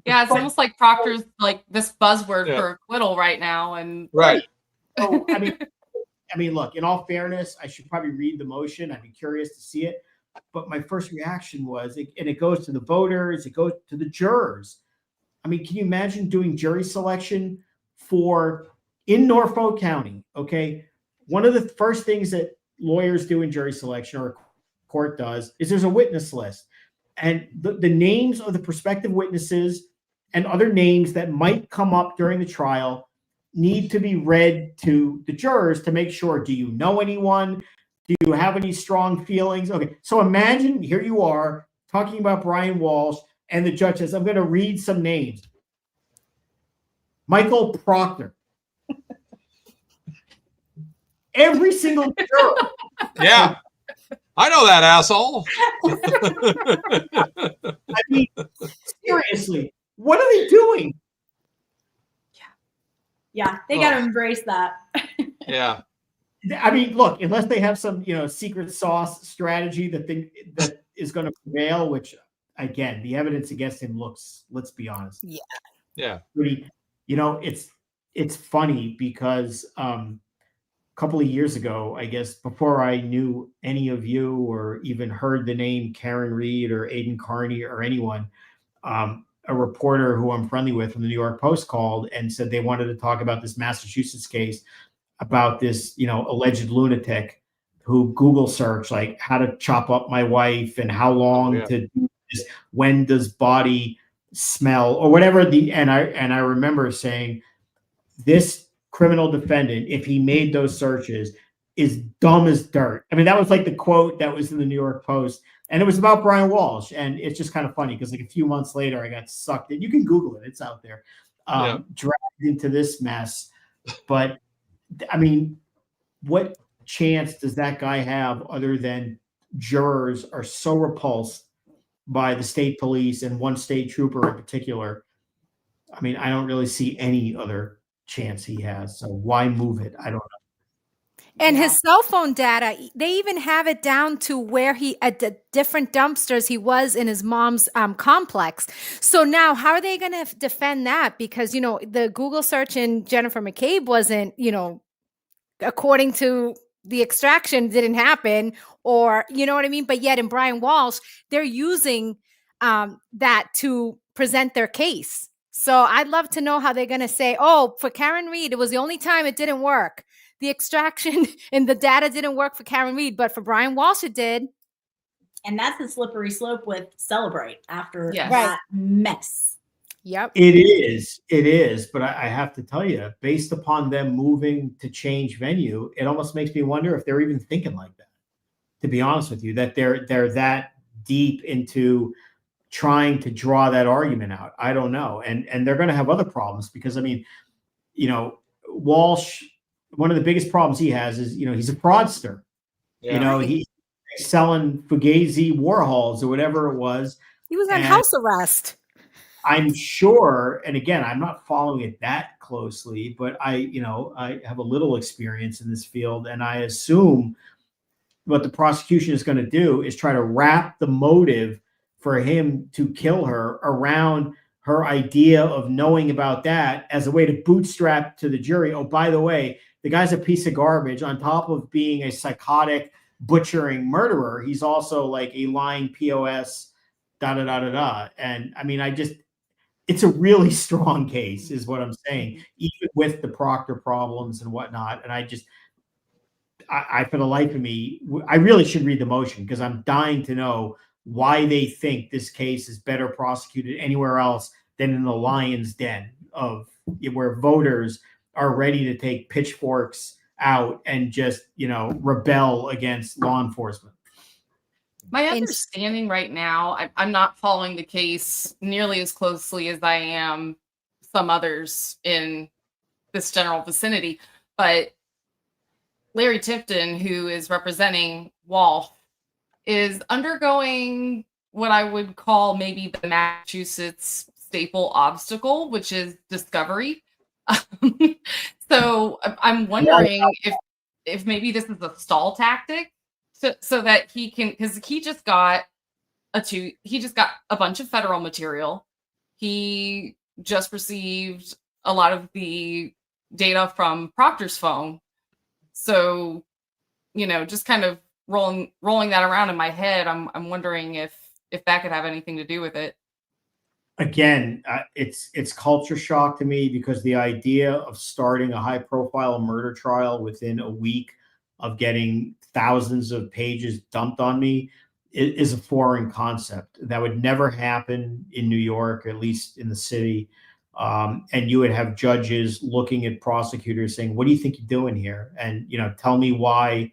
Yeah, it's almost like Proctor's like this buzzword Yeah. for acquittal right now. And Right. So, I mean, look, in all fairness, I should probably read the motion. I'd be curious to see it. But my first reaction was, and it goes to the voters, it goes to the jurors. I mean, can you imagine doing jury selection in Norfolk County? Okay. One of the first things that lawyers do in jury selection, or a court does, is there's a witness list. And the names of the prospective witnesses and other names that might come up during the trial need to be read to the jurors to make sure, do you know anyone? Do you have any strong feelings? Okay, so imagine here you are talking about Brian Walsh, and the judge says, I'm going to read some names. Michael Proctor. Every single juror. Yeah. I know that asshole. I mean, seriously, what are they doing? Yeah, they got to embrace that. Yeah. I mean, look, unless they have some, secret sauce strategy that is going to prevail, which again, the evidence against him looks, let's be honest. Yeah. Pretty, it's funny because a couple of years ago, I guess, before I knew any of you or even heard the name Karen Reed or Aidan Carney or anyone, a reporter who I'm friendly with from the New York Post called and said they wanted to talk about this Massachusetts case about this, alleged lunatic who Google searched like how to chop up my wife and how long to do this, when does body smell or whatever. And I remember saying, this criminal defendant, if he made those searches, is dumb as dirt. I mean, that was like the quote that was in the New York Post, and it was about Brian Walsh. And it's just kind of funny because like a few months later, I got sucked in. You can Google it; it's out there. Dragged into this mess, but I mean, what chance does that guy have other than jurors are so repulsed by the state police and one state trooper in particular? I mean, I don't really see any other chance he has. So why move it? I don't know. And his cell phone data, they even have it down to where at the different dumpsters he was in his mom's complex. So now how are they going to defend that? Because, the Google search in Jennifer McCabe wasn't, according to the extraction didn't happen, or, you know what I mean? But yet in Brian Walsh, they're using that to present their case. So I'd love to know how they're going to say, oh, for Karen Reed, it was the only time it didn't work. The extraction and the data didn't work for Karen Reed, but for Brian Walsh, it did. And that's a slippery slope with Celebrate after Yes. that mess. Yep. It is. But I have to tell you, based upon them moving to change venue, it almost makes me wonder if they're even thinking like that, to be honest with you, that they're that deep into trying to draw that argument out. I don't know. And they're going to have other problems because, I mean, Walsh, one of the biggest problems he has is, he's a fraudster. Yeah. He's selling Fugazi Warhols or whatever it was. He was on house arrest. I'm sure, and again, I'm not following it that closely, but I have a little experience in this field, and I assume what the prosecution is going to do is try to wrap the motive for him to kill her around her idea of knowing about that as a way to bootstrap to the jury. Oh, by the way, the guy's a piece of garbage. On top of being a psychotic, butchering murderer, he's also like a lying POS, da-da-da-da-da. And I mean, it's a really strong case is what I'm saying, even with the Proctor problems and whatnot. And I for the life of me, I really should read the motion because I'm dying to know why they think this case is better prosecuted anywhere else than in the lion's den of where voters are ready to take pitchforks out and just, rebel against law enforcement. My understanding right now, I'm not following the case nearly as closely as I am some others in this general vicinity, but Larry Tipton, who is representing Walsh, is undergoing what I would call maybe the Massachusetts staple obstacle, which is discovery. So I'm wondering if maybe this is a stall tactic so that he can, because he just got a bunch of federal material. He just received a lot of the data from Proctor's phone. So, just kind of rolling that around in my head, I'm wondering if that could have anything to do with it. Again, it's culture shock to me, because the idea of starting a high-profile murder trial within a week of getting thousands of pages dumped on me is a foreign concept. That would never happen in New York, at least in the city. And you would have judges looking at prosecutors saying, "What do you think you're doing here?" And tell me why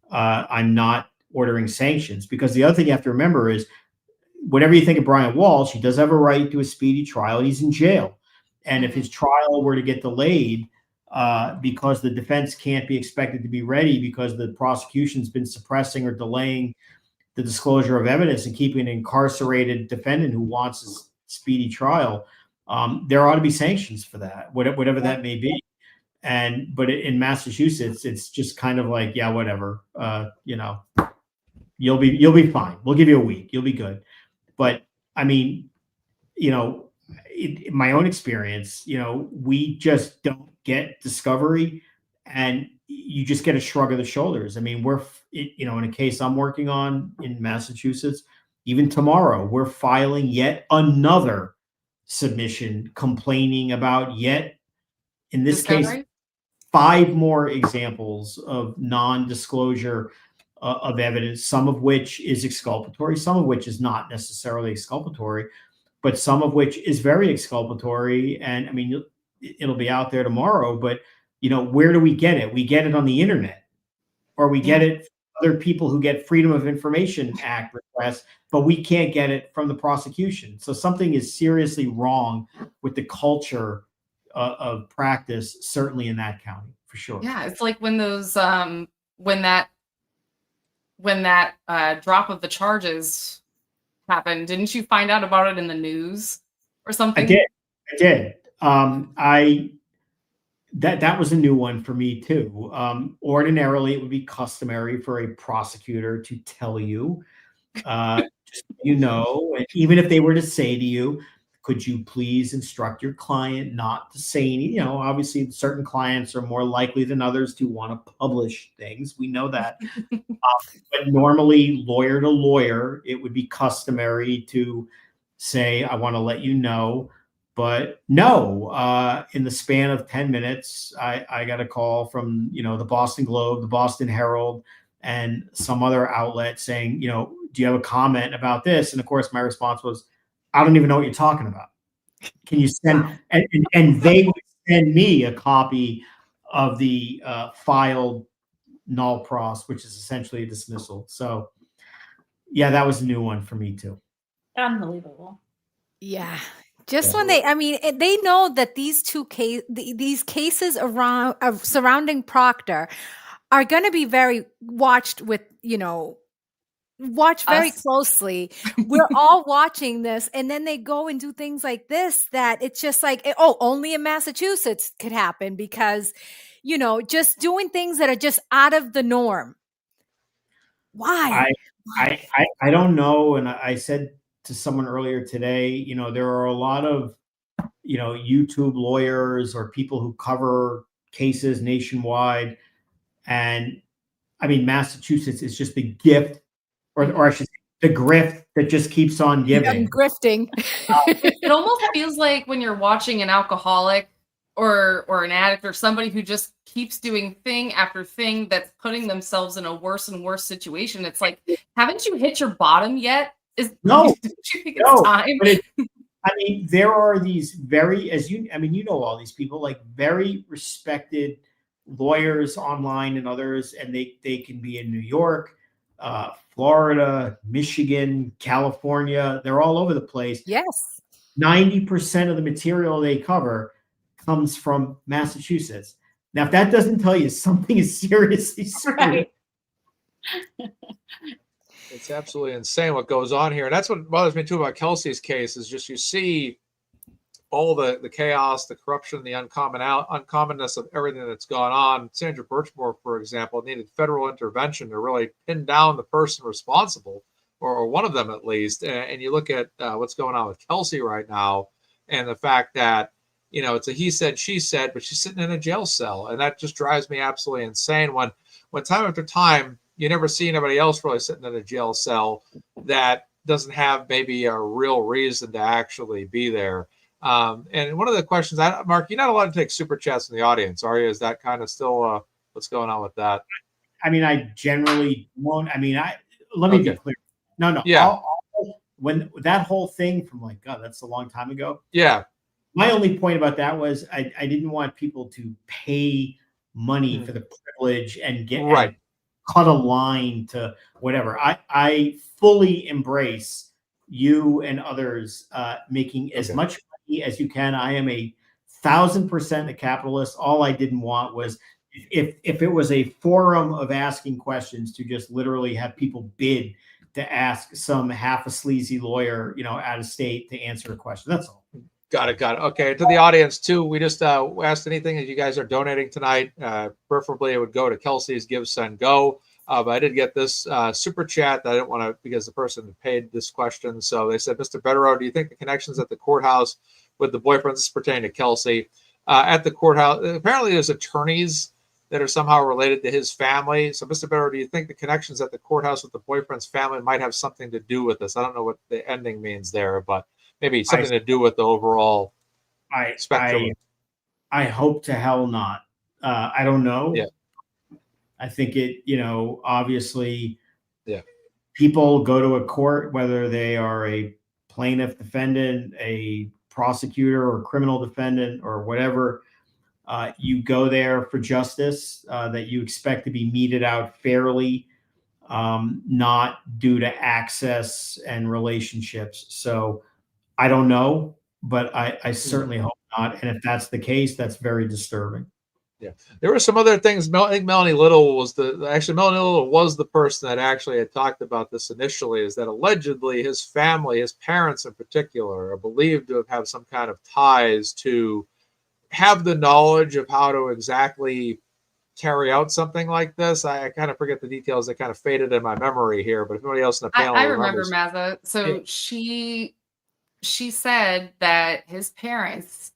I'm not ordering sanctions. Because the other thing you have to remember is, whatever you think of Brian Walsh, he does have a right to a speedy trial. He's in jail. And if his trial were to get delayed because the defense can't be expected to be ready because the prosecution's been suppressing or delaying the disclosure of evidence and keeping an incarcerated defendant who wants a speedy trial, there ought to be sanctions for that, whatever that may be. But in Massachusetts, it's just kind of like, yeah, whatever, you'll be fine. We'll give you a week. You'll be good. But I mean, in my own experience, we just don't get discovery, and you just get a shrug of the shoulders. I mean, in a case I'm working on in Massachusetts, even tomorrow, we're filing yet another submission complaining about in this discovery? case, 5 more examples of non-disclosure of evidence, some of which is exculpatory, some of which is not necessarily exculpatory, but some of which is very exculpatory. And I mean, it'll be out there tomorrow, but where do we get it? We get it on the internet, or we get it from other people who get Freedom of Information Act requests, but we can't get it from the prosecution. So something is seriously wrong with the culture of practice, certainly in that county, for sure. Yeah, it's like when those when that drop of the charges happened. Didn't you find out about it in the news or something? I did. That was a new one for me too. Ordinarily, it would be customary for a prosecutor to tell you, and even if they were to say to you, "Could you please instruct your client not to say any?" Obviously, certain clients are more likely than others to want to publish things. We know that. But normally, lawyer to lawyer, it would be customary to say, "I want to let you know." But no, in the span of 10 minutes, I got a call from, the Boston Globe, the Boston Herald, and some other outlet saying, "Do you have a comment about this?" And of course, my response was, "I don't even know what you're talking about. Can you send?" And they would send me a copy of the filed null pros, which is essentially a dismissal. So, yeah, that was a new one for me too. Unbelievable. Yeah. Just when they know that these cases surrounding Proctor are going to be very watched very closely. We're all watching this, and then they go and do things like this that it's just like, only in Massachusetts could happen, because just doing things that are just out of the norm. Why? I don't know. And I said to someone earlier today, there are a lot of YouTube lawyers or people who cover cases nationwide, and I mean, Massachusetts is just the gift, or I should say, the grift that just keeps on giving. I'm grifting. It almost feels like when you're watching an alcoholic or an addict or somebody who just keeps doing thing after thing that's putting themselves in a worse and worse situation. It's like, haven't you hit your bottom yet? No. Did you think it's time? But there are these all these people, like very respected lawyers online and others, and they can be in New York, Florida, Michigan, California. They're all over the place. Yes. 90% of the material they cover comes from Massachusetts. Now, if that doesn't tell you something is seriously screwed. Right. It's absolutely insane what goes on here. And that's what bothers me too about Kelsey's case is just you see all the chaos, the corruption, the uncommonness of everything that's gone on. Sandra Birchmore, for example, needed federal intervention to really pin down the person responsible, or one of them at least. And you look at what's going on with Kelsey right now, and the fact that, you know, it's a he said, she said, but she's sitting in a jail cell. And that just drives me absolutely insane when time after time, you never see anybody else really sitting in a jail cell that doesn't have maybe a real reason to actually be there. And one of the questions, Mark, you're not allowed to take super chats in the audience, are you? Is that kind of still what's going on with that? I mean, I generally won't. I mean, let me be clear. No. Yeah. When that whole thing from like, God, that's a long time ago. Yeah. My only point about that was I didn't want people to pay money for the privilege and get right. And cut a line to whatever. I fully embrace you and others making as much money as you can. I am 1,000% a capitalist. All I didn't want was if it was a forum of asking questions to just literally have people bid to ask some half a sleazy lawyer, you know, out of state to answer a question. That's all. Got it. Okay. To the audience too, we just asked anything that you guys are donating tonight. Preferably it would go to Kelsey's GiveSendGo. But I did get this super chat that I didn't want to, because the person paid this question. So they said, Mr. Betterow, do you think the connections at the courthouse with the boyfriends, this is pertaining to Kelsey, at the courthouse, apparently there's attorneys that are somehow related to his family. So Mr. Betterow, do you think the connections at the courthouse with the boyfriend's family might have something to do with this? I don't know what the ending means there, but maybe something to do with the overall spectrum. I hope to hell not. I don't know. Yeah. I think it, you know, obviously, people go to a court, whether they are a plaintiff defendant, a prosecutor or criminal defendant or whatever. You go there for justice that you expect to be meted out fairly, not due to access and relationships. So I don't know, but I certainly hope not. And if that's the case, that's very disturbing. Yeah, there were some other things. I think Melanie Little was Melanie Little was the person that actually had talked about this initially. Is that allegedly his family, his parents in particular, are believed to have some kind of ties to have the knowledge of how to exactly carry out something like this. I kind of forget the details. They kind of faded in my memory here. But if anybody else in the panel, I remember Mazza. So she said that his parents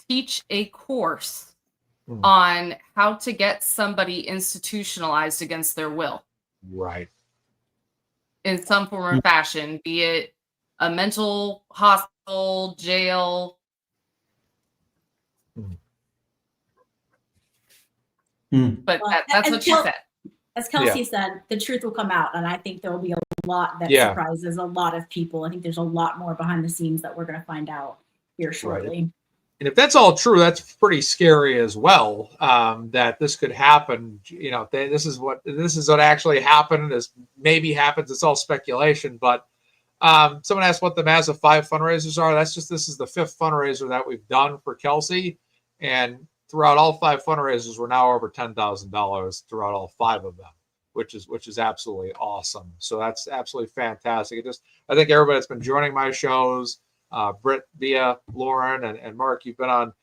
teach a course on how to get somebody institutionalized against their will. Right. In some form or fashion, be it a mental hospital, jail. But that's what she said. As Kelsey said, the truth will come out. And I think there will be a lot that surprises a lot of people. I think there's a lot more behind the scenes that we're going to find out here shortly. Right. And if that's all true, that's pretty scary as well. That this could happen. You know, this is what actually happened. This maybe happens. It's all speculation. But someone asked what the Mazza 5 fundraisers are. This is the 5th fundraiser that we've done for Kelsey, and throughout all 5 fundraisers, we're now over $10,000 throughout all 5 of them, which is absolutely awesome. So that's absolutely fantastic. I think everybody that's been joining my shows. Britt, Bia, Lauren, and Mark, you've been on.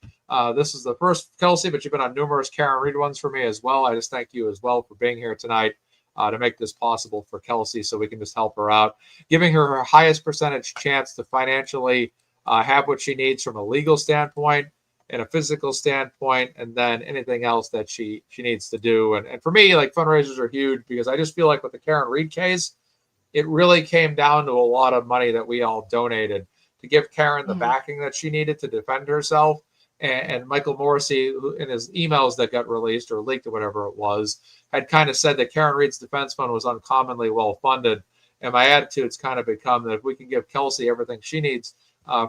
This is the first Kelsey, but you've been on numerous Karen Reed ones for me as well. I just thank you as well for being here tonight to make this possible for Kelsey, so we can just help her out, giving her her highest percentage chance to financially have what she needs from a legal standpoint and a physical standpoint, and then anything else that she needs to do. And for me, like, fundraisers are huge because I just feel like with the Karen Reed case, it really came down to a lot of money that we all donated to give Karen the backing that she needed to defend herself. And Michael Morrissey, in his emails that got released or leaked or whatever it was, had kind of said that Karen Reed's defense fund was uncommonly well funded. And my attitude's kind of become that if we can give Kelsey everything she needs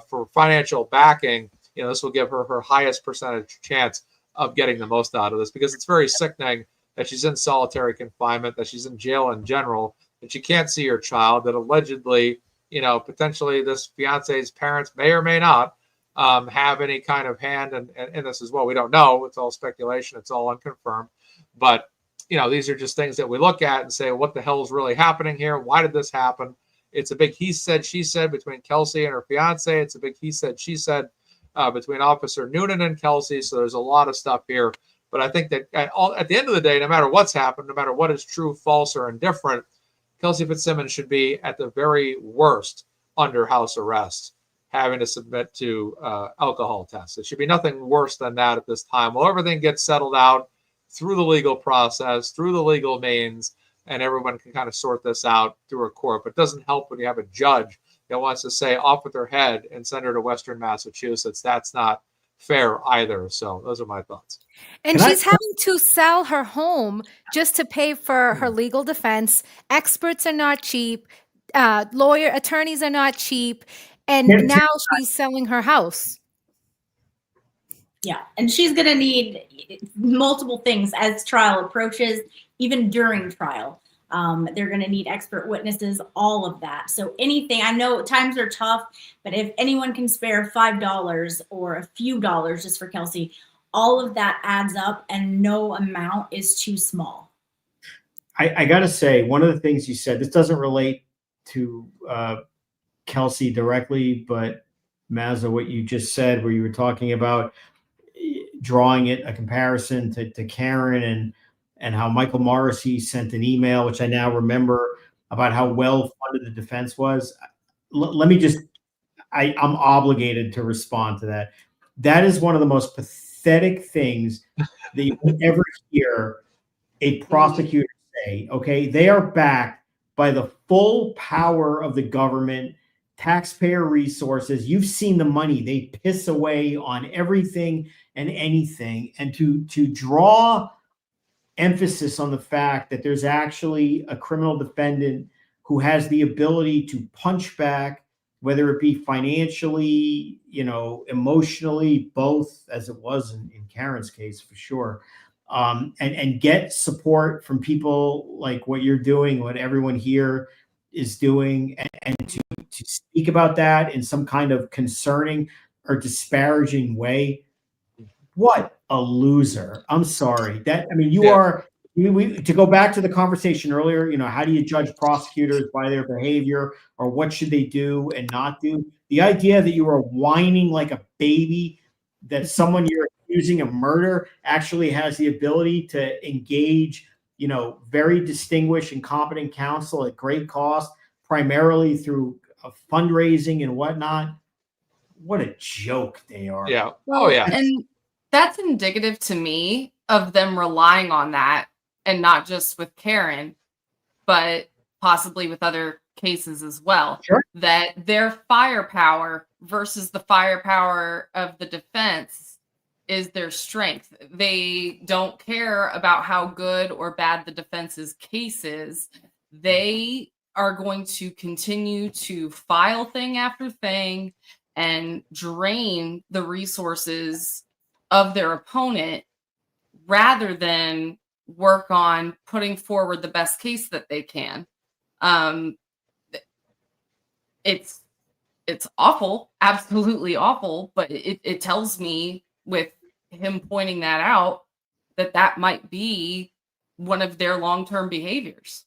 for financial backing, you know, this will give her her highest percentage chance of getting the most out of this, because it's very sickening that she's in solitary confinement, that she's in jail in general, that she can't see her child, that allegedly, you know, potentially this fiance's parents may or may not have any kind of hand in this as well. We don't know. It's all speculation. It's all unconfirmed. But these are just things that we look at and say, what the hell is really happening here? Why did this happen? It's a big he said, she said between Kelsey and her fiance. It's a big he said, she said between Officer Noonan and Kelsey. So there's a lot of stuff here. But I think that at the end of the day, no matter what's happened, no matter what is true, false, or indifferent, Kelsey Fitzsimmons should be at the very worst under house arrest, having to submit to alcohol tests. It should be nothing worse than that at this time. Well, everything gets settled out through the legal process, through the legal means, and everyone can kind of sort this out through a court. But it doesn't help when you have a judge that wants to say off with her head and send her to Western Massachusetts. That's not fair either. So those are my thoughts. And she's having to sell her home just to pay for her legal defense. Experts are not cheap. Attorneys are not cheap. And now she's selling her house. Yeah. And she's going to need multiple things as trial approaches, even during trial. They're going to need expert witnesses, all of that. So anything, I know times are tough, but if anyone can spare $5 or a few dollars just for Kelsey, all of that adds up and no amount is too small. I got to say, one of the things you said, this doesn't relate to Kelsey directly, but Mazza, what you just said, where you were talking about drawing a comparison to Karen and how Michael Morrissey sent an email, which I now remember, about how well funded the defense was. Let me just, I'm obligated to respond to that. That is one of the most pathetic things that you will ever hear a prosecutor say. Okay, they are backed by the full power of the government, taxpayer resources. You've seen the money they piss away on everything and anything. And to draw emphasis on the fact that there's actually a criminal defendant who has the ability to punch back, whether it be financially, emotionally, both, as it was in Karen's case for sure, and get support from people like what you're doing, what everyone here is doing, and to speak about that in some kind of concerning or disparaging way. What a loser. I'm sorry. To go back to the conversation earlier, how do you judge prosecutors by their behavior, or what should they do and not do? The idea that you are whining like a baby, that someone you're accusing of murder actually has the ability to engage, very distinguished and competent counsel at great cost, primarily through fundraising and whatnot. What a joke they are. Yeah. Well, and that's indicative to me of them relying on that, and not just with Karen, but possibly with other cases as well. Sure. That their firepower versus the firepower of the defense is their strength. They don't care about how good or bad the defense's case is. They are going to continue to file thing after thing and drain the resources of their opponent rather than work on putting forward the best case that they can. It's awful, absolutely awful, but it tells me, with him pointing that out, that might be one of their long-term behaviors.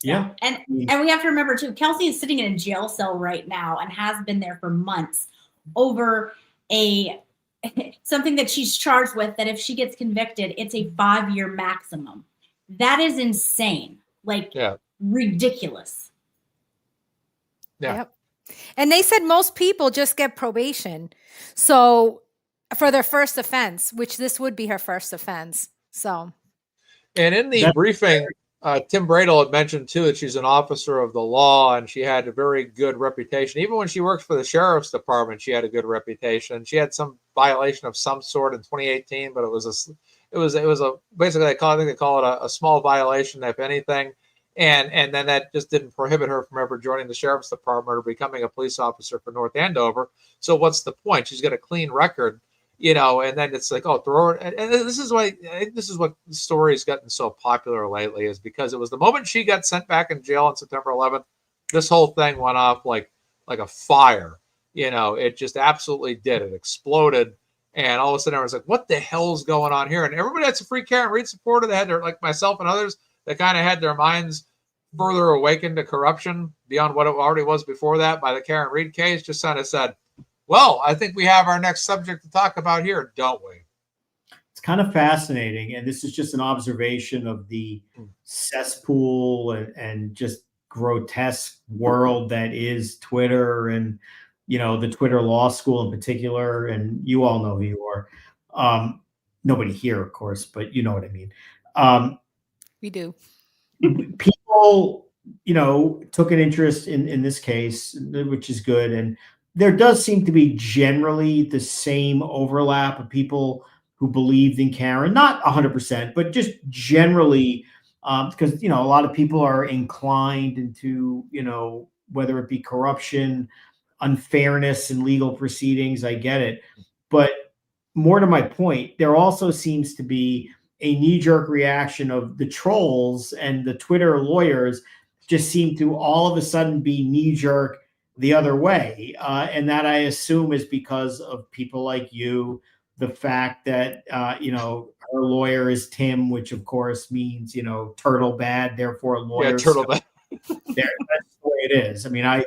Yeah. And we have to remember too, Kelsey is sitting in a jail cell right now and has been there for months over something that she's charged with, that if she gets convicted, it's a 5-year maximum. That is insane. Ridiculous. Yeah. Yep. And they said most people just get probation. So for their first offense, which this would be her first offense. So. And in the briefing, Tim Bradle had mentioned too that she's an officer of the law, and she had a very good reputation. Even when she worked for the sheriff's department, she had a good reputation. She had some violation of some sort in 2018, but it was a basically I think they call it a small violation, if anything. And then that just didn't prohibit her from ever joining the sheriff's department or becoming a police officer for North Andover. So what's the point? She's got a clean record, and then it's like, oh, throw her. And this is why I think this is what the story has gotten so popular lately, is because it was the moment she got sent back in jail on September 11th, this whole thing went off like a fire. It just absolutely did. It exploded. And all of a sudden, everyone's like, what the hell's going on here? And everybody that's a free Karen Reed supporter, they had their, like myself and others, that kind of had their minds further awakened to corruption beyond what it already was before that by the Karen Reed case, just kind of said, well, I think we have our next subject to talk about here, don't we? It's kind of fascinating. And this is just an observation of the cesspool and just grotesque world that is Twitter, and, you know, the Twitter law school in particular. And you all know who you are. Nobody here, of course, but you know what I mean. We do. People, you know, took an interest in this case, which is good. And there does seem to be generally the same overlap of people who believed in Karen, not 100%, but just generally, because, you know, a lot of people are inclined into, you know, whether it be corruption, unfairness in legal proceedings. I get it. But more to my point, there also seems to be a knee-jerk reaction of the trolls, and the Twitter lawyers just seem to all of a sudden be knee-jerk the other way. And that, I assume, is because of people like you, the fact that, you know, her lawyer is Tim, which of course means, you know, turtle bad, therefore lawyer. Yeah, turtle bad. That's the way it is. I mean, I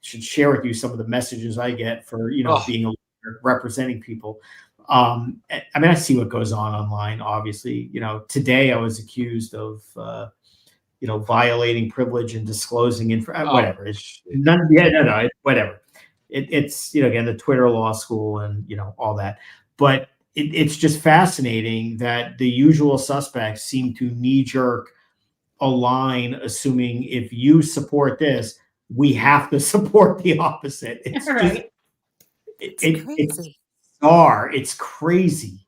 should share with you some of the messages I get for, you know, being a lawyer, representing people. I mean, I see what goes on online, obviously. You know, today I was accused of, you know, violating privilege and disclosing whatever. It's none. Yeah, no, whatever. It's, you know, again, the Twitter law school and, you know, all that. But it's just fascinating that the usual suspects seem to knee-jerk align, assuming if you support this, we have to support the opposite. It's Right. just, Crazy. it's bizarre. It's crazy.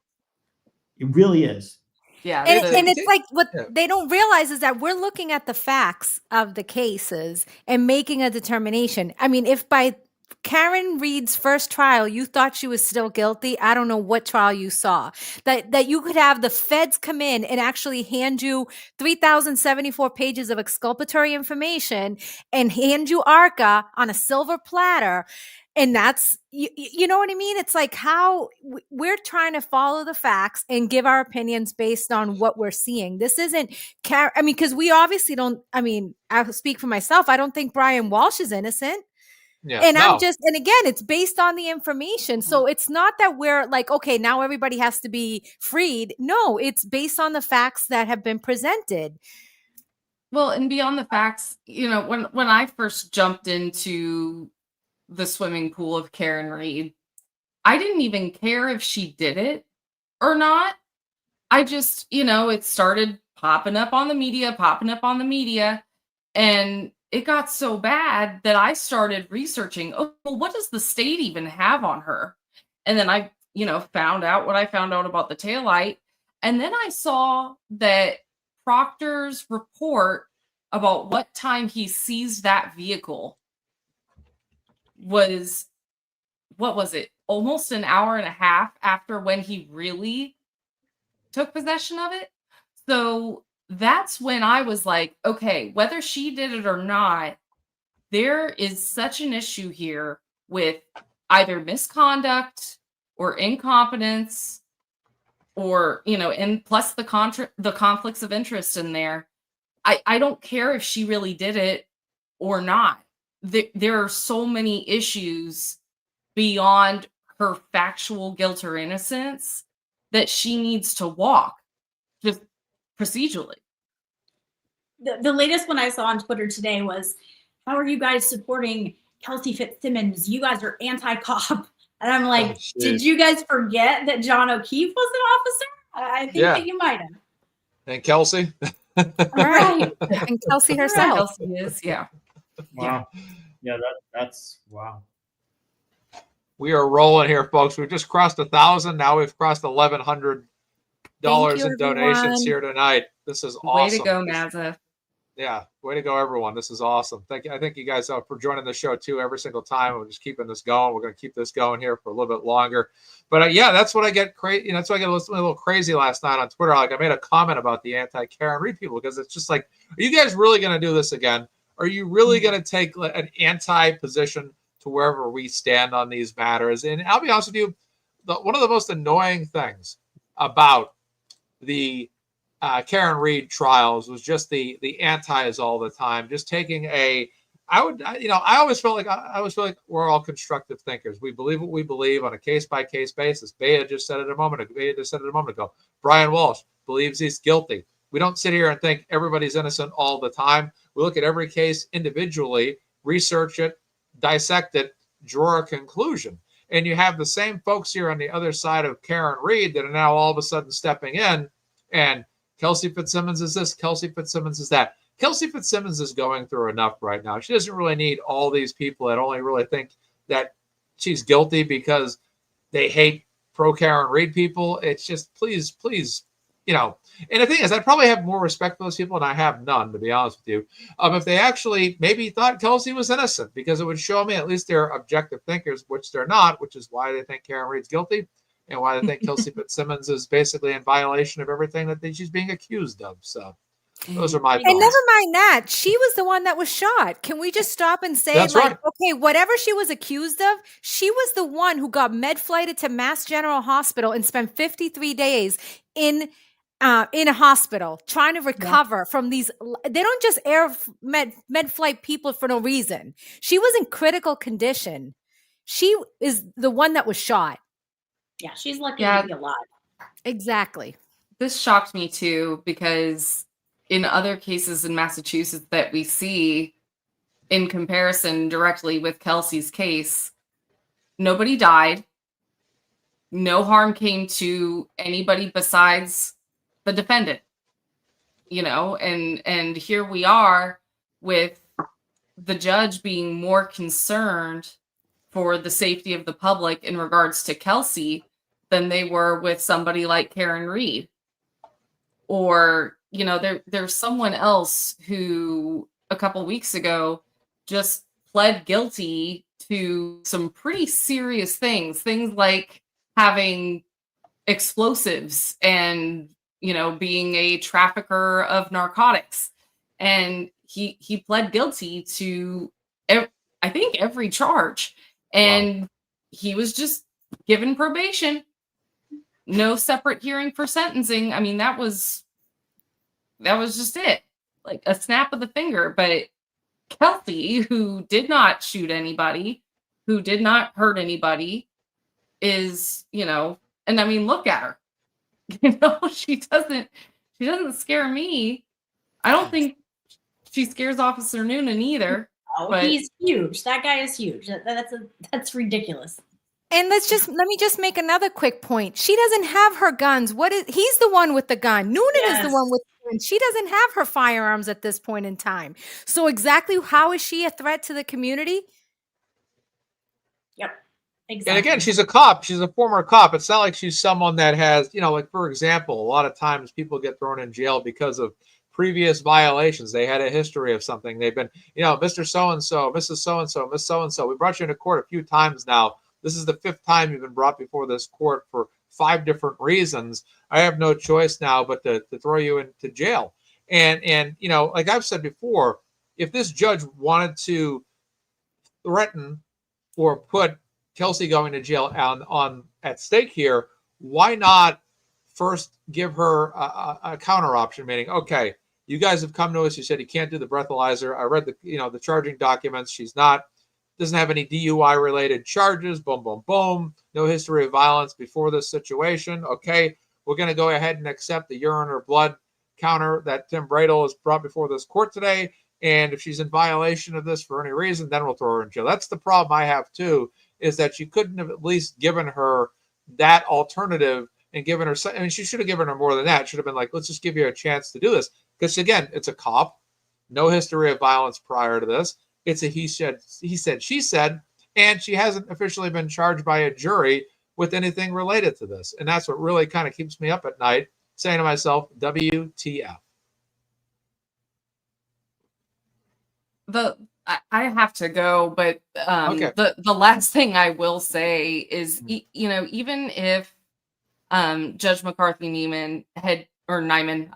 It really is. Yeah. And it's like what they don't realize is that we're looking at the facts of the cases and making a determination. I mean, if by Karen Reed's first trial you thought she was still guilty, I don't know what trial you saw. That you could have the feds come in and actually hand you 3,074 pages of exculpatory information and hand you ARCA on a silver platter. And that's, you know what I mean? It's like how we're trying to follow the facts and give our opinions based on what we're seeing. This isn't, I mean, because we obviously don't, I mean, I speak for myself. I don't think Brian Walsh is innocent. Yeah, and I'm just, and again, it's based on the information. So it's not that we're like, okay, now everybody has to be freed. No, it's based on the facts that have been presented. Well, and beyond the facts, you know, when I first jumped into the swimming pool of Karen Reed, I didn't even care if she did it or not. I just, you know, it started popping up on the media, and it got so bad that I started researching, oh, well, what does the state even have on her? And then I, you know, found out what I found out about the taillight. And then I saw that Proctor's report about what time he seized that vehicle was, what was it? Almost an hour and a half after when he really took possession of it. So that's when I was like, okay, whether she did it or not, there is such an issue here with either misconduct or incompetence, or, you know, and plus the conflicts of interest in there. I don't care if she really did it or not. There are so many issues beyond her factual guilt or innocence that she needs to walk just procedurally. The latest one I saw on Twitter today was, how are you guys supporting Kelsey Fitzsimmons? You guys are anti-cop. And I'm like, did you guys forget that John O'Keefe was an officer? I think that you might have. And Kelsey? Right. And Kelsey herself. Kelsey is, yeah. Wow. Yeah, that's wow. We are rolling here, folks. We've just crossed 1,000. Now we've crossed $1,100 in donations here tonight. This is awesome. Way to go, Mazza. Yeah, way to go, everyone. This is awesome. Thank you. I thank you guys for joining the show too. Every single time, we're just keeping this going. We're going to keep this going here for a little bit longer. But yeah, that's what I get crazy. You know, that's why I get a little crazy last night on Twitter. Like, I made a comment about the anti-Karen Reed people, because it's just like, are you guys really going to do this again? Are you really going to take an anti-position to wherever we stand on these matters? And I'll be honest with you, one of the most annoying things about the Karen Reed trials was just the antis all the time, just taking I always felt like we're all constructive thinkers. We believe what we believe on a case-by-case basis. Bea just said it a moment ago. Brian Walsh believes he's guilty. We don't sit here and think everybody's innocent all the time. We look at every case individually, research it, dissect it, draw a conclusion. And you have the same folks here on the other side of Karen Reed that are now all of a sudden stepping in, and Kelsey Fitzsimmons is this, Kelsey Fitzsimmons is that. Kelsey Fitzsimmons is going through enough right now. She doesn't really need all these people that only really think that she's guilty because they hate pro Karen Reed people. It's just, please, And the thing is, I probably have more respect for those people, and I have none, to be honest with you. If they actually maybe thought Kelsey was innocent, because it would show me at least they're objective thinkers, which they're not, which is why they think Karen Reed's guilty and why they think Kelsey Fitzsimmons is basically in violation of everything that she's being accused of. So those are my thoughts. And never mind that. She was the one that was shot. Can we just stop and say, That's right. Okay, whatever she was accused of, she was the one who got med-flighted to Mass General Hospital and spent 53 days in a hospital trying to recover from these. They don't just med flight people for no reason. She was in critical condition. She is the one that was shot. Yeah, she's lucky to be alive. Exactly. This shocked me too, because in other cases in Massachusetts that we see in comparison directly with Kelsey's case, nobody died. No harm came to anybody besides the defendant, and here we are with the judge being more concerned for the safety of the public in regards to Kelsey than they were with somebody like Karen Reed. Or, there's someone else who a couple weeks ago just pled guilty to some pretty serious things like having explosives and, being a trafficker of narcotics. And he pled guilty to, I think, every charge. And he was just given probation. No separate hearing for sentencing. I mean, that was just it. Like a snap of the finger. But Kelsey, who did not shoot anybody, who did not hurt anybody, is, and I mean, look at her. She doesn't scare me. I don't think she scares Officer Noonan either. Oh, but he's huge. That guy is huge. That's ridiculous. And let me just make another quick point. She doesn't have her guns. He's the one with the gun. Noonan is the one with the gun. She doesn't have her firearms at this point in time. So exactly how is she a threat to the community? Yep. Exactly. And again, she's a cop. She's a former cop. It's not like she's someone that has, like, for example, a lot of times people get thrown in jail because of previous violations. They had a history of something. They've been, Mr. So-and-so, Mrs. So-and-so, Miss So-and-so. We brought you into court a few times now. This is the 5th time you've been brought before this court for 5 different reasons. I have no choice now but to throw you into jail. And like I've said before, if this judge wanted to threaten or put Kelsey going to jail on at stake here, why not first give her a counter option, meaning, okay, you guys have come to us. You said you can't do the breathalyzer. I read the charging documents. She's doesn't have any DUI related charges. Boom, boom, boom. No history of violence before this situation. Okay, we're going to go ahead and accept the urine or blood counter that Tim Bradel has brought before this court today. And if she's in violation of this for any reason, then we'll throw her in jail. That's the problem I have too, is that you couldn't have at least given her that alternative and given her, she should have given her more than that. It should have been like, let's just give you a chance to do this. Because again, it's a cop, no history of violence prior to this. It's a he said, she said, and she hasn't officially been charged by a jury with anything related to this. And that's what really kind of keeps me up at night, saying to myself, WTF. I have to go, but Okay. The last thing I will say is, even if Judge McCarthy Neiman, I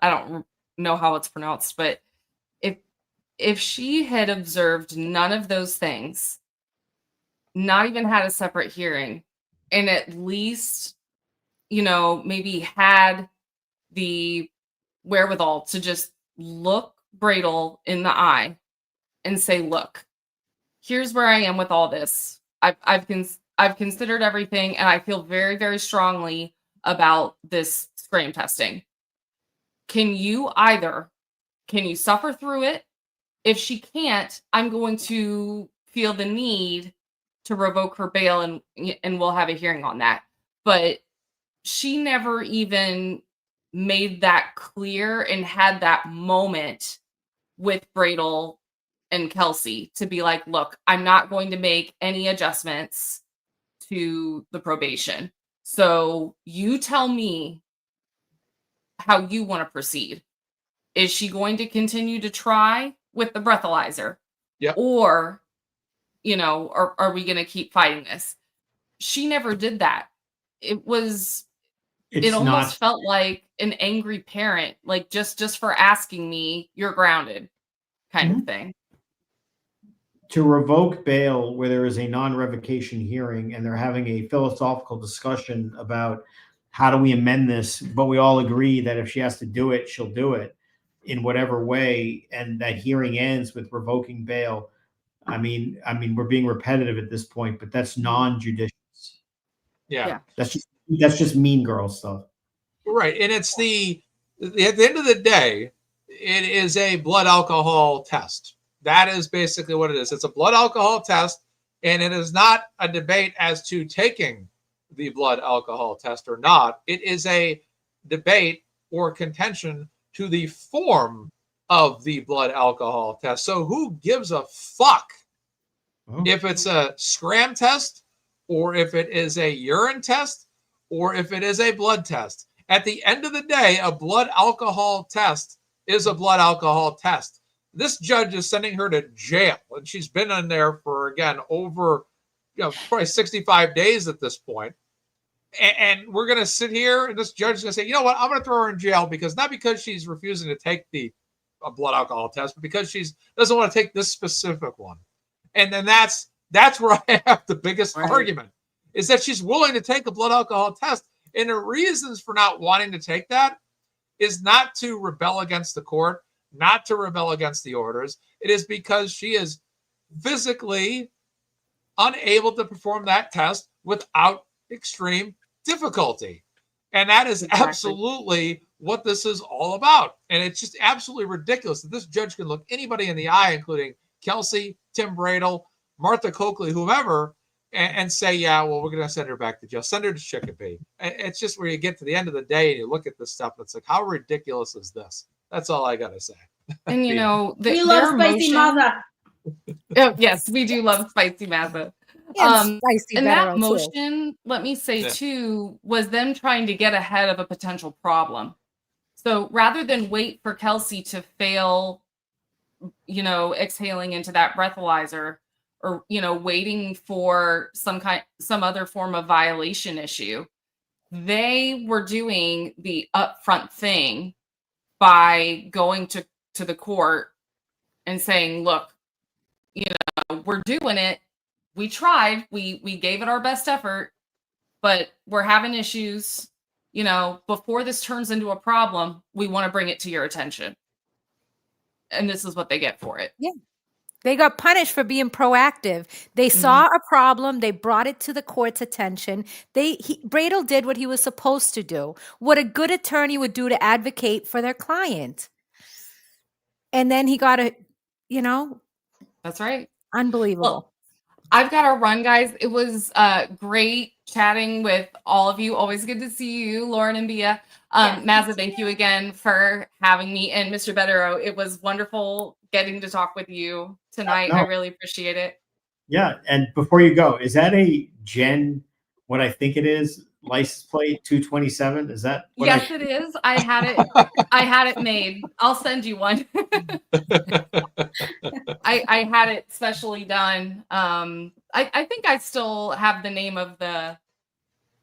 don't know how it's pronounced, but if she had observed none of those things, not even had a separate hearing, and at least, maybe had the wherewithal to just look Bradel in the eye and say, look, here's where I am with all this. I've considered everything, and I feel very, very strongly about this scram testing. Can you suffer through it? If she can't, I'm going to feel the need to revoke her bail, and we'll have a hearing on that. But she never even made that clear and had that moment with Bradel and Kelsey to be like, look, I'm not going to make any adjustments to the probation. So you tell me how you want to proceed. Is she going to continue to try with the breathalyzer? Yep. Or, are we going to keep fighting this? She never did that. It almost felt like an angry parent, like just for asking me, you're grounded kind of thing. To revoke bail where there is a non-revocation hearing and they're having a philosophical discussion about how do we amend this, but we all agree that if she has to do it, she'll do it in whatever way, and that hearing ends with revoking bail. I mean, we're being repetitive at this point, but that's non-judicious. Yeah. That's just mean girl stuff. Right. And it's at the end of the day, it is a blood alcohol test. That is basically what it is. It's a blood alcohol test, and it is not a debate as to taking the blood alcohol test or not. It is a debate or contention to the form of the blood alcohol test. So who gives a fuck if it's a scram test, or if it is a urine test, or if it is a blood test? At the end of the day, a blood alcohol test is a blood alcohol test. This judge is sending her to jail, and she's been in there for, again, over probably 65 days at this point. And we're going to sit here, and this judge is going to say, you know what, I'm going to throw her in jail not because she's refusing to take the blood alcohol test, but because she doesn't want to take this specific one. And then that's where I have the biggest argument, is that she's willing to take a blood alcohol test. And the reasons for not wanting to take that is not to rebel against the court, not to rebel against the orders. It is because she is physically unable to perform that test without extreme difficulty. And that is absolutely what this is all about. And it's just absolutely ridiculous that this judge can look anybody in the eye, including Kelsey, Tim Bradel, Martha Coakley, whomever, and say, yeah, well, we're going to send her back to jail. Send her to Chicopee. It's just where you get to the end of the day and you look at this stuff. It's like, how ridiculous is this? That's all I got to say. And, we love spicy Mazza. Oh, yes, we do love spicy Mazza. And that motion, let me say too, was them trying to get ahead of a potential problem. So rather than wait for Kelsey to fail, exhaling into that breathalyzer, or waiting for some other form of violation issue, they were doing the upfront thing by going to the court and saying, look, we're doing it. We tried, we gave it our best effort, but we're having issues. Before this turns into a problem, we want to bring it to your attention. And this is what they get for it. Yeah. They got punished for being proactive. They saw a problem. They brought it to the court's attention. Bradel did what he was supposed to do, what a good attorney would do to advocate for their client. And then he got That's right. Unbelievable. Well, I've got to run, guys. It was great chatting with all of you. Always good to see you, Lauren and Bia. Mazza, thank you again for having me. And Mr. Bettero, it was wonderful getting to talk with you tonight. I really appreciate it. Yeah. And before you go, is that a Gen, what I think it is, license plate 227? Is that what Yes, it is. I had it made. I'll send you one. I had it specially done. I think I still have the name of the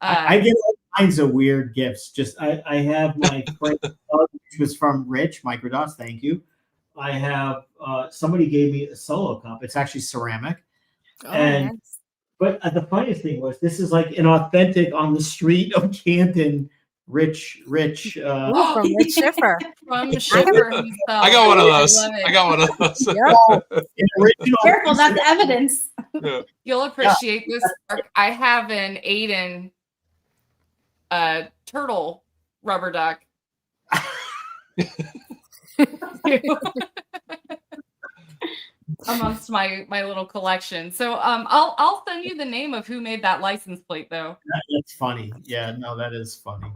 I get all kinds of weird gifts. Just I have my friend, which was from Rich Microdots. Thank you. I have somebody gave me a solo cup. It's actually ceramic. Nice. But the funniest thing was, this is like an authentic on the street of Canton, rich. Ooh, from Rich Schiffer. From Schiffer himself. I got one of those. love it. I got one of those. Yep. An original Careful, that's evidence. Yeah. You'll appreciate this. Mark. I have an Aiden turtle rubber duck. Amongst my little collection. So I'll send you the name of who made that license plate though. That's funny. Yeah, no, that is funny.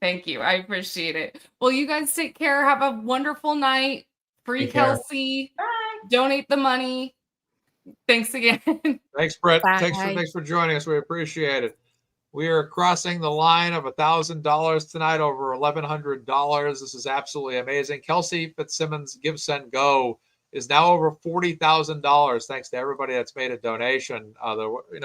Thank you. I appreciate it. Well, you guys take care. Have a wonderful night. Free Take care. Kelsey. Bye. Donate the money. Thanks again. Thanks, Brett. Bye. Thanks for joining us. We appreciate it. We are crossing the line of $1,000 tonight, over $1,100. This is absolutely amazing. Kelsey Fitzsimmons GiveSendGo is now over $40,000. Thanks to everybody that's made a donation,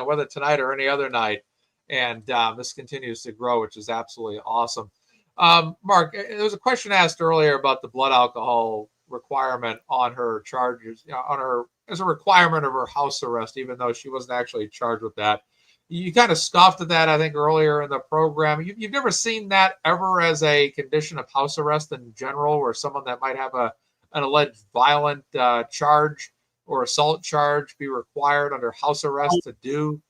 whether tonight or any other night. And this continues to grow, which is absolutely awesome. Mark, there was a question asked earlier about the blood alcohol requirement on her charges, on her as a requirement of her house arrest, even though she wasn't actually charged with that. You kind of scoffed at that, I think, earlier in the program. You've never seen that ever as a condition of house arrest in general, where someone that might have an alleged violent charge or assault charge be required under house arrest to do?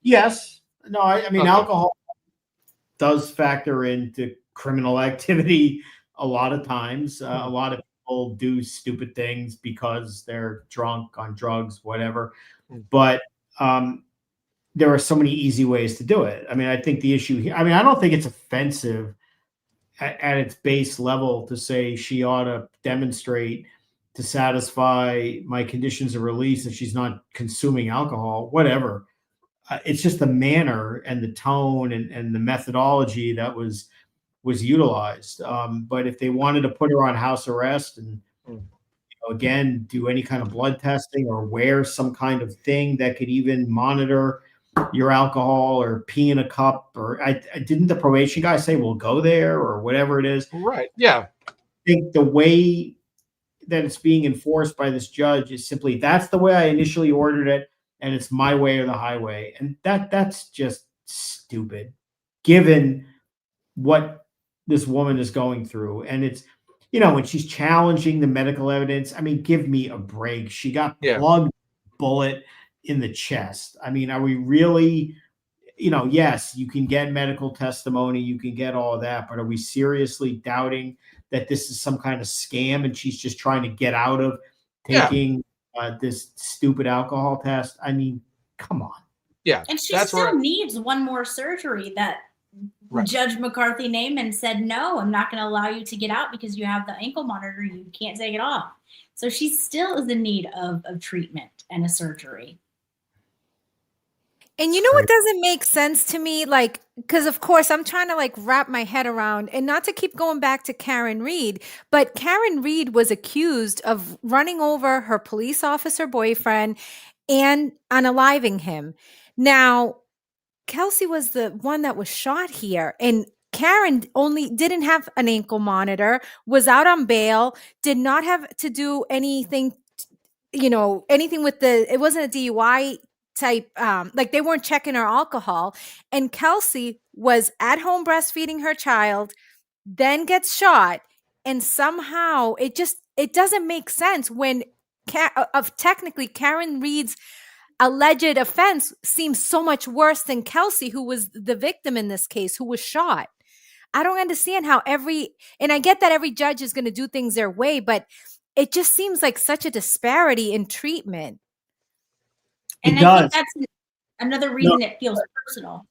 Yes. No, I mean, Okay. alcohol does factor into criminal activity a lot of times. A lot of people do stupid things because they're drunk on drugs, whatever. But there are so many easy ways to do it. I mean, I think the issue here, I don't think it's offensive at its base level to say she ought to demonstrate to satisfy my conditions of release that she's not consuming alcohol, whatever. It's just the manner and the tone and the methodology that was utilized. But if they wanted to put her on house arrest and again do any kind of blood testing or wear some kind of thing that could even monitor your alcohol or pee in a cup, or didn't the probation guy say we'll go there or whatever it is? Right. Yeah. I think the way that it's being enforced by this judge is simply, that's the way I initially ordered it, and it's my way or the highway. And that's just stupid, given what this woman is going through. And it's, when she's challenging the medical evidence, I mean, give me a break. She got plugged bullet in the chest. I mean, are we really, yes, you can get medical testimony, you can get all of that, but are we seriously doubting that this is some kind of scam and she's just trying to get out of taking this stupid alcohol test? I mean, come on. Yeah. And she still needs one more surgery that Judge McCarthy Naiman said, no, I'm not going to allow you to get out because you have the ankle monitor. You can't take it off. So she still is in need of treatment and a surgery. And you know what doesn't make sense to me? Like, because of course I'm trying to wrap my head around, and not to keep going back to Karen Reed, but Karen Reed was accused of running over her police officer boyfriend and unaliving him. Now, Kelsey was the one that was shot here, and Karen only didn't have an ankle monitor, was out on bail, did not have to do anything, anything with it wasn't a DUI type, they weren't checking her alcohol. And Kelsey was at home breastfeeding her child, then gets shot. And somehow it doesn't make sense when technically Karen Reed's alleged offense seems so much worse than Kelsey, who was the victim in this case, who was shot. I don't understand how and I get that every judge is going to do things their way, but it just seems like such a disparity in treatment. And I think that's another reason it feels personal.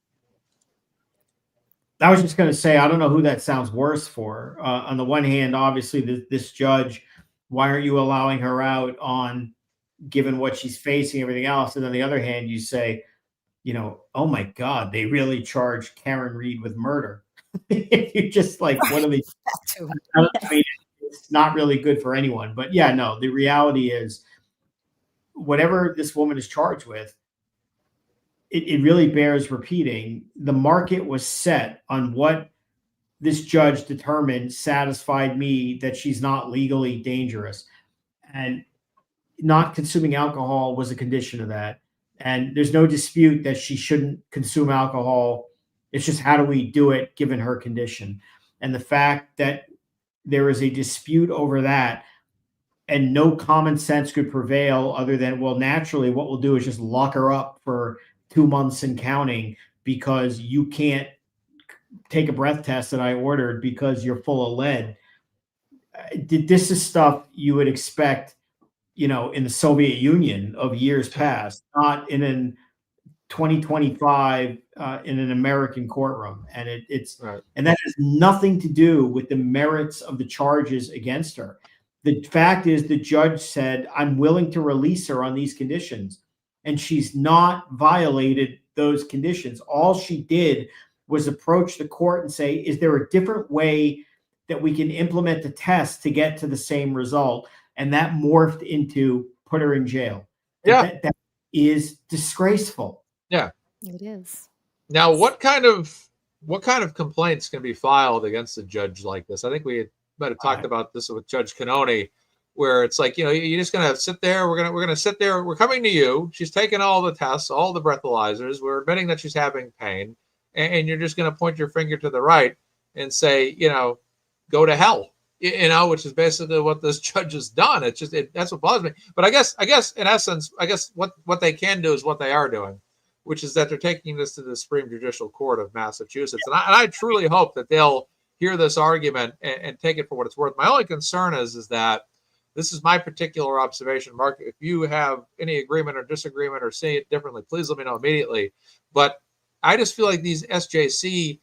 I was just going to say, I don't know who that sounds worse for. On the one hand, obviously, this judge, why aren't you allowing her out on, given what she's facing, everything else? And on the other hand, you say, oh my God, they really charged Karen Reed with murder. You're just like, what are they? I mean, it's not really good for anyone. But yeah, no, the reality is, whatever this woman is charged with, it really bears repeating. The market was set on what this judge determined satisfied me that she's not legally dangerous. And not consuming alcohol was a condition of that. And there's no dispute that she shouldn't consume alcohol. It's just, how do we do it given her condition? And the fact that there is a dispute over that and no common sense could prevail other than, well, naturally what we'll do is just lock her up for 2 months and counting because you can't take a breath test that I ordered because you're full of lead. This is stuff you would expect, in the Soviet Union of years past, not in 2025 in an American courtroom. And it's Right. and that has nothing to do with the merits of the charges against her. The fact is, the judge said, I'm willing to release her on these conditions. And she's not violated those conditions. All she did was approach the court and say, is there a different way that we can implement the test to get to the same result? And that morphed into put her in jail. Yeah. That is disgraceful. Yeah. It is. Now, what kind of complaints can be filed against a judge like this? I think we might have talked about this with Judge Canoni, where it's like, you're just gonna sit there. We're gonna sit there. We're coming to you. She's taken all the tests, all the breathalyzers. We're admitting that she's having pain, and you're just gonna point your finger to the right and say, go to hell. Which is basically what this judge has done. It's just that's what bothers me. But I guess in essence, what they can do is what they are doing, which is that they're taking this to the Supreme Judicial Court of Massachusetts. And I truly hope that they'll hear this argument and take it for what it's worth. My only concern is that this is my particular observation. Mark, if you have any agreement or disagreement or see it differently, please let me know immediately. But I just feel like these SJC,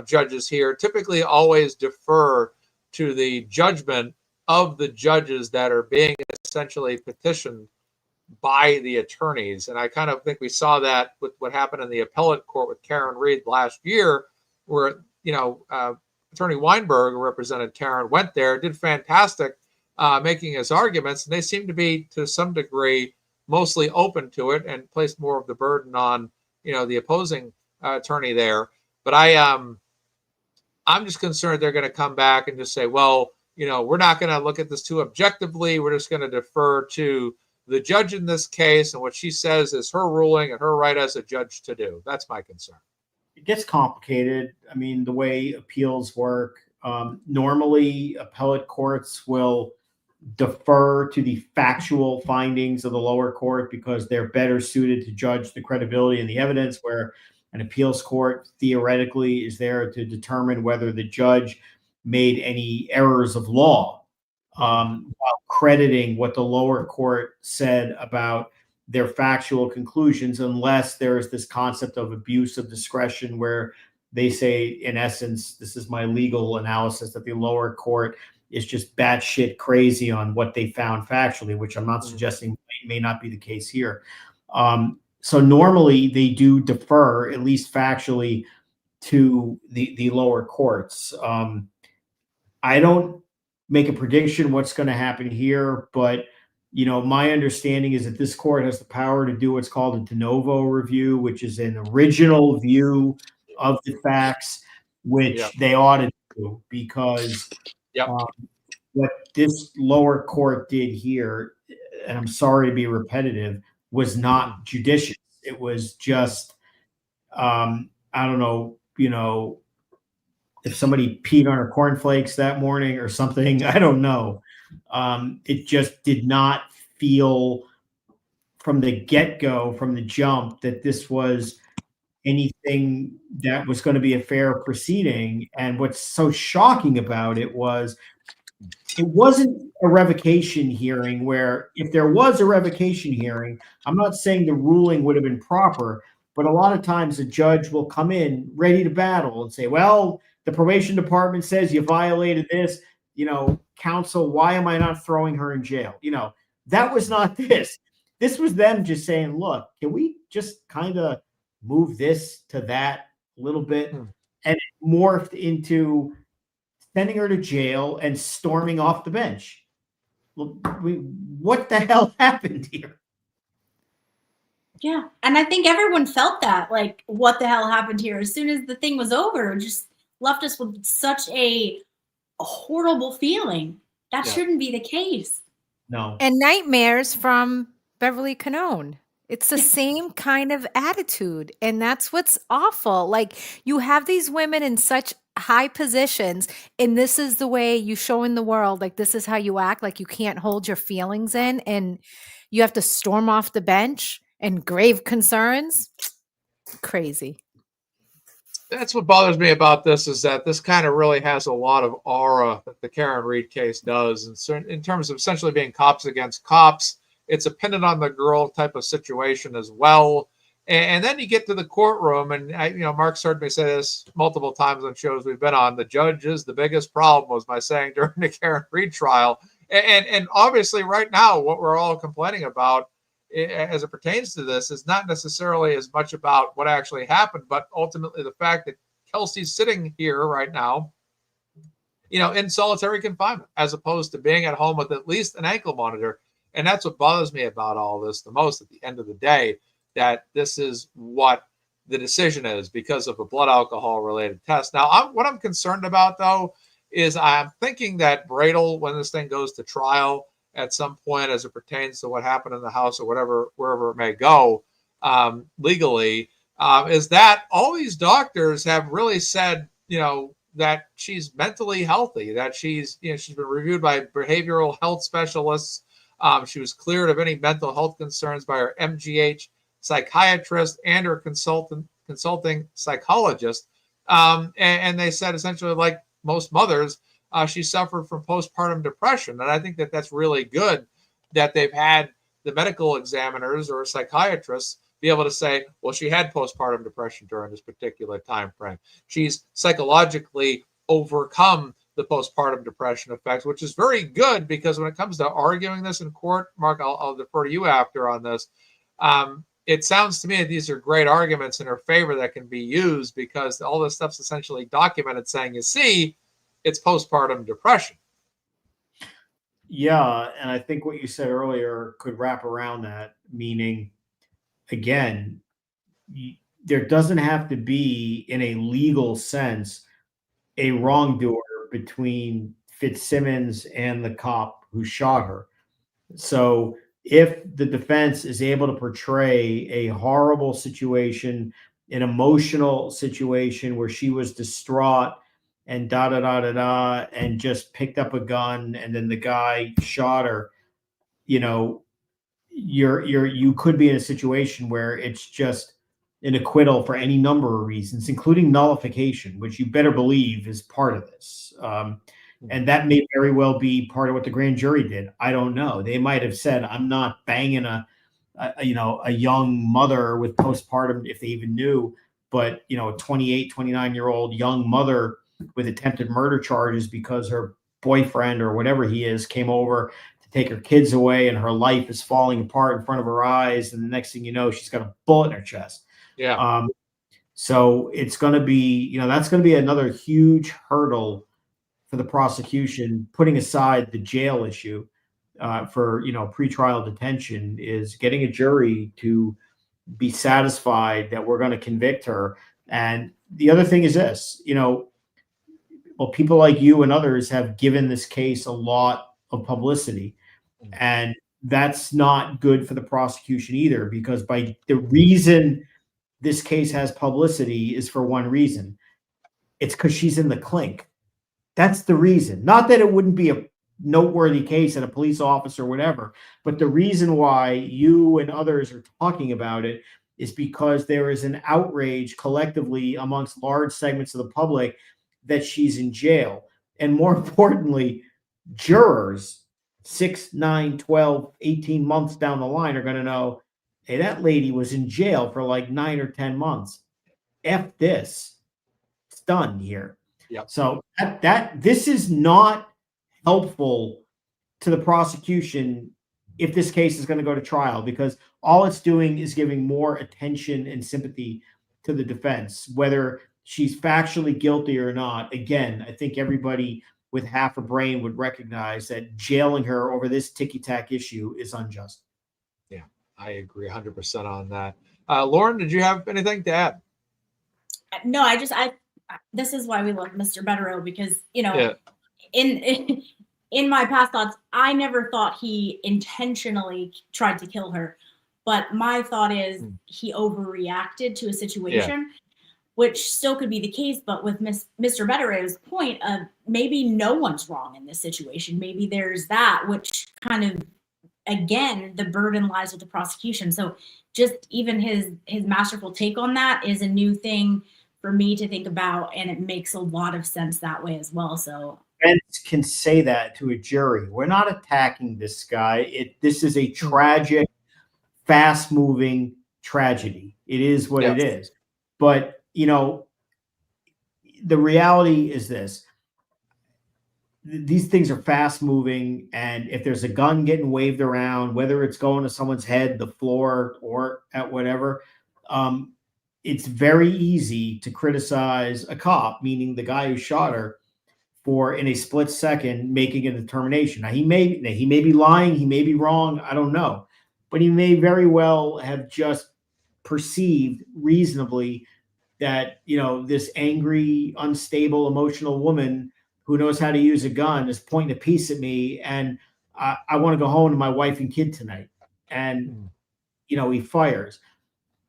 judges here typically always defer to the judgment of the judges that are being essentially petitioned by the attorneys. And I kind of think we saw that with what happened in the appellate court with Karen Reed last year, where, Attorney Weinberg, who represented Karen, went there, did fantastic making his arguments. And they seem to be, to some degree, mostly open to it and placed more of the burden on, the opposing attorney there. But I'm just concerned they're going to come back and just say, well, we're not going to look at this too objectively. We're just going to defer to the judge in this case and what she says is her ruling and her right as a judge to do. That's my concern. It gets complicated. I mean, the way appeals work, normally appellate courts will defer to the factual findings of the lower court because they're better suited to judge the credibility and the evidence, where an appeals court theoretically is there to determine whether the judge made any errors of law, while crediting what the lower court said about their factual conclusions, unless there is this concept of abuse of discretion where they say, in essence, this is my legal analysis, that the lower court is just batshit crazy on what they found factually, which I'm not suggesting may not be the case here. So normally they do defer, at least factually, to the lower courts. I don't make a prediction what's going to happen here, but my understanding is that this court has the power to do what's called a de novo review, which is an original view of the facts, which they ought to do, because what this lower court did here, and I'm sorry to be repetitive, was not judicious. It was just, I don't know, if somebody peed on her cornflakes that morning or something, I don't know. It just did not feel from the get-go, from the jump, that this was anything that was going to be a fair proceeding. And what's so shocking about it was, it wasn't a revocation hearing where, if there was a revocation hearing, I'm not saying the ruling would have been proper, but a lot of times a judge will come in ready to battle and say, well, the probation department says you violated this, counsel, why am I not throwing her in jail? That was not this. This was them just saying, look, can we just kind of move this to that a little bit? And it morphed into sending her to jail and storming off the bench. What the hell happened here? Yeah. And I think everyone felt that, like, what the hell happened here? As soon as the thing was over, it just left us with such a horrible feeling. That shouldn't be the case. No. And nightmares from Beverly Canone. It's the same kind of attitude. And that's what's awful. Like, you have these women in such high positions, and this is the way you show in the world. Like, this is how you act. Like, you can't hold your feelings in, and you have to storm off the bench and grave concerns. Crazy. That's what bothers me about this, is that this kind of really has a lot of aura that the Karen Reed case does. And so in terms of essentially being cops against cops, it's a pin it on the girl type of situation as well. And then you get to the courtroom, and Mark's heard me say this multiple times on shows we've been on. The judge is the biggest problem, was my saying during the Karen Reed trial. And obviously right now, what we're all complaining about as it pertains to this is not necessarily as much about what actually happened, but ultimately the fact that Kelsey's sitting here right now, in solitary confinement, as opposed to being at home with at least an ankle monitor. And that's what bothers me about all this the most at the end of the day, that this is what the decision is because of a blood alcohol related test. Now, what I'm concerned about, though, is I'm thinking that Bradel, when this thing goes to trial at some point as it pertains to what happened in the house or wherever it may go legally, is that all these doctors have really said, that she's mentally healthy, that she's been reviewed by behavioral health specialists. She was cleared of any mental health concerns by her MGH psychiatrist and her consulting psychologist. And they said essentially, like most mothers, she suffered from postpartum depression. And I think that that's really good that they've had the medical examiners or psychiatrists be able to say, well, she had postpartum depression during this particular time frame. She's psychologically overcome the postpartum depression effects, which is very good, because when it comes to arguing this in court, Mark, I'll defer to you after on this. It sounds to me that these are great arguments in her favor that can be used, because all this stuff's essentially documented saying, you see, it's postpartum depression. Yeah, and I think what you said earlier could wrap around that, meaning, again, there doesn't have to be, in a legal sense, a wrongdoer between Fitzsimmons and the cop who shot her. So if the defense is able to portray a horrible situation, an emotional situation where she was distraught and and just picked up a gun, and then the guy shot her, you could be in a situation where it's just an acquittal for any number of reasons, including nullification, which you better believe is part of this. And that may very well be part of what the grand jury did. I don't know. They might have said, I'm not banging a young mother with postpartum, if they even knew, but, a 28, 29-year-old young mother with attempted murder charges because her boyfriend or whatever he is came over to take her kids away, and her life is falling apart in front of her eyes. And the next thing you know, she's got a bullet in her chest. Yeah. So it's going to be, that's going to be another huge hurdle for the prosecution, putting aside the jail issue for, pretrial detention, is getting a jury to be satisfied that we're going to convict her. And the other thing is this, people like you and others have given this case a lot of publicity, and that's not good for the prosecution either, because by the reason this case has publicity is for one reason. It's because she's in the clink. That's the reason. Not that it wouldn't be a noteworthy case and a police officer or whatever, but the reason why you and others are talking about it is because there is an outrage collectively amongst large segments of the public that she's in jail. And more importantly, jurors 6, 9, 12, 18 months down the line are going to know, hey, that lady was in jail for like 9 or 10 months. F this. It's done here. Yep. So this is not helpful to the prosecution if this case is going to go to trial, because all it's doing is giving more attention and sympathy to the defense, whether she's factually guilty or not. Again, I think everybody with half a brain would recognize that jailing her over this ticky-tack issue is unjust. Yeah, I agree 100% on that. Lauren, did you have anything to add? No, this is why we love Mr. Betterow, because, in my past thoughts, I never thought he intentionally tried to kill her. But my thought is he overreacted to a situation, which still could be the case. But with Mr. Bettero's point of maybe no one's wrong in this situation, maybe there's that, which kind of, again, the burden lies with the prosecution. So just even his masterful take on that is a new thing for me to think about, and it makes a lot of sense that way as well. So defense can say that to a jury. We're not attacking this guy. This is a tragic, fast-moving tragedy. It is what it is. But, you know, the reality is this. These things are fast-moving, and if there's a gun getting waved around, whether it's going to someone's head, the floor, or at whatever, it's very easy to criticize a cop, meaning the guy who shot her, for in a split second making a determination. Now he may be lying, he may be wrong, I don't know, but he may very well have just perceived reasonably that, you know, this angry, unstable, emotional woman who knows how to use a gun is pointing a piece at me, and I want to go home to my wife and kid tonight. And you know, he fires.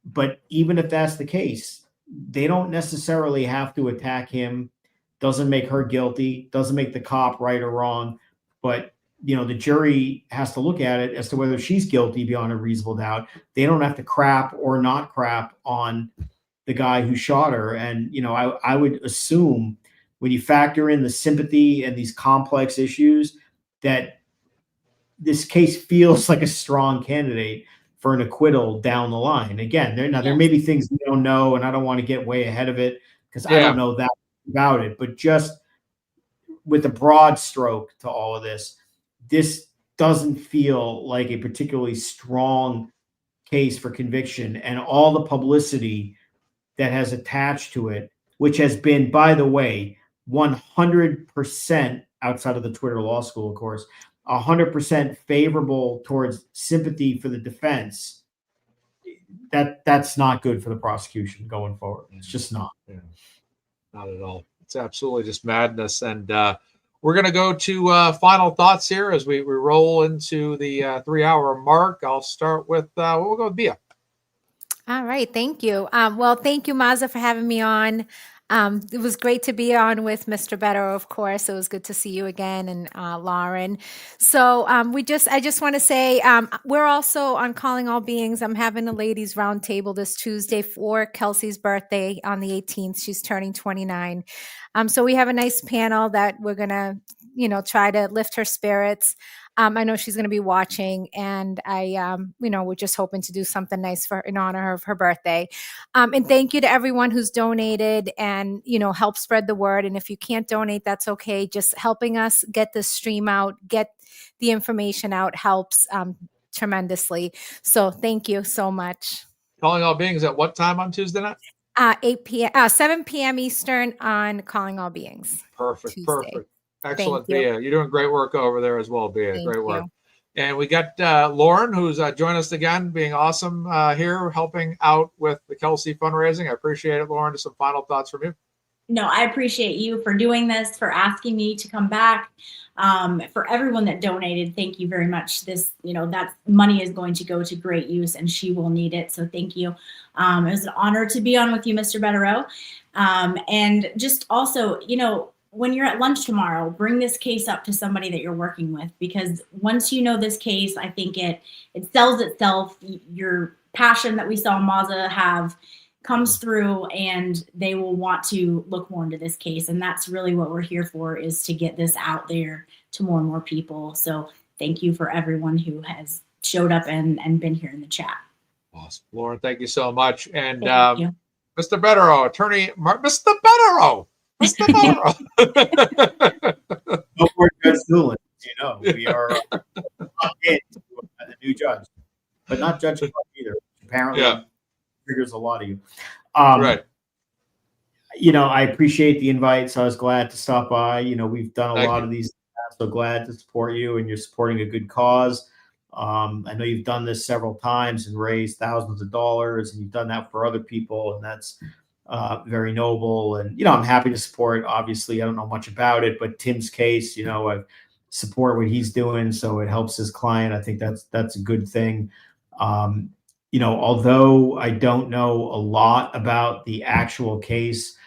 But even if that's the case, they don't necessarily have to attack him. Doesn't make her guilty, doesn't make the cop right or wrong. But, you know, the jury has to look at it as to whether she's guilty beyond a reasonable doubt. They don't have to crap or not crap on the guy who shot her. And, you know, I would assume when you factor in the sympathy and these complex issues, that this case feels like a strong candidate for an acquittal down the line. Again, there may be things we don't know, and I don't want to get way ahead of it because I don't know that about it. But just with a broad stroke to all of this, this doesn't feel like a particularly strong case for conviction, and all the publicity that has attached to it, which has been, by the way, 100% outside of the Twitter law school, of course, 100% favorable towards sympathy for the defense. That's not good for the prosecution going forward. It's just not. Yeah. Not at all. It's absolutely just madness. And we're going to go to final thoughts here as we roll into the 3-hour mark. I'll start with, we'll go with Bia. All right. Thank you. Well, thank you, Mazza, for having me on. It was great to be on with Mr. Better, of course. It was good to see you again, and Lauren. So I just want to say we're also on Calling All Beings. I'm having a ladies roundtable this Tuesday for Kelsey's birthday on the 18th. She's turning 29. So we have a nice panel that we're going to, you know, try to lift her spirits. I know she's going to be watching, and we're just hoping to do something nice for in honor of her birthday. And thank you to everyone who's donated and, you know, help spread the word. And if you can't donate, that's okay. Just helping us get this stream out, get the information out helps tremendously. So thank you so much. Calling All Beings at what time on Tuesday night? 7 p.m. Eastern on Calling All Beings. Perfect. Tuesday. Perfect. Excellent, Thank you. Bia. You're doing great work over there as well, Bia. Thank Great work. you. And we got Lauren, who's joined us again, being awesome here, helping out with the Kelsey fundraising. I appreciate it, Lauren. Just some final thoughts from you. No, I appreciate you for doing this, for asking me to come back. For everyone that donated, thank you very much. This, you know, that money is going to go to great use, and she will need it. So thank you. It was an honor to be on with you, Mr. Betterow. And just also, you know, when you're at lunch tomorrow, bring this case up to somebody that you're working with, because once you know this case, I think it sells itself. Your passion that we saw Mazza have comes through, and they will want to look more into this case. And that's really what we're here for, is to get this out there to more and more people. So thank you for everyone who has showed up and been here in the chat. Awesome. Lauren, thank you so much. And Thank you. Mr. Betterow, attorney, Mr. Betterow. Mr. Betterow. No more Judge Newland. You know, we are locked in to a new judge, but not Judge Clark either. Apparently, triggers a lot of you. Right. You know, I appreciate the invite, so I was glad to stop by. You know, we've done a lot you. of these. So glad to support you, and you're supporting a good cause. I know you've done this several times and raised thousands of dollars, and you've done that for other people, and that's very noble. And, you know, I'm happy to support. Obviously, I don't know much about it, but Tim's case, you know, I support what he's doing, so it helps his client. I think that's a good thing. although I don't know a lot about the actual case,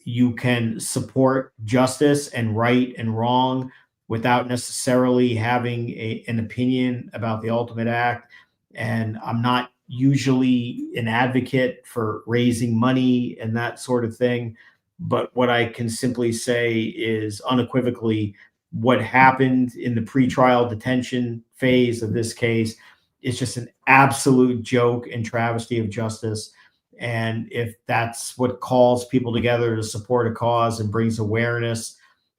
you can support justice and right and wrong without necessarily having an opinion about the ultimate act. And I'm not usually an advocate for raising money and that sort of thing. But what I can simply say is unequivocally what happened in the pretrial detention phase of this case is just an absolute joke and travesty of justice. And if that's what calls people together to support a cause and brings awareness,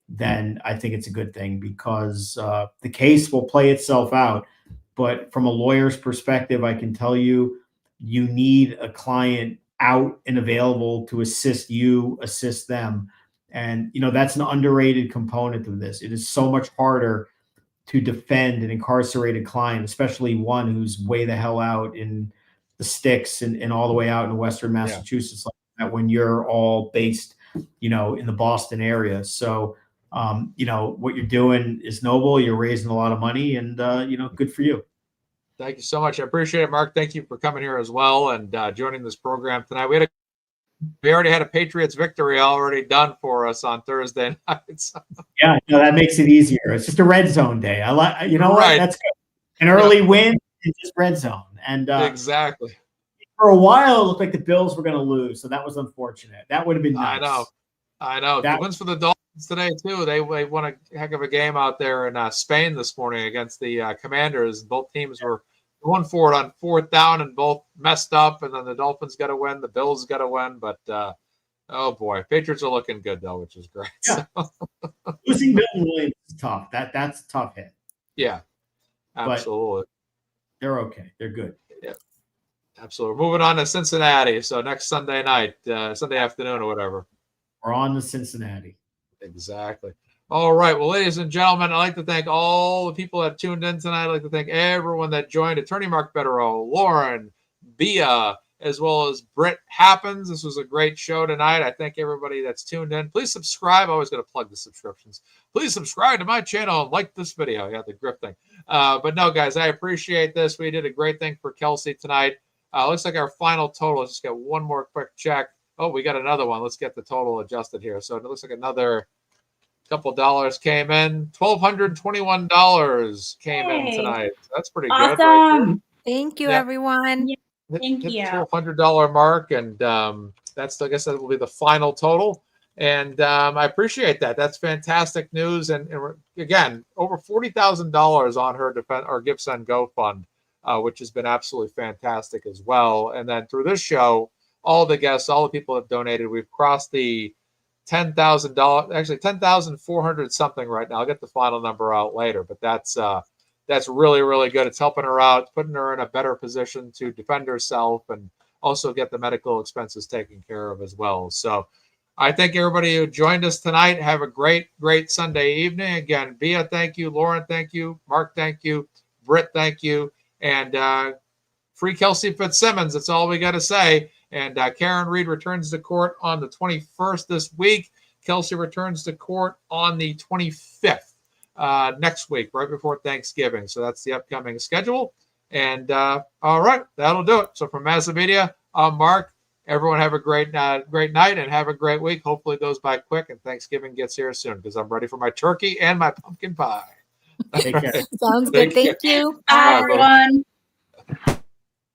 then I think it's a good thing, because the case will play itself out. But from a lawyer's perspective, I can tell you, you need a client out and available to assist you, assist them. And, that's an underrated component of this. It is so much harder to defend an incarcerated client, especially one who's way the hell out in the sticks and all the way out in Western Massachusetts, like that, when you're all based, in the Boston area. So, what you're doing is noble. You're raising a lot of money, and, good for you. Thank you so much. I appreciate it, Mark. Thank you for coming here as well and joining this program tonight. We already had a Patriots victory already done for us on Thursday night. So. Yeah, that makes it easier. It's just a red zone day. I like, what? That's good. An early win is just red zone. And exactly. For a while, it looked like the Bills were going to lose, so that was unfortunate. That would have been nice. I know. The wins for the Dolphins today too. They won a heck of a game out there in Spain this morning against the Commanders. Both teams were going for it on 4th down and both messed up, and then the Dolphins got to win, the Bills got to win, but oh boy, Patriots are looking good though, which is great. Yeah. Losing Milton Williams is tough. That's a tough hit. Yeah, absolutely. But they're okay. They're good. Yeah, absolutely. Moving on to Cincinnati. So next Sunday night, Sunday afternoon or whatever. We're on to Cincinnati. Exactly. All right. Well, ladies and gentlemen, I'd like to thank all the people that tuned in tonight. I'd like to thank everyone that joined. Attorney Mark Betterow, Lauren, Bia, as well as Britt Happens. This was a great show tonight. I thank everybody that's tuned in. Please subscribe. I always got to plug the subscriptions. Please subscribe to my channel and like this video. Yeah, the grip thing. But no, guys, I appreciate this. We did a great thing for Kelsey tonight. Looks like our final total. Let's just get one more quick check. Oh, we got another one. Let's get the total adjusted here. So it looks like another couple dollars came in. $1,221 came in tonight. That's pretty good. Right? Thank you, everyone. Thank you. $1,200 mark, and that's, I guess, that will be the final total. And I appreciate that. That's fantastic news. And again, over $40,000 on her GiveSendGo fund, which has been absolutely fantastic as well. And then through this show, all the guests, all the people have donated. We've crossed the $10,000, actually $10,400 something right now. I'll get the final number out later, but that's really, really good. It's helping her out, putting her in a better position to defend herself and also get the medical expenses taken care of as well. So I thank everybody who joined us tonight. Have a great, great Sunday evening. Again, Bia, thank you. Lauren, thank you. Mark, thank you. Britt, thank you. And free Kelsey Fitzsimmons. That's all we got to say. And Karen Reed returns to court on the 21st this week. Kelsey returns to court on the 25th next week, right before Thanksgiving. So that's the upcoming schedule. And all right, that'll do it. So from MazzaMedia, I'm Mark. Everyone have a great night and have a great week. Hopefully it goes by quick and Thanksgiving gets here soon, because I'm ready for my turkey and my pumpkin pie. Take care. Sounds good. Thank you. Bye, everyone.